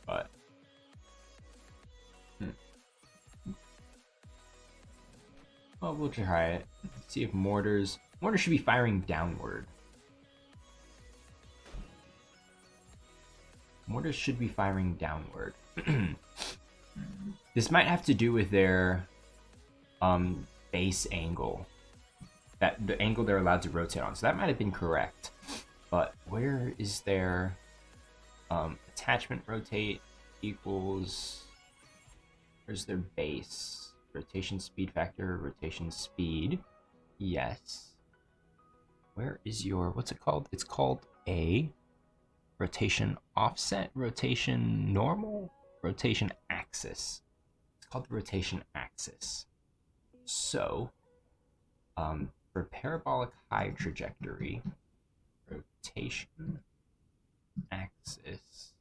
But well, we'll try it. Let's see if mortars should be firing downward. Mortars should be firing downward. This might have to do with their base angle. That the angle they're allowed to rotate on. So that might have been correct. But where is their attachment rotate equals, where's their base? Rotation speed factor, rotation speed. Yes. Where is your, what's it called? It's called a rotation offset, rotation normal, rotation axis. It's called the rotation axis. So, for parabolic high trajectory, rotation axis.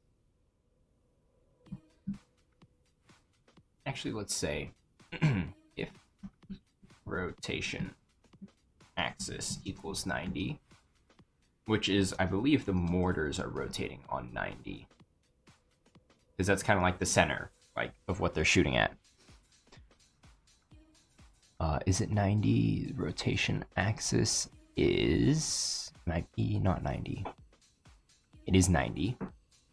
Actually, let's say if rotation axis equals 90, which is, I believe, the mortars are rotating on 90, because that's kind of like the center, like, of what they're shooting at. Is it 90? Rotation axis might be not 90. It is 90.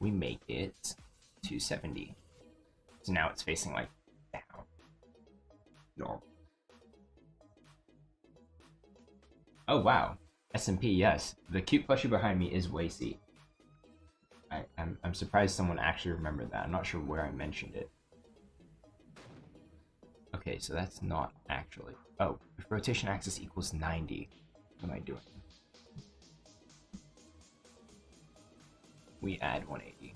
We make it 270. So now it's facing like down. Normal. Oh wow. SMP, yes. The cute plushie behind me is Wacy. I'm surprised someone actually remembered that. I'm not sure where I mentioned it. Okay, so that's not actually... Oh, if rotation axis equals 90, what am I doing? We add 180.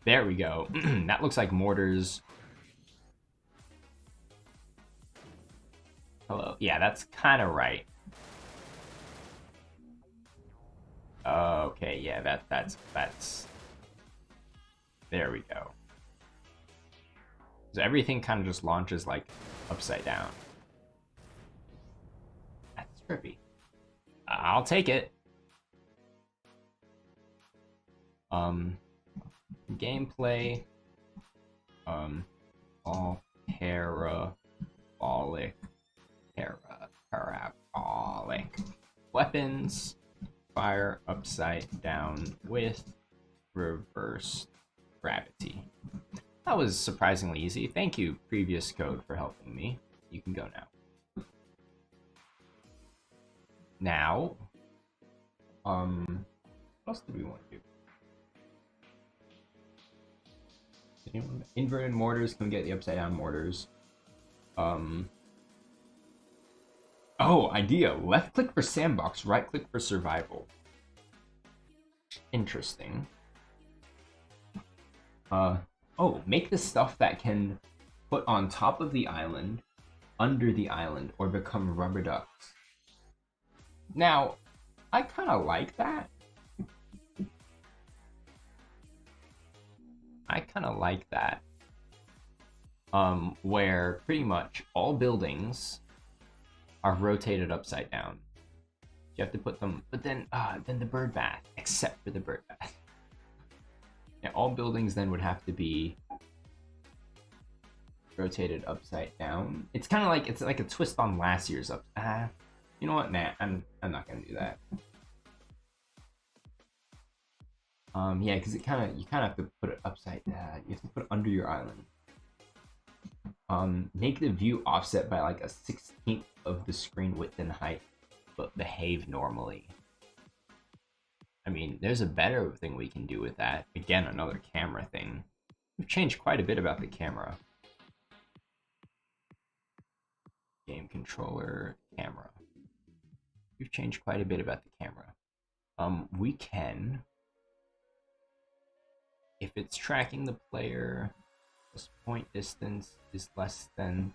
There we go. That looks like mortars. Hello. Yeah, that's kind of right. Okay, yeah, that's... There we go. So everything kind of just launches like upside down. That's trippy. I'll take it. Gameplay. All parabolic weapons fire upside down with reverse gravity. That was surprisingly easy. Thank you, previous code, for helping me. You can go now. Now, what else do we want to do? Inverted mortars, can we get the upside down mortars? Oh, idea. Left click for sandbox, right click for survival. Interesting. Oh, make the stuff that can put on top of the island, under the island, or become rubber ducks. Now, I kind of like that. Where pretty much all buildings are rotated upside down. You have to put them, but then the bird bath, except for the bird bath. Yeah, all buildings then would have to be rotated upside down. It's kind of like, it's like a twist on last year's up. You know what? Nah, I'm not gonna do that. Yeah, because you kind of have to put it upside down. You have to put it under your island. Make the view offset by like a 16th of the screen width and height, but behave normally. I mean, there's a better thing we can do with that. Again, another camera thing. We've changed quite a bit about the camera. Game controller, camera. We've changed quite a bit about the camera. We can, if it's tracking the player, this point distance is less than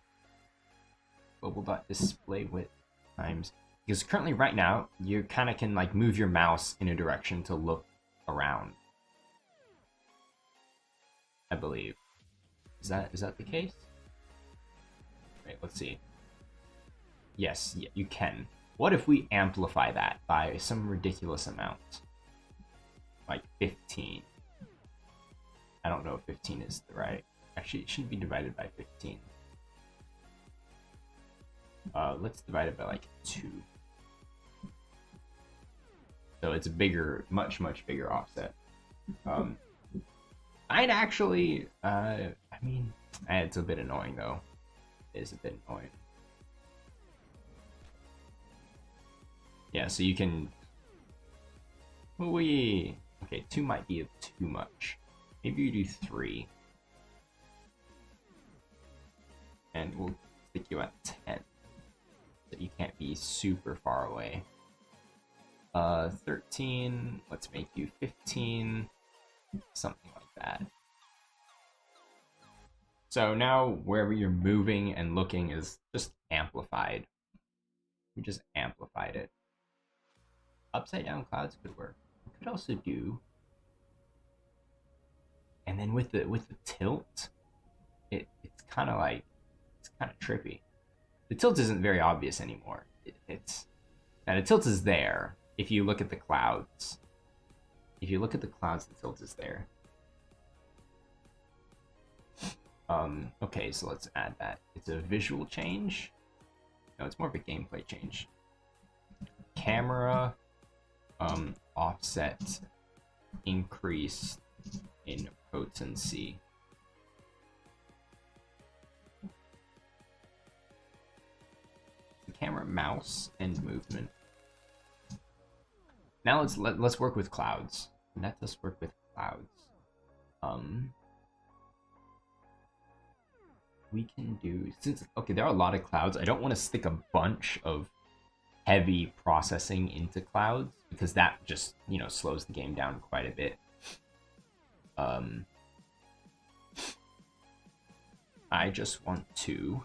global.display width times, because currently right now you kind of can like move your mouse in a direction to look around. I believe. Is that the case? Wait, let's see. Yes, yeah, you can. What if we amplify that by some ridiculous amount? Like 15. I don't know if 15 is the right. Actually, it shouldn't be divided by 15. Let's divide it by like 2. So it's a bigger, much bigger offset. I'd actually, I mean, it's a bit annoying though. It is a bit annoying. Yeah, so you can We okay, 2 might be too much. Maybe you do 3. And we'll stick you at 10. So you can't be super far away. 13, let's make you 15, something like that. So now wherever you're moving and looking is just amplified. We just amplified it. Upside down clouds could work. We could also do, and then with the tilt, it's kind of like, it's kind of trippy. The tilt isn't very obvious anymore. Now the tilt is there if you look at the clouds. If you look at the clouds, the tilt is there. Okay, so let's add that. It's a visual change. No, it's more of a gameplay change. Camera, offset, increase in potency. The camera, mouse, and movement. Now let's work with clouds. Let us work with clouds. We can do, since okay, there are a lot of clouds. I don't want to stick a bunch of heavy processing into clouds because that just, you know, slows the game down quite a bit. I just want to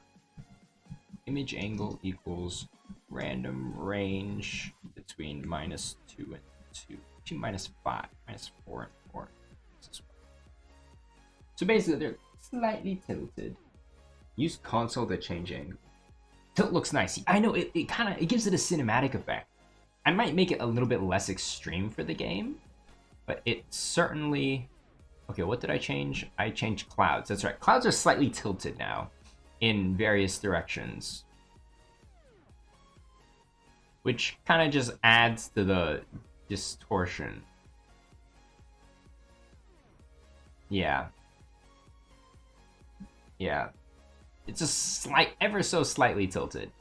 image angle equals random range between -2 and 2, between -5, -4 and 4. So basically they're slightly tilted. Use console to change angle. Tilt looks nice. I know it gives it a cinematic effect. I might make it a little bit less extreme for the game, but it certainly. Okay, what did I change? I changed clouds. That's right. Clouds are slightly tilted now in various directions, which kind of just adds to the distortion. Yeah. Yeah. It's just ever so slightly tilted.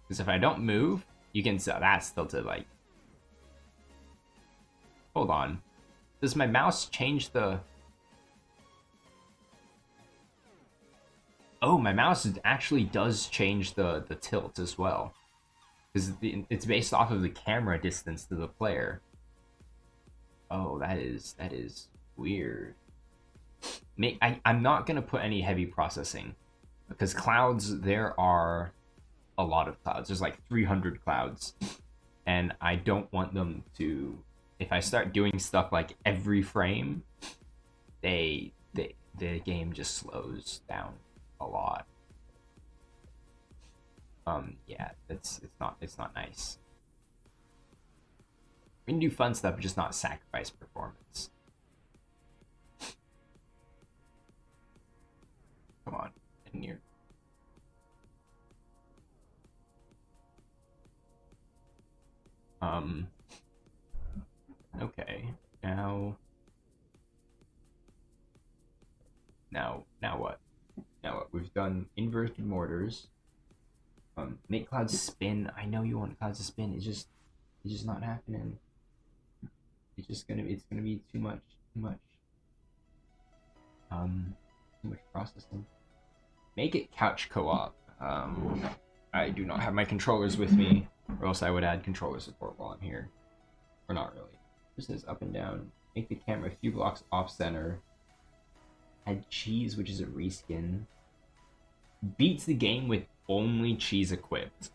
Because if I don't move, you can see that's tilted like. Hold on. Does my mouse change the... Oh, my mouse actually does change the tilt as well. Because it's based off of the camera distance to the player. Oh, that is weird. I'm not going to put any heavy processing. Because clouds, there are a lot of clouds. There's like 300 clouds. And I don't want them to... If I start doing stuff like every frame, the game just slows down a lot. Yeah, it's not nice. We can do fun stuff, but just not sacrifice performance. Come on, in here. Okay, now what? Now what? We've done inverted mortars. Make clouds spin. I know you want clouds to spin. It's just not happening. It's gonna be too much processing. Make it couch co-op. I do not have my controllers with me, or else I would add controller support while I'm here. Or not really. This is up and down. Make the camera a few blocks off center. Add cheese, which is a reskin. Beats the game with only cheese equipped.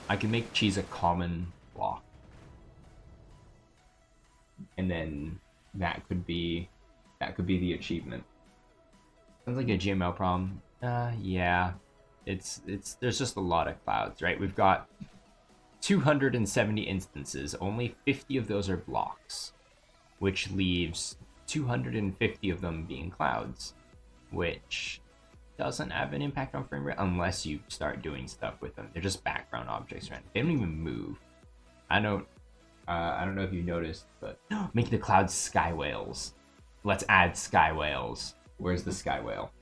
I can make cheese a common block. And then that could be the achievement. Sounds like a GML problem. Yeah. There's just a lot of clouds, right? We've got 270 instances. Only 50 of those are blocks, which leaves 250 of them being clouds, which doesn't have an impact on frame rate unless you start doing stuff with them. They're just background objects, right? They don't even move. I don't know if you noticed, but make the clouds sky whales. Let's add sky whales. Where's the sky whale?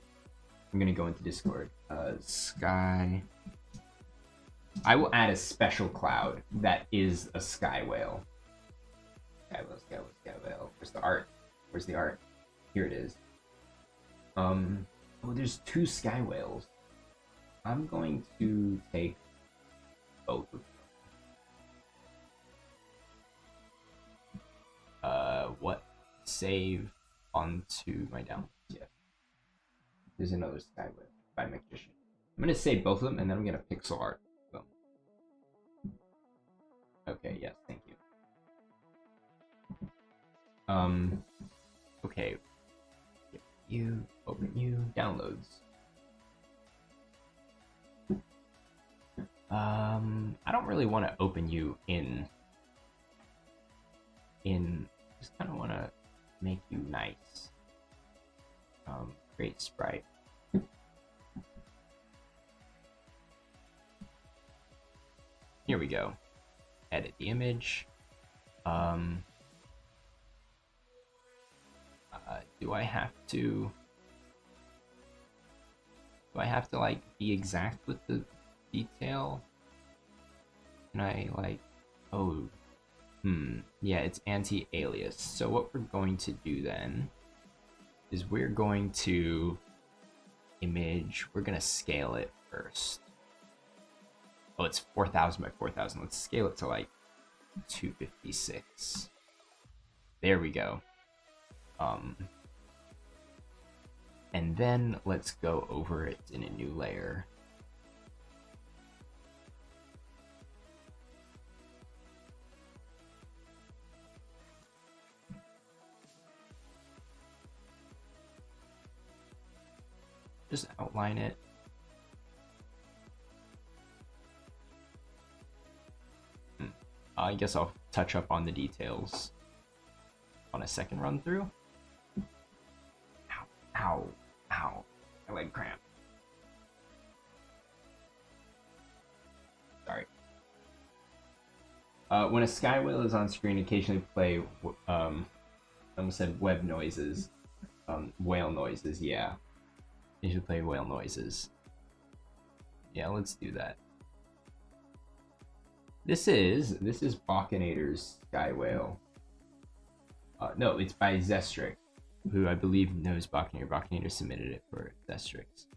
I'm gonna go into Discord. Sky. I will add a special cloud that is a sky whale. Skywhale. Where's the art? Where's the art? Here it is. Oh, there's two sky whales. I'm going to take both of them. What? Save onto my down. Yeah. There's another sky whale by Magician. I'm gonna save both of them, and then I'm gonna pixel art them. Okay. Yes. Thank you. Okay. You open you downloads. I don't really want to open you in. Just kind of want to make you nice. Create sprite. Here we go. Edit the image. Do I have to like be exact with the detail? Can I like, yeah, it's anti-alias. So what we're going to do then is we're going to we're gonna scale it first. Oh, it's 4,000 by 4,000. Let's scale it to like 256. There we go. And then let's go over it in a new layer. Just outline it. I guess I'll touch up on the details on a second run through. Ow, my leg cramp. Sorry. When a sky whale is on screen, occasionally play, I almost said web noises. Whale noises, yeah. You should play whale noises. Yeah, let's do that. This is Bakinator's Sky Whale. No, it's by Zestrix, who I believe knows Bakinator. Bakinator submitted it for Zestrix.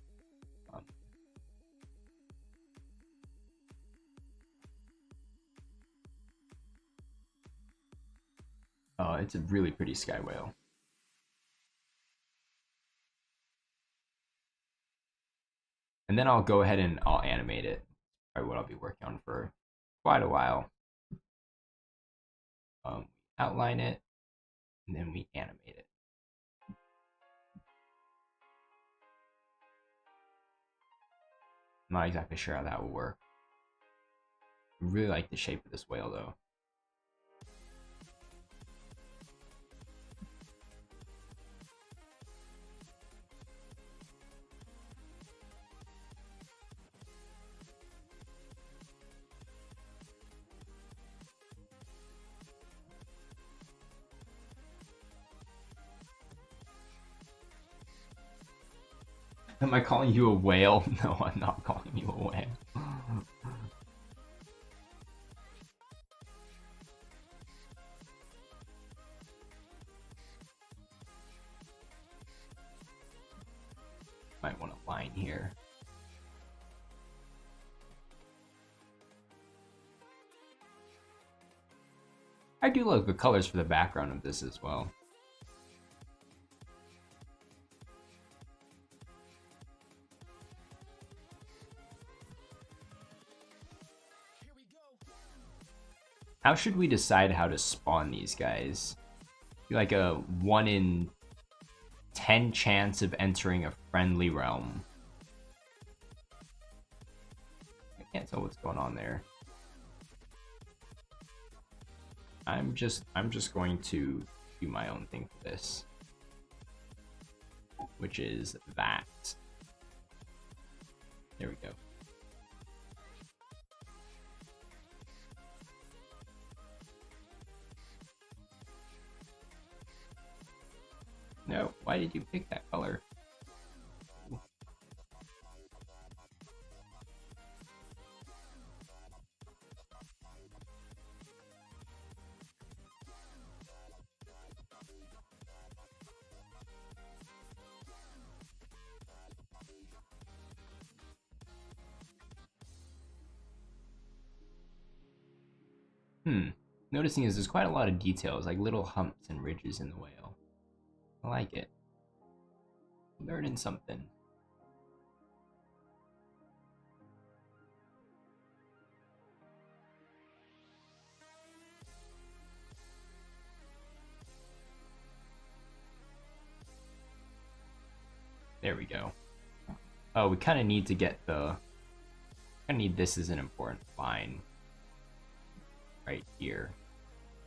It's a really pretty sky whale. And then I'll go ahead and I'll animate it. Probably what I'll be working on for quite a while. Outline it, and then we animate it. I'm not exactly sure how that will work. I really like the shape of this whale though. Am I calling you a whale? No, I'm not calling you a whale. Might want a line here. I do love the colors for the background of this as well. How should we decide how to spawn these guys? Like a 1 in 10 chance of entering a friendly realm. I can't tell what's going on there. I'm just going to do my own thing for this, which is that. There we go. No, why did you pick that color? Noticing is there's quite a lot of details, like little humps and ridges in the whale. I like it. Learning something. There we go. Oh, we kind of need to get the... I need this as an important line right here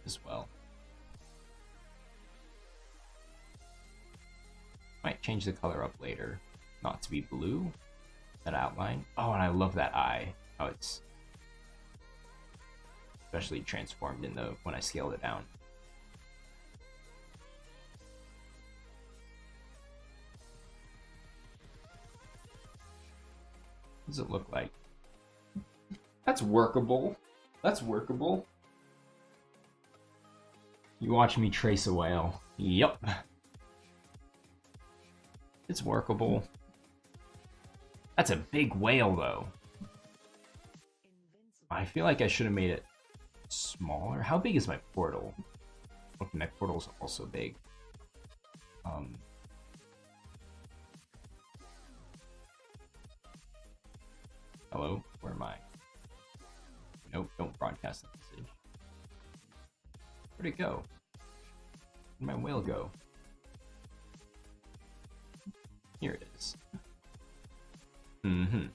as well. Might change the color up later, not to be blue. That outline. Oh, and I love that eye. How it's especially transformed in the when I scaled it down. What does it look like? That's workable. That's workable. You watch me trace a whale. Yup. It's workable. That's a big whale, though. I feel like I should have made it smaller. How big is my portal? Okay, my portal's also big. Hello? Where am I? Nope, don't broadcast the message. Where'd it go? Where'd my whale go? Here it is. Mm-hmm.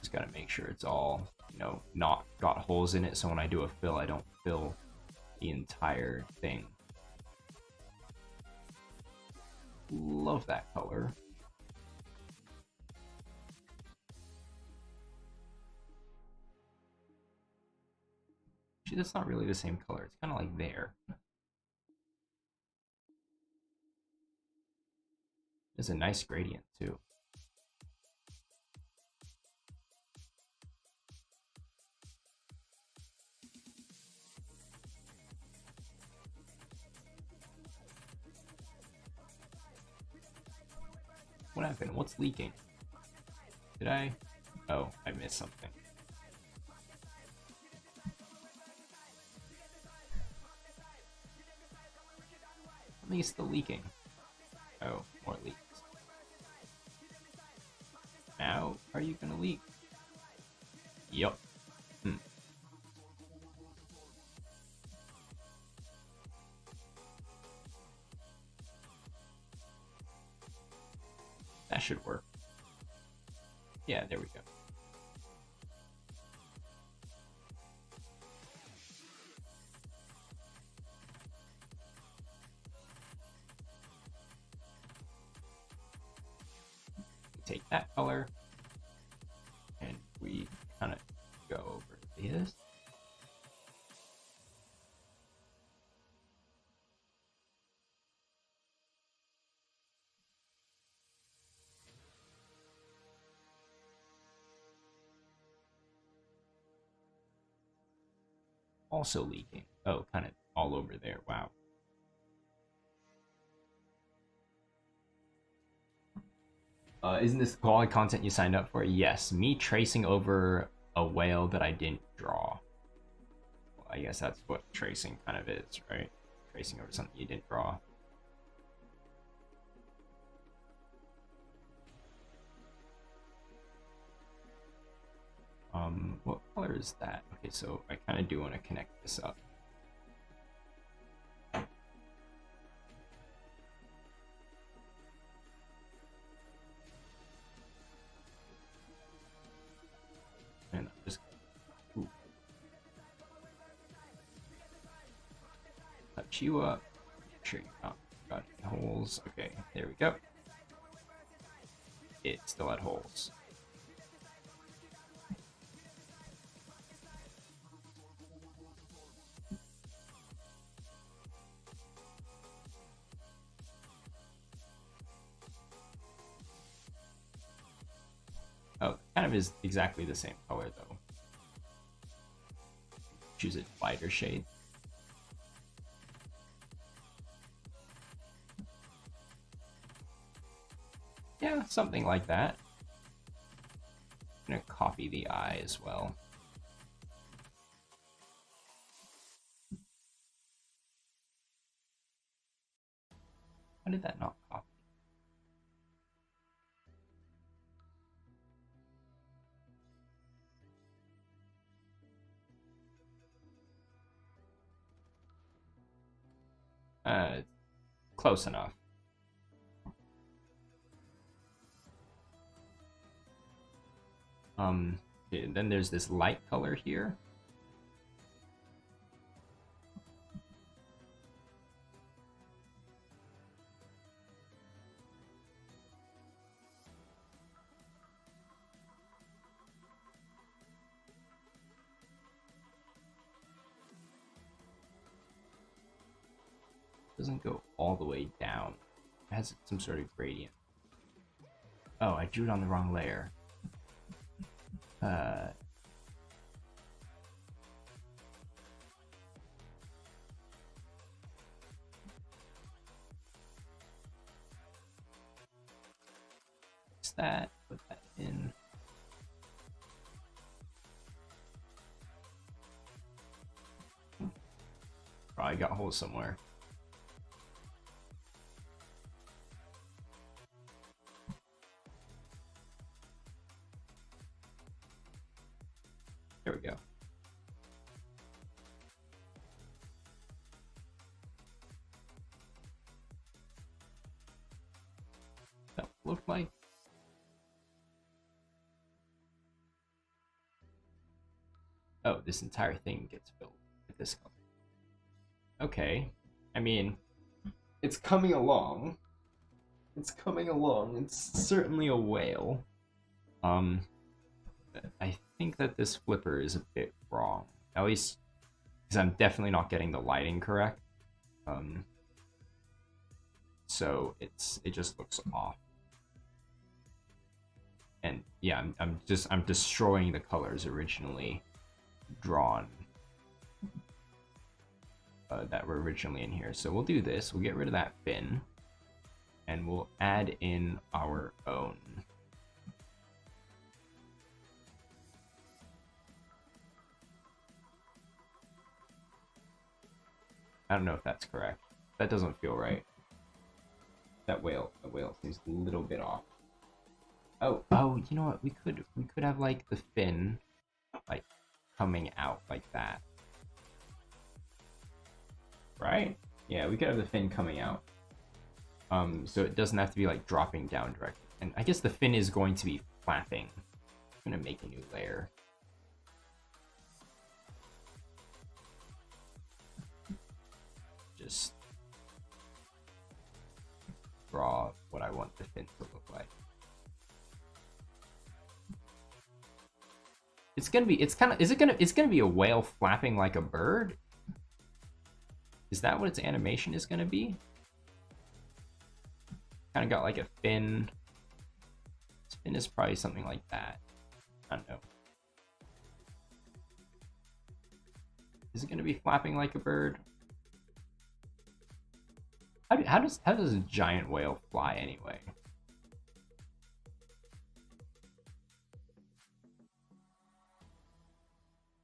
Just gotta make sure it's all, you know, not got holes in it, so when I do a fill, I don't fill the entire thing. Love that color. Actually, that's not really the same color. It's kind of like there. There's a nice gradient, too. What happened? What's leaking? Did I? Oh, I missed something. At least the leaking. Oh, more leaks. Now, are you gonna leak? Yup. That should work. Yeah, there we go. Take that color, and we kind of go over this. Also leaking. Oh, kind of all over there. Wow. Isn't this the quality content you signed up for? Yes. Me tracing over a whale that I didn't draw. Well, I guess that's what tracing kind of is, right? Tracing over something you didn't draw. What color is that? Okay, so I kind of do want to connect this up. And I'm just touch you up. Make sure you got any holes. Okay, there we go. It still had holes. Oh, kind of is exactly the same color though. choose a lighter shade. Yeah, something like that. I'm gonna copy the eye as well. How did that not copy? Close enough. Okay, then there's this light color here. Doesn't go all the way down. It has some sort of gradient. Oh, I drew it on the wrong layer. Fix that, put that in. Probably got holes somewhere. There we go. That looked like. Oh, this entire thing gets filled with this color. Okay. I mean, it's coming along. It's coming along. It's certainly a whale. I think that this flipper is a bit wrong. At least, because I'm definitely not getting the lighting correct. So it just looks off. And yeah, I'm destroying the colors originally drawn that were originally in here. So we'll do this. We'll get rid of that fin, and we'll add in our own. I don't know if that's correct. That doesn't feel right. That whale seems a little bit off. Oh, you know what? We could have like the fin like coming out like that. Right? Yeah, we could have the fin coming out. So it doesn't have to be like dropping down directly. And I guess the fin is going to be flapping. I'm gonna make a new layer. Just draw what I want the fin to look like. It's gonna be, it's gonna be a whale flapping like a bird? Is that what its animation is gonna be? Kind of got like a fin. Its fin is probably something like that. I don't know. Is it gonna be flapping like a bird? How does a giant whale fly anyway?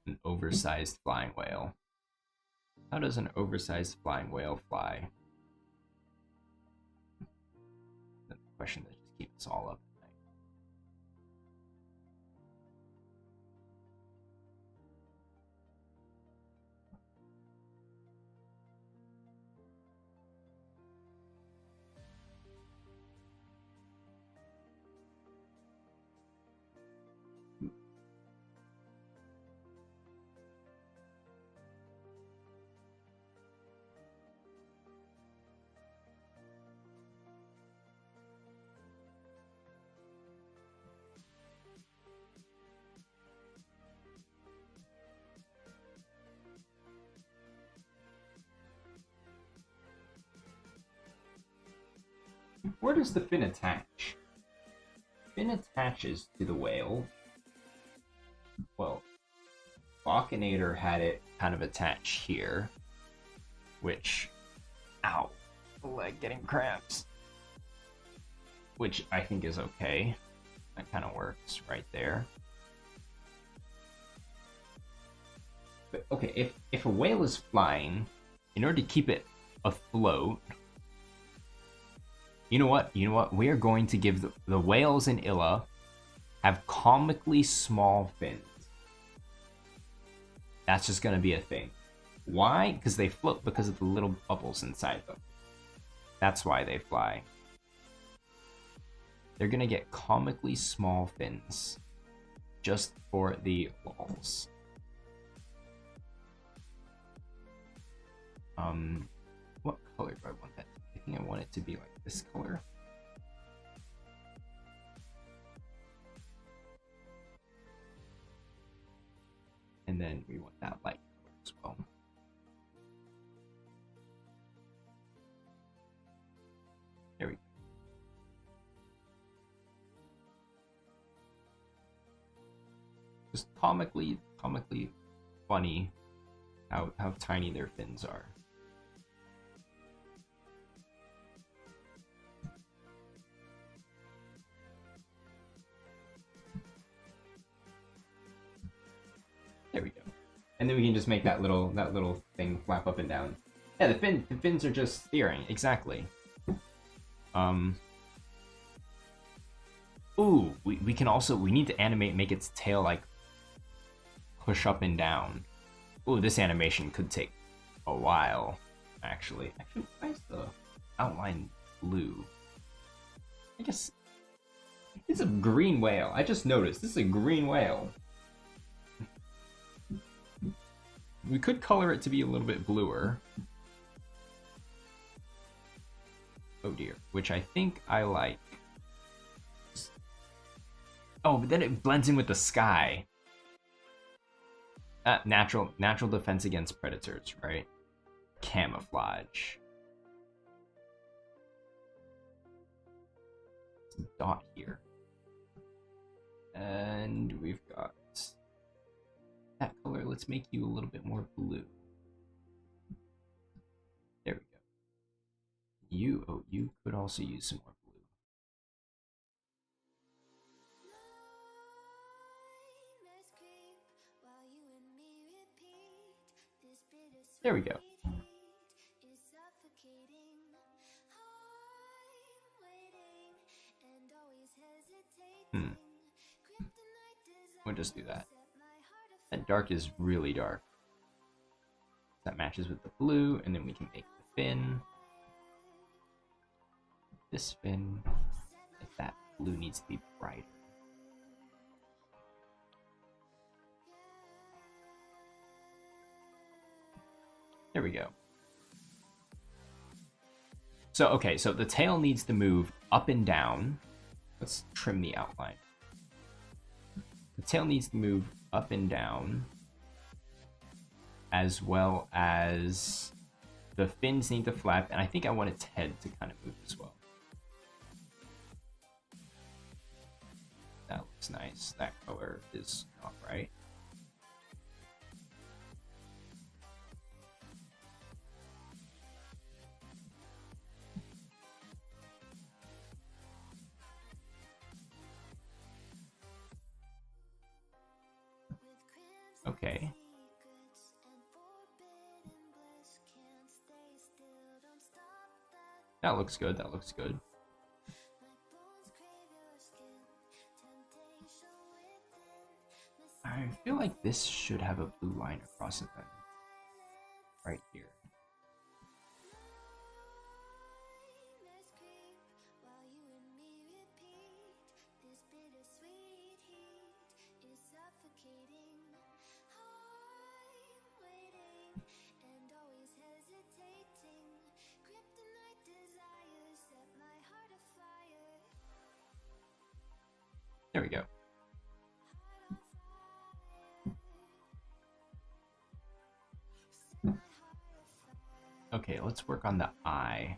An oversized flying whale. How does an oversized flying whale fly? The question that just keeps us all up at night. Where does the fin attach? Fin attaches to the whale. Well, Akinator had it kind of attached here, which, ow, leg getting cramps, which I think is okay. That kind of works right there. But okay, if a whale is flying, in order to keep it afloat, you know what? We are going to give the whales in Illa have comically small fins. That's just going to be a thing. Why? Because they float because of the little bubbles inside them. That's why they fly. They're going to get comically small fins just for the lols. What color do I want that? I think I want it to be like this color. And then we want that light color as well. There we go. Just comically funny how tiny their fins are. There we go. And then we can just make that little thing flap up and down. Yeah, the fins are just steering, exactly. Ooh, we can also, we need to animate, make its tail like push up and down. Ooh, this animation could take a while, actually. Actually, why is the outline blue? I guess it's a green whale. I just noticed this is a green whale. We could color it to be a little bit bluer. Oh dear, which I think I like. Oh, but then it blends in with the sky. Natural defense against predators, right? Camouflage. It's a dot here. And we've got that color. Let's make you a little bit more blue. There we go. You could also use some more blue. There we go. We'll just do that. That dark is really dark. That matches with the blue, and then we can make the fin. This fin, if that blue needs to be brighter. There we go. So, okay, so the tail needs to move up and down. Let's trim the outline. The tail needs to move up and down, as well as the fins need to flap, and I think I want its head to kind of move as well. That looks nice. That color is not right. Okay. That looks good. That looks good. I feel like this should have a blue line across it then. Right here. There we go. Okay, let's work on the eye.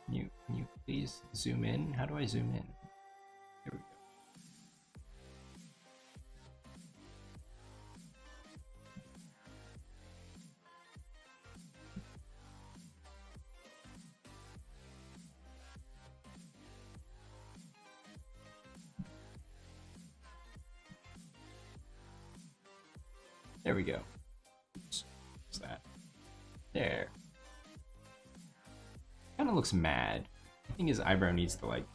Can you please zoom in? How do I zoom in? Here we go. There we go. Oops. What's that? There. Kind of looks mad. I think his eyebrow needs to like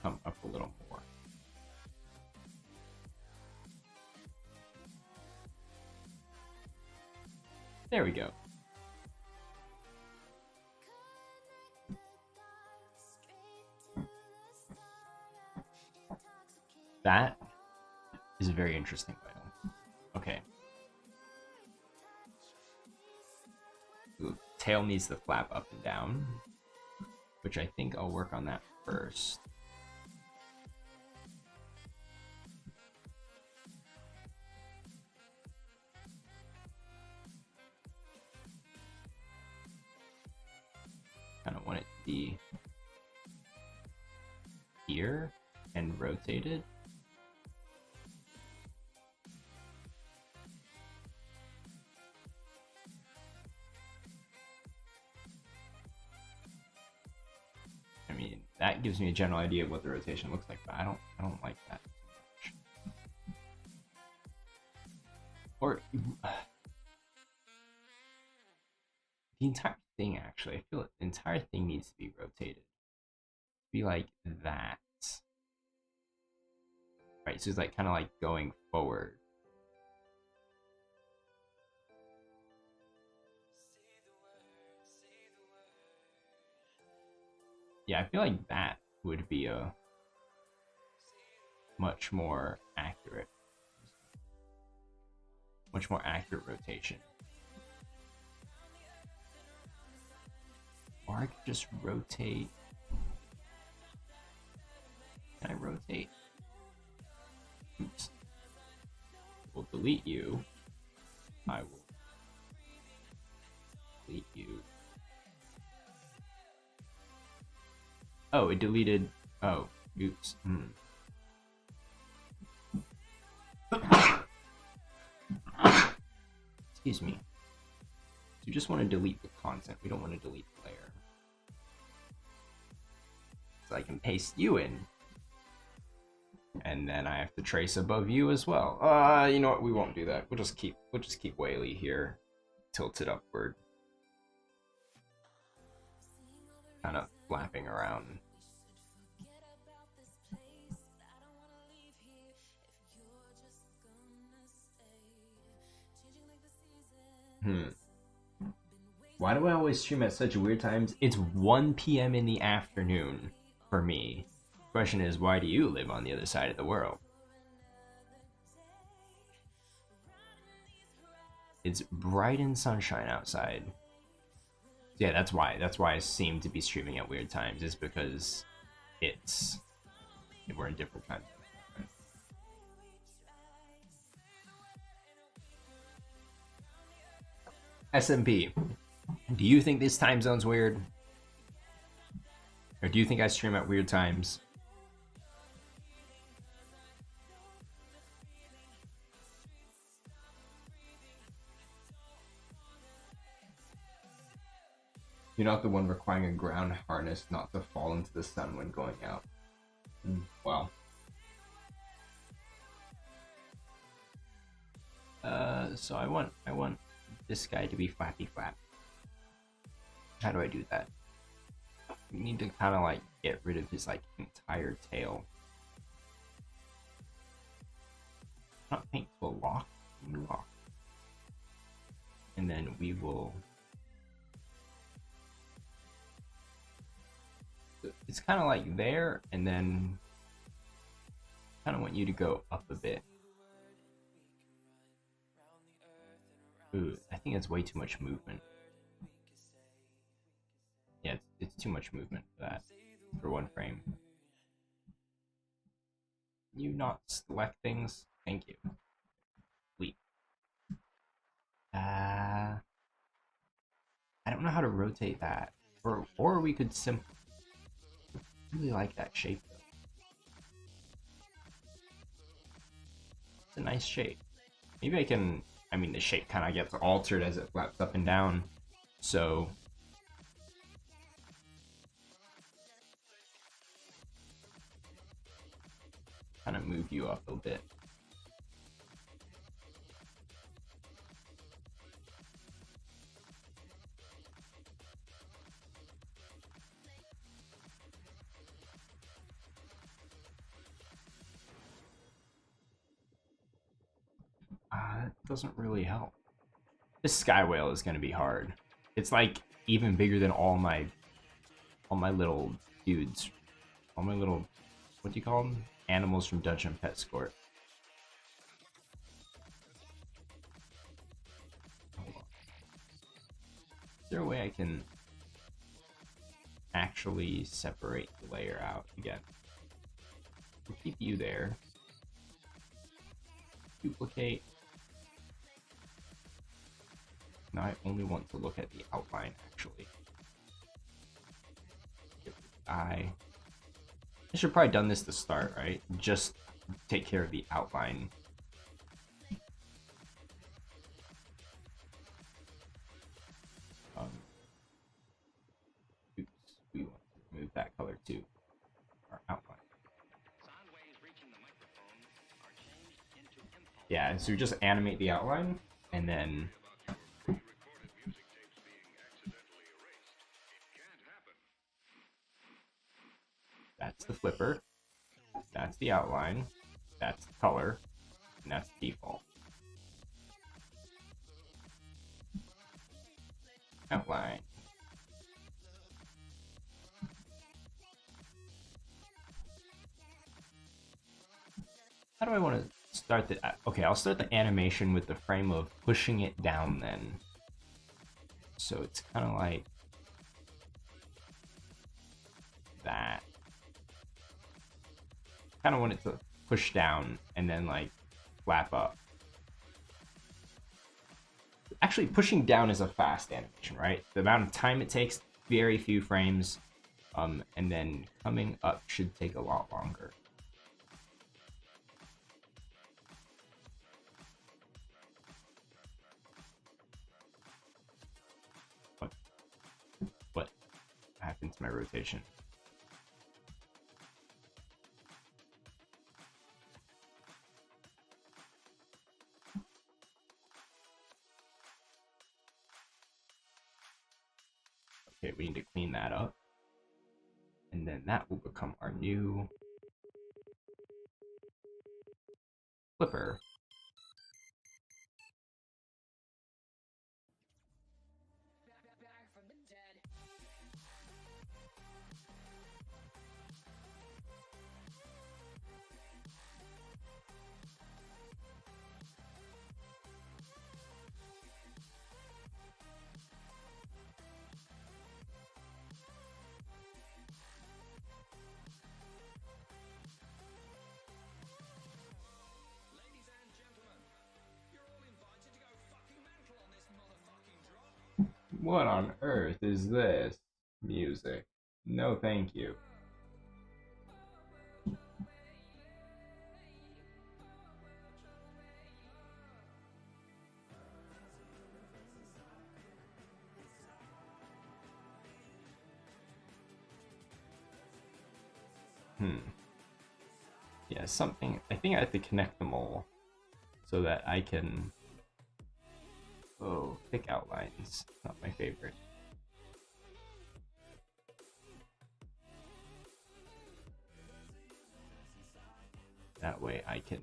come up a little more. There we go. That is a very interesting whale. Okay. Ooh, tail needs to flap up and down, which I think I'll work on that first. Kind of want it to be here and rotated. I mean, that gives me a general idea of what the rotation looks like, but I don't like that too much. Or the entire thing, actually, I feel like the entire thing needs to be rotated. Be like that. Right, so it's like kind of like going forward. Yeah, I feel like that would be a much more accurate rotation. Or I could just rotate. Can I rotate? Oops. We'll delete you. I will delete you. Oh, it deleted. Oh, oops. Excuse me. So you just want to delete the content. We don't want to delete the layer. So I can paste you in. And then I have to trace above you as well. You know what? We won't do that. We'll just keep Whaley here, tilted upward, kind of flapping around. Why do I always stream at such weird times? It's 1 p.m. in the afternoon for me. Question is, why do you live on the other side of the world? It's bright and sunshine outside. Yeah, that's why I seem to be streaming at weird times, is because we're in different times. SMP, do you think this time zone's weird? Or do you think I stream at weird times? You're not the one requiring a ground harness not to fall into the sun when going out. Wow. So I want this guy to be flappy flap. How do I do that? We need to kind of like get rid of his like entire tail. Not paint to a lock, lock. And then we will. It's kind of like there, and then kind of want you to go up a bit. Ooh, I think it's way too much movement. Yeah, it's too much movement for that, for one frame. You not select things? Thank you. Wait. I don't know how to rotate that. Or we could simply. I really like that shape though. It's a nice shape. Maybe I can. I mean, the shape kind of gets altered as it flaps up and down. So. Kind of move you up a bit. doesn't really help. This sky whale is gonna be hard. It's like even bigger than all my little dudes. All my little, what do you call them? Animals from Dungeon Pet Sport. Is there a way I can actually separate the layer out again? We'll keep you there. Duplicate. Now I only want to look at the outline, actually. Give the eye. I should probably done this to start, right? Just take care of the outline. Oops, we want to remove that color too. Our outline. Yeah, and so we just animate the outline, and then that's the flipper, that's the outline, that's the color, and that's the default. Outline. How do I want to start the... Okay, I'll start the animation with the frame of pushing it down then. So it's kind of like that. Kind of want it to push down and then like flap up. Actually, pushing down is a fast animation, right? The amount of time it takes, very few frames, and then coming up should take a lot longer. What happened to my rotation? Okay, we need to clean that up. And then that will become our new flipper. What on earth is this music? No, thank you. Yeah, something. I think I have to connect them all so that I can. Oh, thick outlines. Not my favorite. That way I can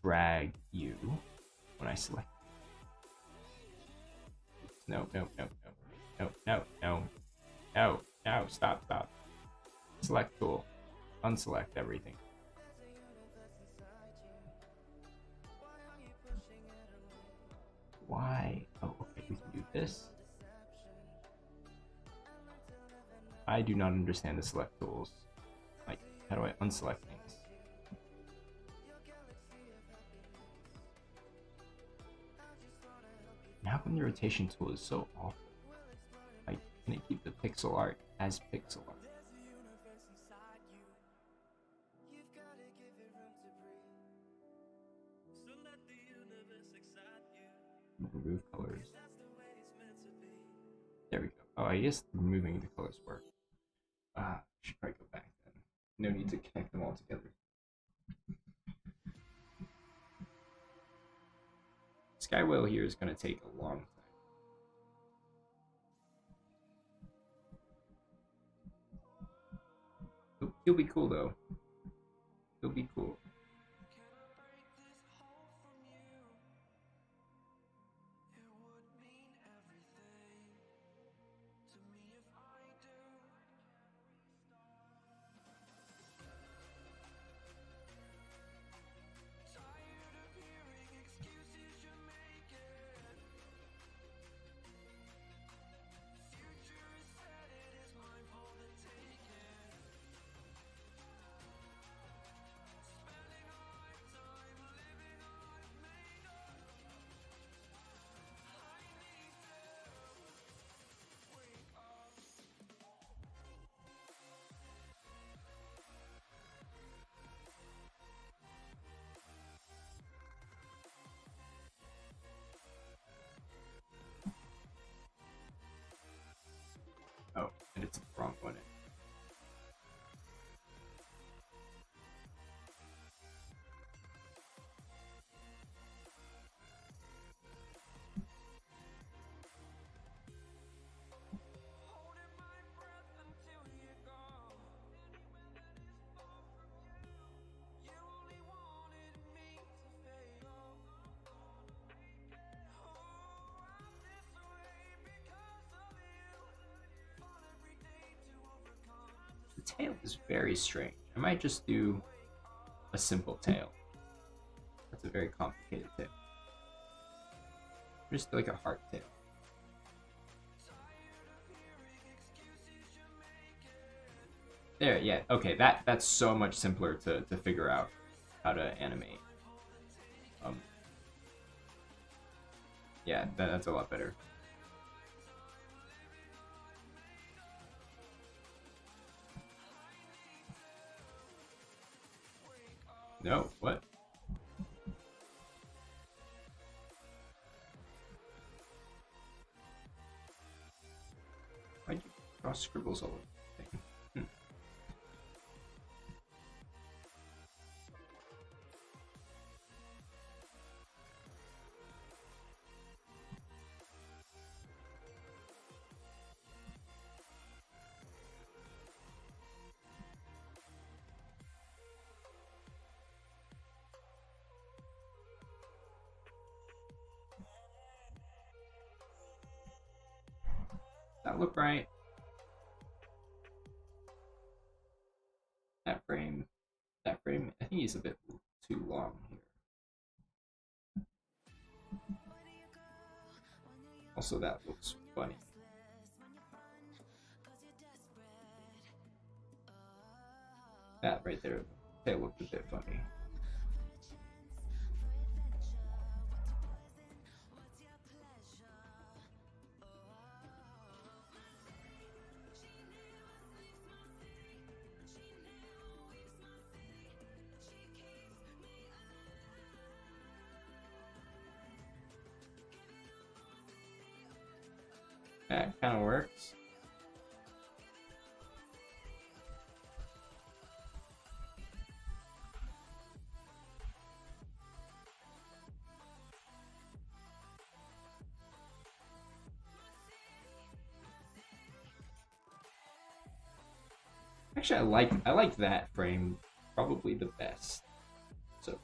drag you when I select. No, no, no, no, no, no, no, no, no, stop, stop. Select tool. Unselect everything. Why? Oh, okay, we can do this. I do not understand the select tools. Like, how do I unselect things? And how come the rotation tool is so awful? Like, can it keep the pixel art as pixel art? Remove colors. There we go. Oh, I guess removing the colors work. Should probably go back then. No need to connect them all together. Sky Whale here is going to take a long time. He'll be cool though. He'll be cool. tail is very strange. I might just do a simple tail. That's a very complicated tail. Just like a heart tail. There, yeah, okay, that's so much simpler to figure out how to animate. Yeah, that's a lot better. No, what? Why'd you draw scribbles all over the thing? That look right? That frame, I think he's a bit too long here. Also, that looks funny. That right there, tail looked a bit funny. That kind of works. Actually, I like that frame probably the best. So.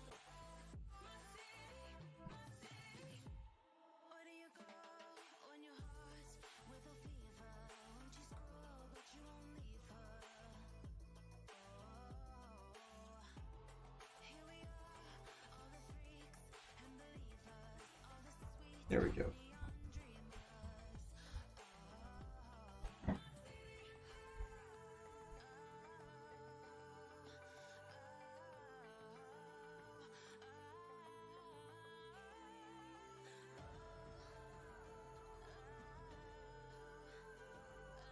There we go.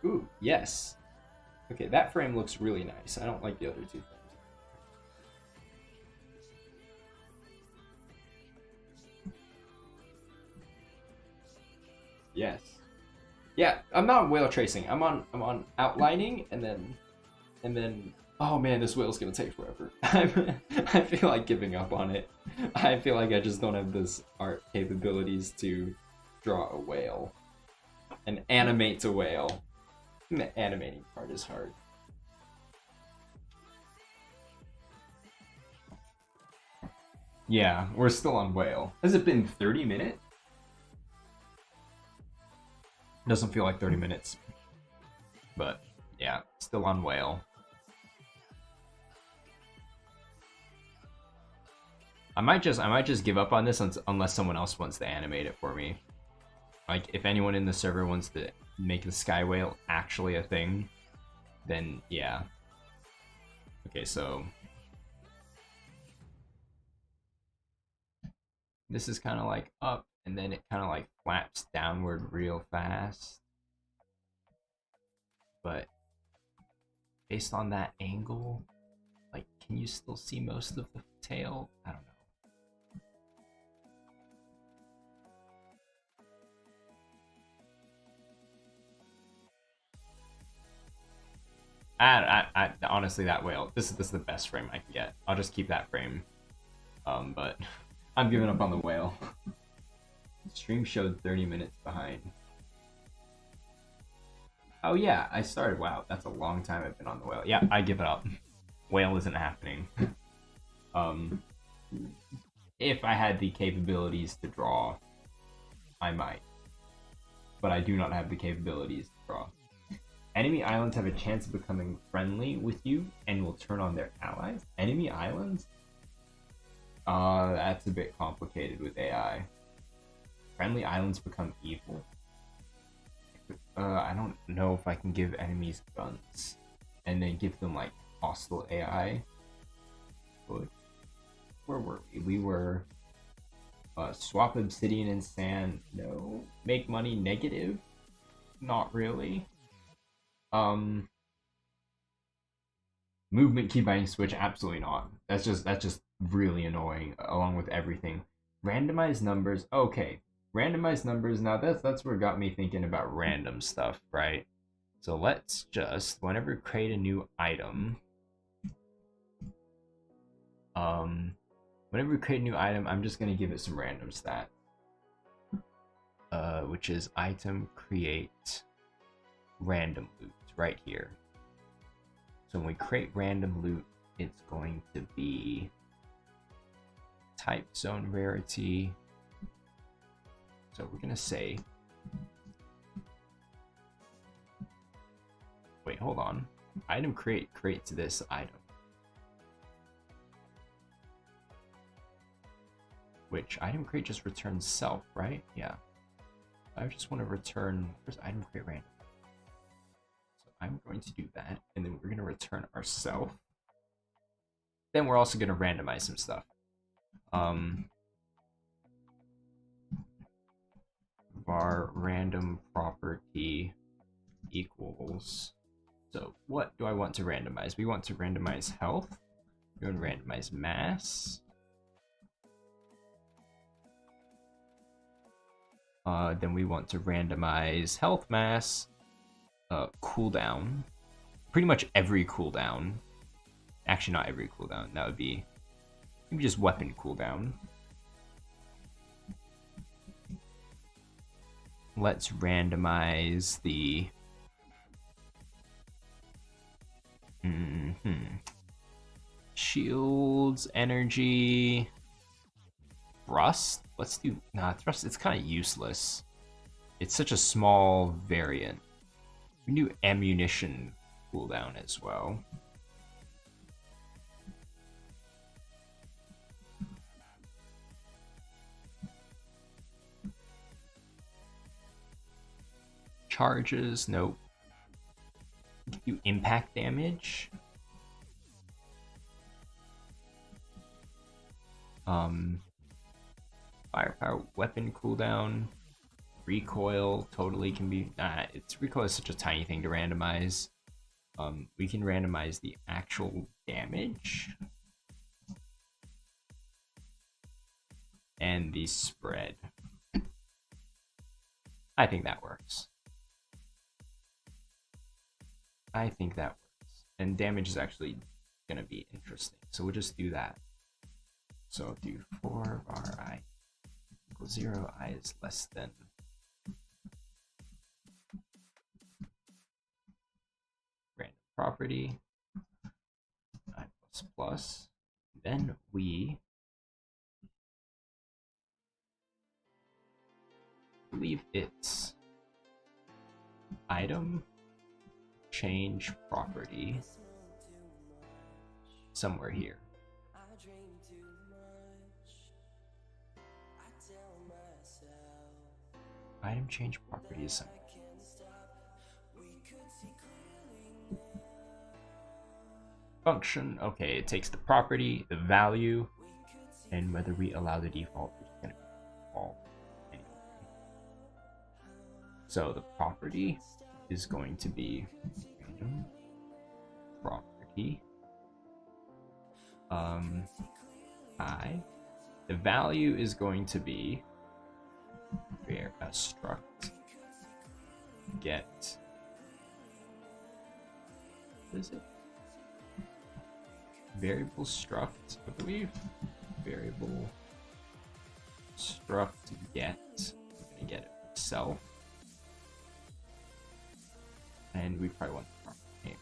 Ooh, yes. Okay, that frame looks really nice. I don't like the other two frames. Yes. Yeah, I'm not whale tracing. I'm on outlining and then oh man, this whale's gonna take forever. I feel like giving up on it. I feel like I just don't have this art capabilities to draw a whale and animate a whale. The animating part is hard. Yeah, we're still on whale. Has it been 30 minutes? Doesn't feel like 30 minutes. But yeah, still on whale. I might just give up on this unless someone else wants to animate it for me. Like if anyone in the server wants to make the sky whale actually a thing, then yeah. Okay, so this is kind of like up and then it kind of like flaps downward real fast. But based on that angle, like can you still see most of the tail? I don't know. I honestly, that whale. This is the best frame I can get. I'll just keep that frame. But I'm giving up on the whale. Stream showed 30 minutes behind. Oh yeah, I started. Wow, that's a long time I've been on the whale. Yeah, I give it up. Whale isn't happening. If I had the capabilities to draw, I might. But I do not have the capabilities to draw. Enemy islands have a chance of becoming friendly with you and will turn on their allies. Enemy islands? That's a bit complicated with AI. Friendly islands become evil. I don't know if I can give enemies guns and then give them like hostile AI. But where were we? We were swap obsidian and sand. No. Make money negative? Not really. Movement keybind switch? Absolutely not. That's just really annoying along with everything. Randomized numbers. Okay. Randomized numbers. Now that's what got me thinking about random stuff, right? So let's just whenever create a new item. Whenever we create a new item, I'm just gonna give it some random stat. Which is item create random loot right here. So when we create random loot, it's going to be type zone rarity. So we're gonna say, wait, hold on. Item create creates this item. Which item create just returns self, right? Yeah. I just want to return, where's item create random? So I'm going to do that, and then we're going to return ourself. Then we're also going to randomize some stuff. Var random property equals. So what do I want to randomize? We want to randomize health. We're going to randomize mass. Then we want to randomize health, mass, cooldown. Pretty much every cooldown. Actually, not every cooldown. That would be maybe just weapon cooldown. Let's randomize the shields, energy, thrust. Let's do thrust. It's kind of useless. It's such a small variant. We can do ammunition cooldown as well. Charges, nope. We can do impact damage. Firepower, weapon cooldown, recoil totally can be. Recoil is such a tiny thing to randomize. We can randomize the actual damage and the spread. I think that works. I think that works. And damage is actually going to be interesting. So we'll just do that. So do for var I equals 0, I is less than. Random property, I plus plus. Then we believe it's item change property somewhere here. Item change property is somewhere. Function, okay, it takes the property, the value, and whether we allow the default, which is going to be default anyway. So the property is going to be random property I. The value is going to be struct get. What is it? Variable struct, I believe. Variable struct get. We're gonna get it self. And we probably want the proper name.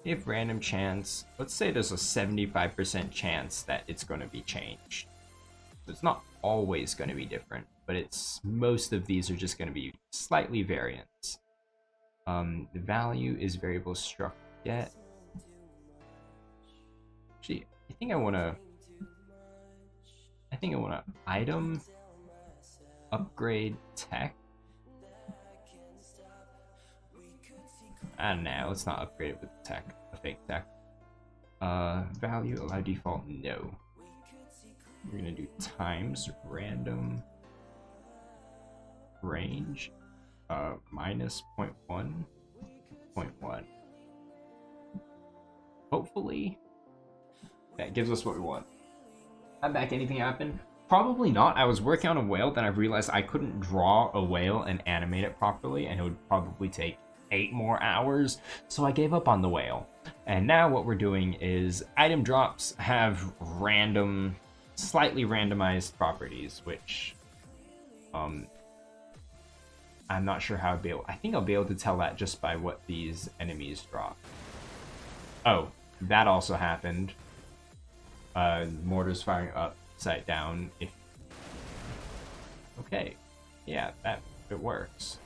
if random chance, let's say there's a 75% chance that it's going to be changed. So it's not always going to be different, but it's most of these are just going to be slightly variants. The value is variable struct get. Actually, I think I want to item upgrade tech. I don't know, let's not upgrade it with tech, a fake tech. Value allow default, no. We're gonna do times random range minus 0.1, 0.1. Hopefully that gives us what we want. Not back anything happened? Probably not. I was working on a whale, then I realized I couldn't draw a whale and animate it properly, and it would probably take 8 more hours, so I gave up on the whale. And now what we're doing is item drops have random, slightly randomized properties, which I'm not sure how I'd be able. I think I'll be able to tell that just by what these enemies drop. Oh, that also happened. Mortars firing upside down. Okay, yeah, it works.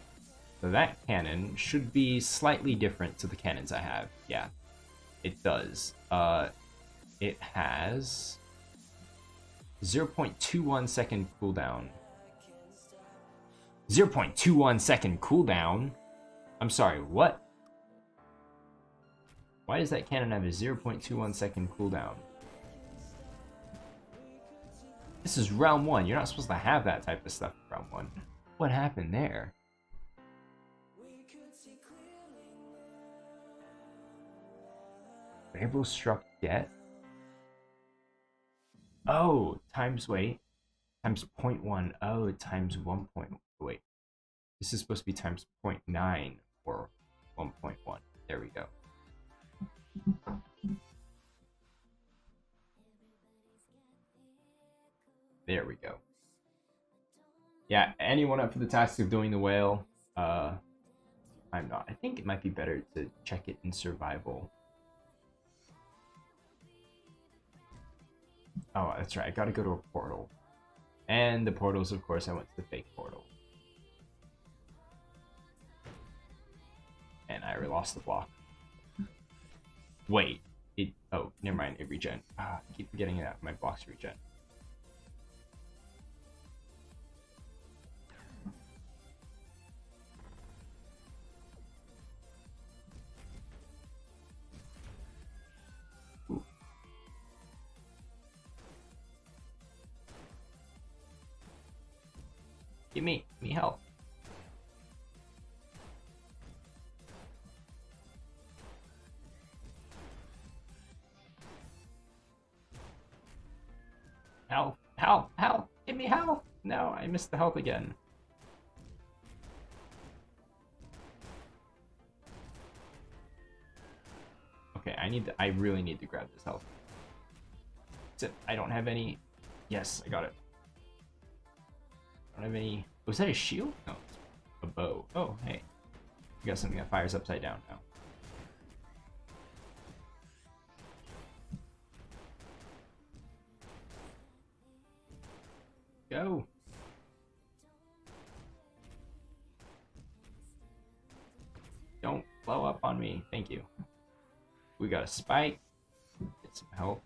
So that cannon should be slightly different to the cannons I have. Yeah, it does. It has 0.21 second cooldown. 0.21 second cooldown? I'm sorry, what? Why does that cannon have a 0.21 second cooldown? This is realm 1. You're not supposed to have that type of stuff in realm 1. What happened there? Variable struck get? Oh, times wait. Times 0.1. Oh, times 1. Wait. This is supposed to be times 0.9 or 1.1. There we go. There we go. Yeah, anyone up for the task of doing the whale? I'm not. I think it might be better to check it in survival. Oh, that's right. I gotta go to a portal. And the portals, of course, I went to the fake portal. And I lost the block. Wait. Oh, never mind. It regen. I keep forgetting that my blocks regen. Give me help. Help, give me help. No, I missed the help again. Okay, I really need to grab this health. That's it. I don't have any. Yes, I got it. I don't have any. Was that a shield? No, it's a bow. Oh, hey. We got something that fires upside down now. Go. Don't blow up on me. Thank you. We got a spike. Get some help.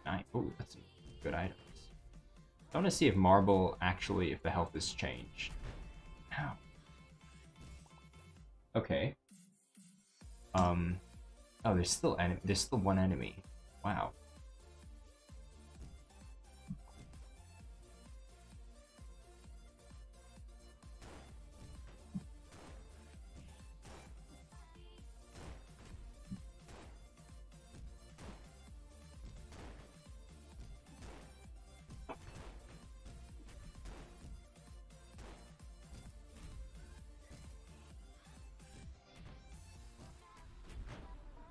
Nice. Ooh, that's some good items. I want to see if marble actually, if the health has changed. Ow. Okay. Oh, there's still one enemy. Wow.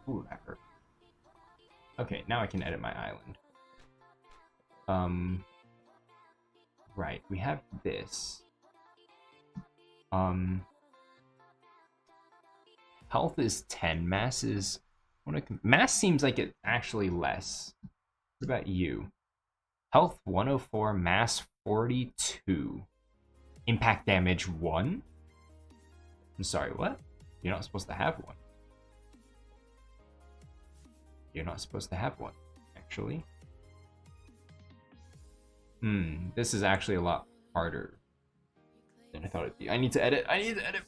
Ooh, that hurt. Okay, now I can edit my island. Right, we have this. Um, health is 10. Mass is... Mass seems like it's actually less. What about you? Health 104, mass 42. Impact damage 1? I'm sorry, what? You're not supposed to have one. You're not supposed to have one, actually. This is actually a lot harder than I thought it'd be. I need to edit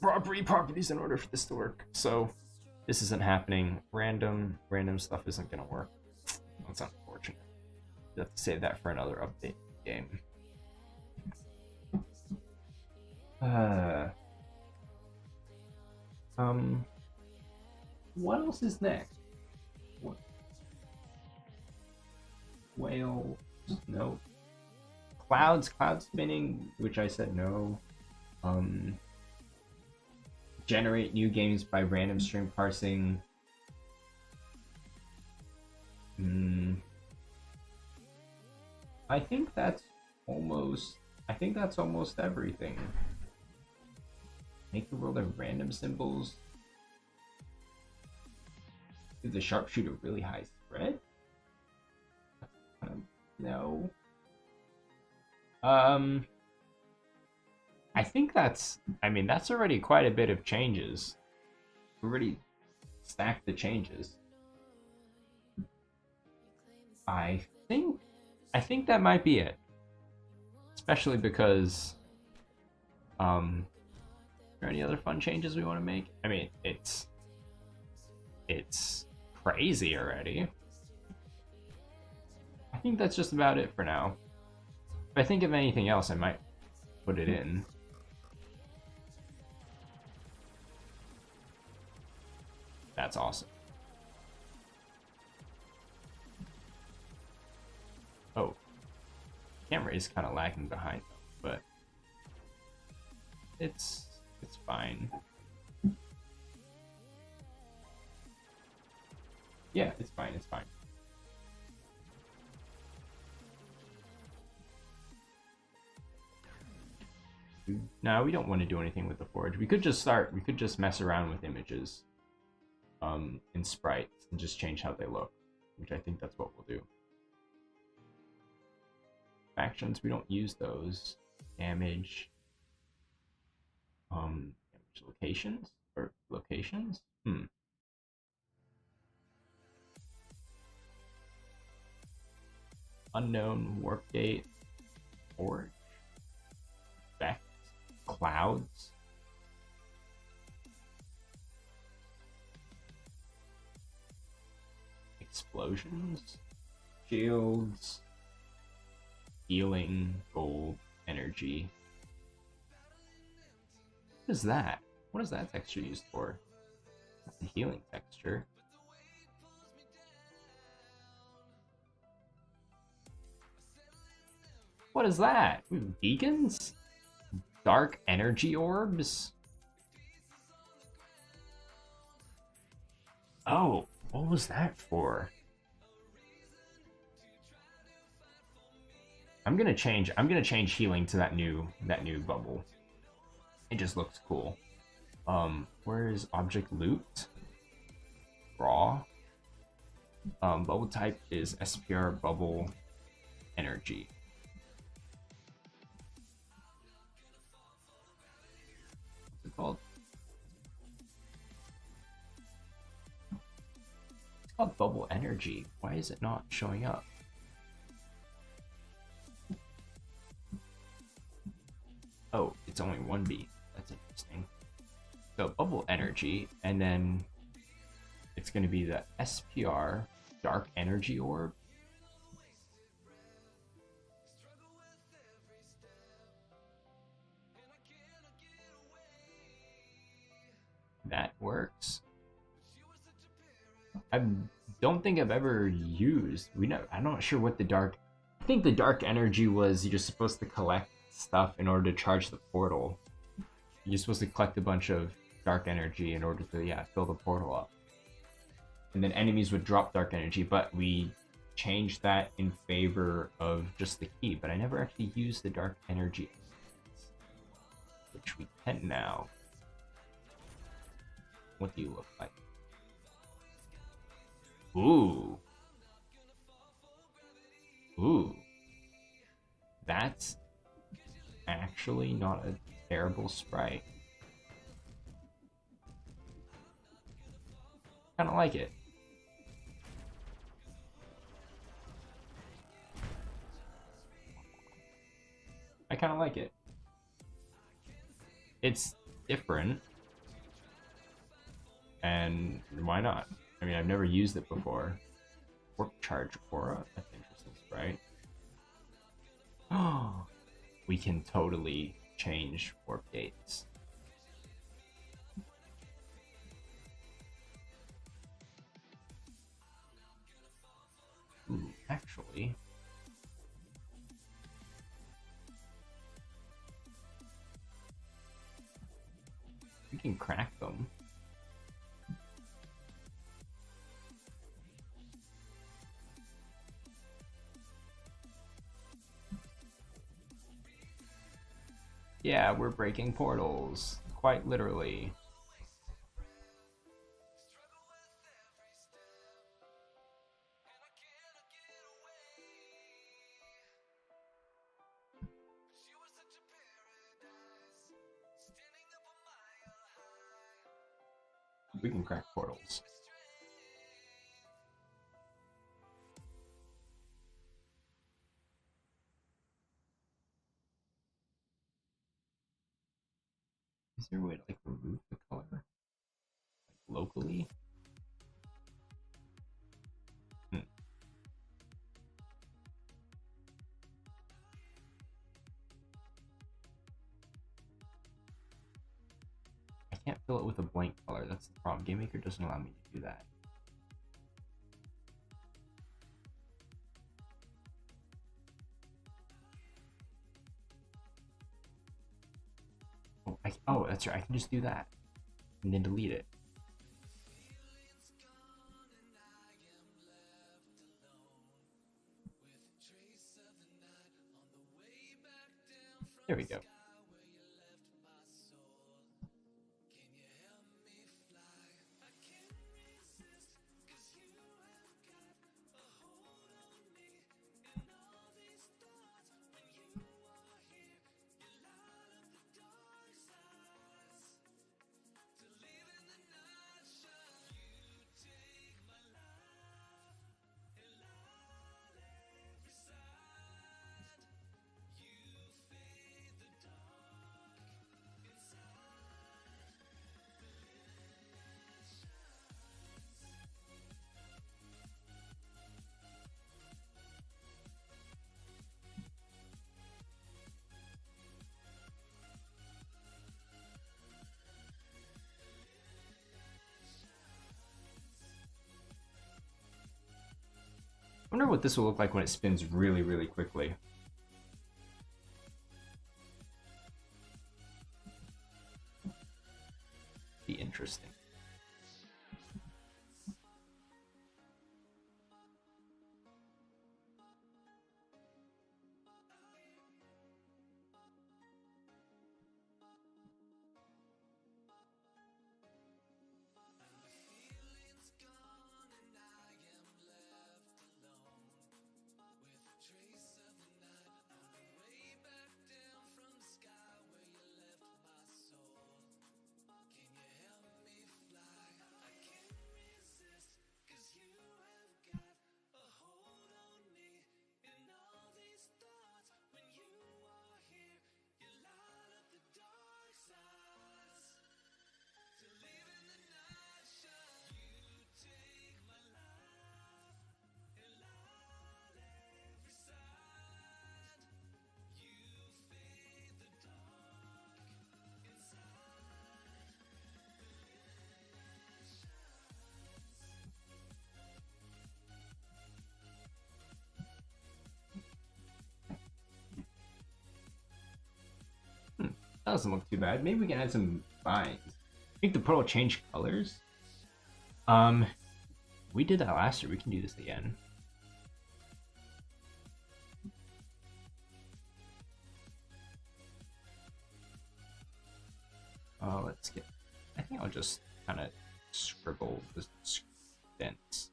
properties in order for this to work. So this isn't happening. Random stuff isn't gonna work. That's unfortunate. You have to save that for another update game. What else is next? What? Whale? No. Cloud spinning, which I said no. Generate new games by random string parsing. I think that's almost everything. Make the world of random symbols. Give the sharpshooter really high spread? No. I think that's already quite a bit of changes. We already stacked the changes. I think that might be it. Especially because are there any other fun changes we want to make? I mean, it's crazy already. I think that's just about it for now. If I think of anything else, I might put it in. That's awesome. Oh, camera is kind of lagging behind, but it's fine. Yeah, it's fine. It's fine. No, we don't want to do anything with the forge. We could just mess around with images in sprites and just change how they look, which I think that's what we'll do. Factions, we don't use those. Damage locations or locations? Unknown warp gate, forge, effect, clouds. Explosions, shields, healing, gold, energy. What is that? What is that texture used for? That's a healing texture. What is that? Beacons? Dark energy orbs? Oh, what was that for? I'm gonna change healing to that new bubble. It just looks cool. Where is object loot? Raw. Bubble type is SPR bubble energy. What's it called? It's called bubble energy. Why is it not showing up? Oh, it's only 1B. That's interesting. So bubble energy, and then it's going to be the SPR dark energy orb. That works. I don't think I've ever used. I'm not sure what the dark. I think the dark energy was you're supposed to collect stuff in order to charge the portal. You're supposed to collect a bunch of dark energy in order to fill the portal up. And then enemies would drop dark energy, but we changed that in favor of just the key. But I never actually used the dark energy. which we can now. What do you look like? Ooh. Ooh. That's actually not a terrible sprite. Kinda like it. I kinda like it. It's different. And why not? I mean, I've never used it before. Warp Charge Aura? That's interesting, right? Oh, we can totally change warp gates. Ooh, actually. We can crack them. Yeah, we're breaking portals. Quite literally. We can crack portals. Is there a way to like remove the color? Like locally? Hmm. I can't fill it with a blank color, that's the problem. Game Maker doesn't allow me to do that. Oh, that's right, I can just do that. And then delete it. There we go. I wonder what this will look like when it spins really, really quickly. Be interesting. That doesn't look too bad. Maybe we can add some vines. Make the portal change colors? We did that last year. We can do this again. Let's get. I think I'll just kind of scribble the dents,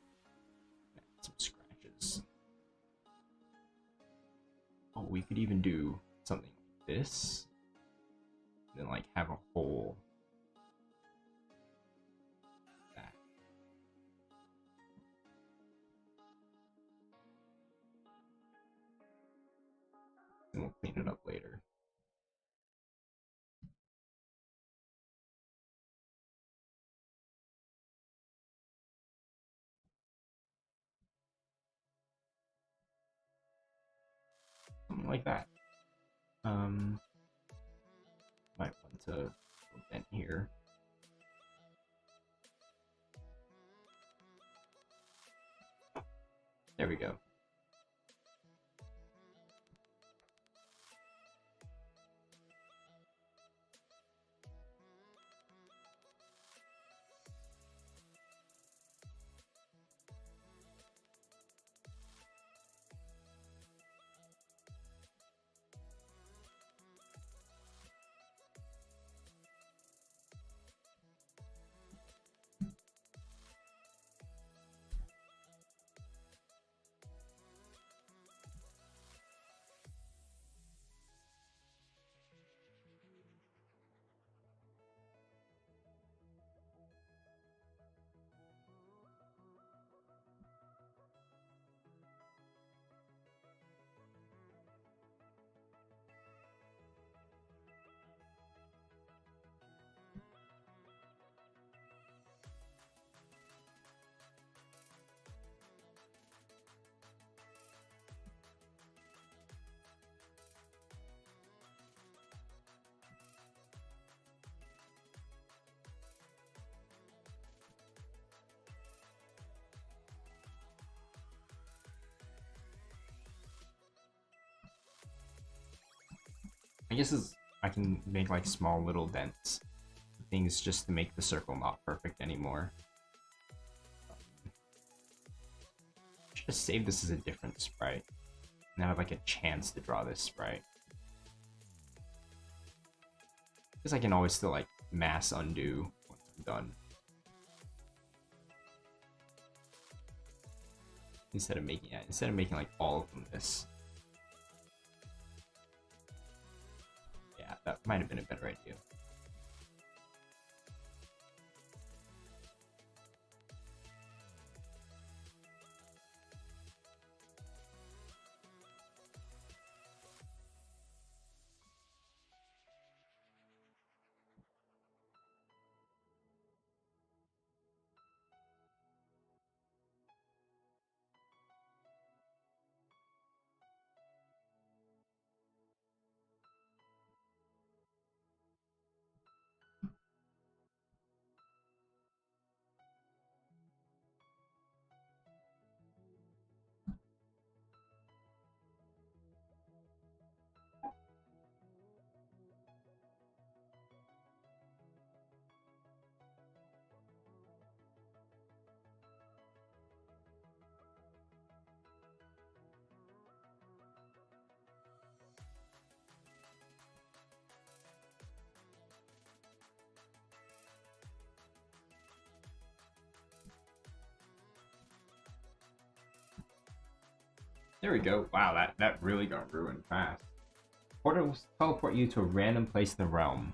some scratches. Oh, we could even do something like this, and then like have a hole. Back. And we'll clean it up later. Something like that. Might want to vent here. There we go. I guess I can make like small little dents, things just to make the circle not perfect anymore. Should have saved this as a different sprite. Now I have like a chance to draw this sprite. Because I can always still like mass undo once I'm done. Instead of making like all of them this. Yeah, that might have been a better idea. There we go. Wow, that really got ruined fast. Portals teleport you to a random place in the realm.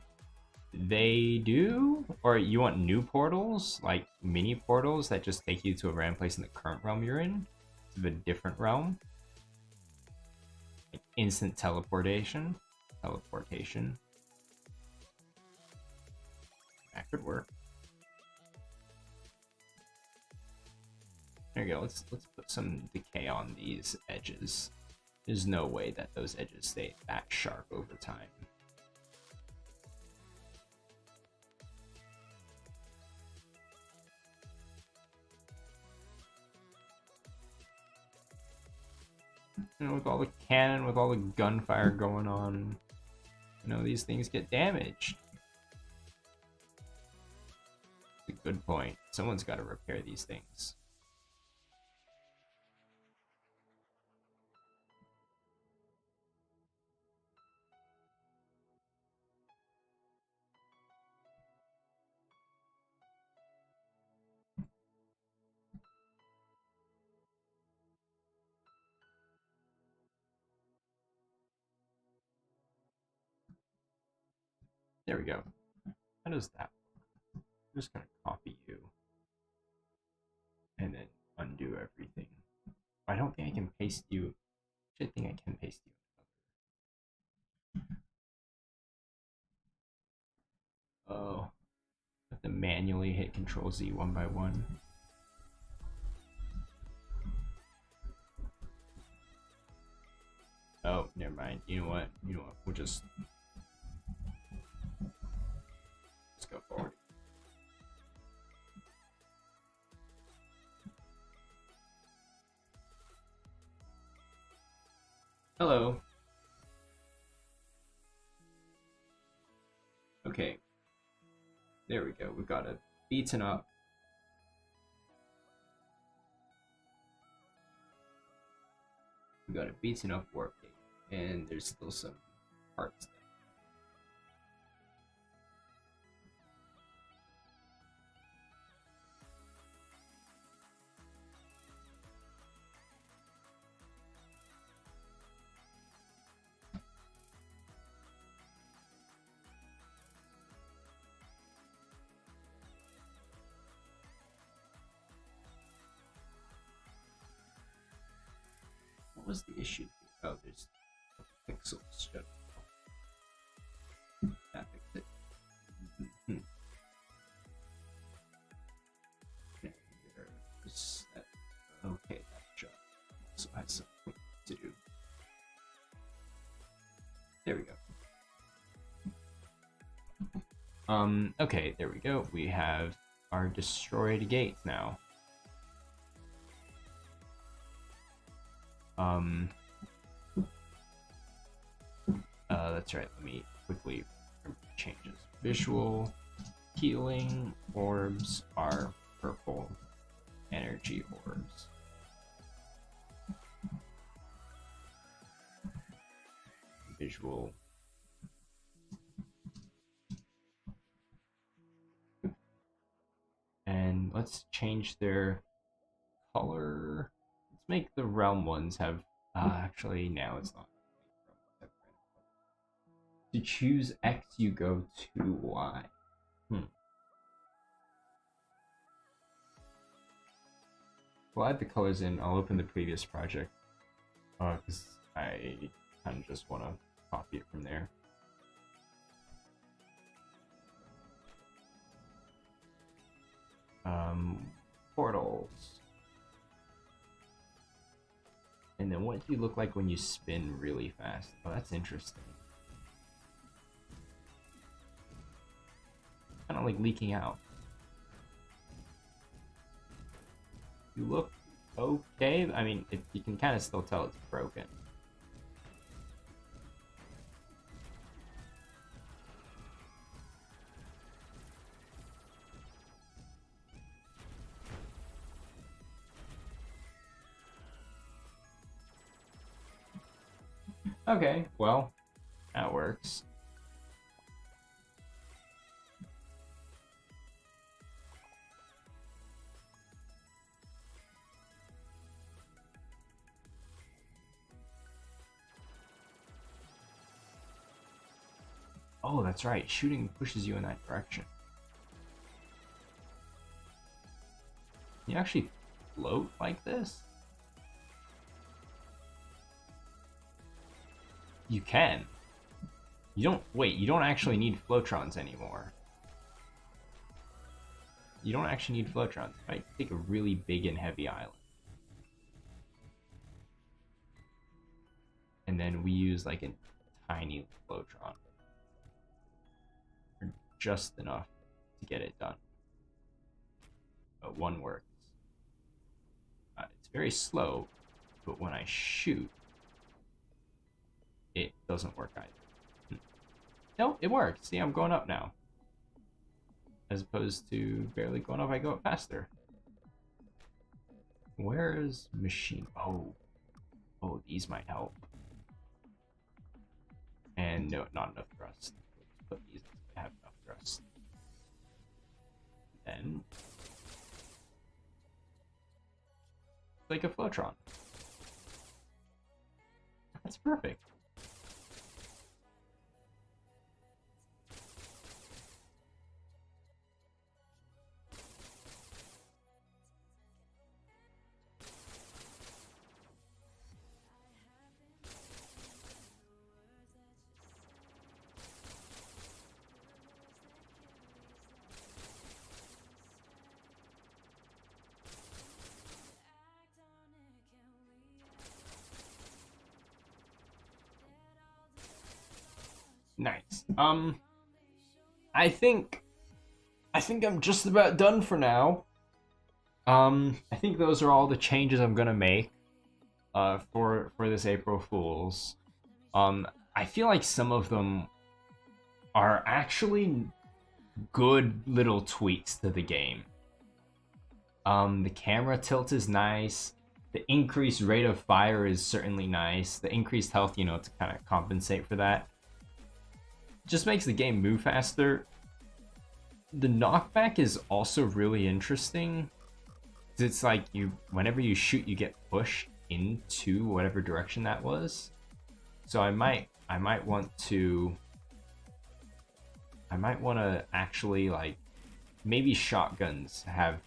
They do? Or you want new portals? Like mini portals that just take you to a random place in the current realm you're in? To a different realm? Like instant teleportation? Teleportation. That could work. There you go. Let's put some decay on these edges. There's no way that those edges stay that sharp over time. You know, with all the cannon, with all the gunfire going on, you know, these things get damaged. It's a good point. Someone's got to repair these things. There we go. How does that work? I'm just gonna copy you and then undo everything. I don't think I can paste you. I think I can paste you. Oh, I have to manually hit Control Z one by one. Oh, never mind. You know what? We'll just let's go forward. Hello. Okay. There we go. We've got a beaten up. We got a beaten up warp gate, and there's still some parts there. What was the issue? Oh, there's pixels. Shut up. That fixed it. Okay, that job also has something to do. There we go. Okay, there we go. We have our destroyed gates now. That's right. Let me quickly changes. Visual healing orbs are purple energy orbs. Visual. And let's change their color. Let's make the realm ones have. Actually, now it's not. To choose X, you go to Y. We'll add the colors in. I'll open the previous project because I kind of just want to copy it from there. Portals. And then what do you look like when you spin really fast? Oh, that's interesting. Kind of like leaking out. You look okay. I mean, you can kind of still tell it's broken. Okay, well, that works. Oh, that's right. Shooting pushes you in that direction. Can you actually float like this? You can. You don't. Wait, you don't actually need floatrons anymore. You don't actually need floatrons. Right? Take a really big and heavy island. And then we use like a tiny floatron. Just enough to get it done. But one works. It's very slow, but when I shoot, it doesn't work either. No, it works. See, I'm going up now. As opposed to barely going up, I go up faster. Where is machine? Oh, these might help. And no, not enough thrust. Let's put these to have enough thrust. Then, like a Flowtron. That's perfect. Nice. I think I'm just about done for now. I think those are all the changes I'm gonna make for this April Fools. I feel like some of them are actually good little tweaks to the game. The camera tilt is nice. The increased rate of fire is certainly nice. The increased health, you know, to kind of compensate for that, just makes the game move faster. The knockback is also really interesting. It's like whenever you shoot, you get pushed into whatever direction that was. So I might want to actually, like, maybe shotguns have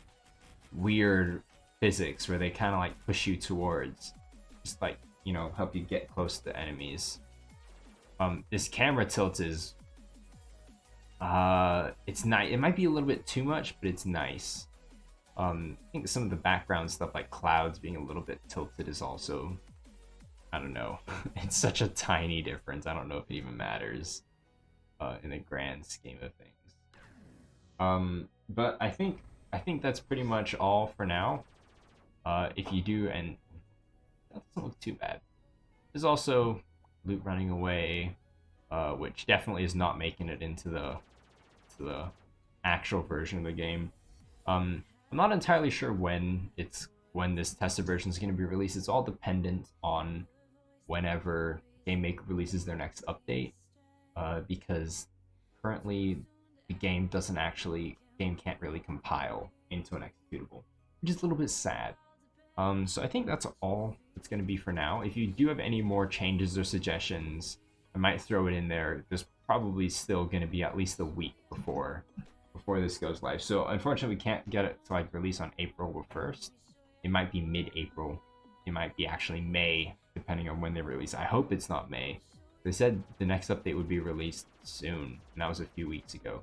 weird physics where they kind of like push you towards, just like, you know, help you get close to enemies. This camera tilt is it's nice. It might be a little bit too much, but it's nice. I think some of the background stuff, like clouds being a little bit tilted, is also, I don't know. It's such a tiny difference. I don't know if it even matters in the grand scheme of things. But I think that's pretty much all for now. If you do, and that doesn't look too bad. There's also loot running away, which definitely is not making it into the actual version of the game. I'm not entirely sure when this tested version is going to be released. It's all dependent on whenever GameMaker releases their next update, because currently the game can't really compile into an executable, which is a little bit sad. So I think that's all it's going to be for now. If you do have any more changes or suggestions, I might throw it in there. There's probably still going to be at least a week before this goes live. So unfortunately, we can't get it to like release on April 1st. It might be mid-April. It might be actually May, depending on when they release. I hope it's not May. They said the next update would be released soon, and that was a few weeks ago.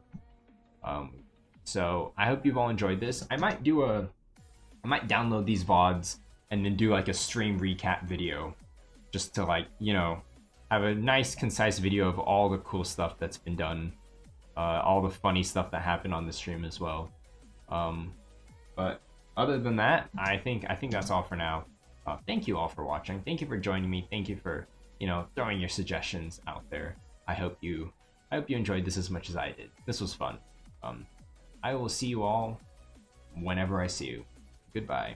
So I hope you've all enjoyed this. I might download these VODs and then do like a stream recap video, just to, like, you know, have a nice concise video of all the cool stuff that's been done, all the funny stuff that happened on the stream as well. But other than that, I think that's all for now. Thank you all for watching. Thank you for joining me. Thank you for, you know, throwing your suggestions out there. I hope you enjoyed this as much as I did. This was fun. I will see you all whenever I see you. Goodbye.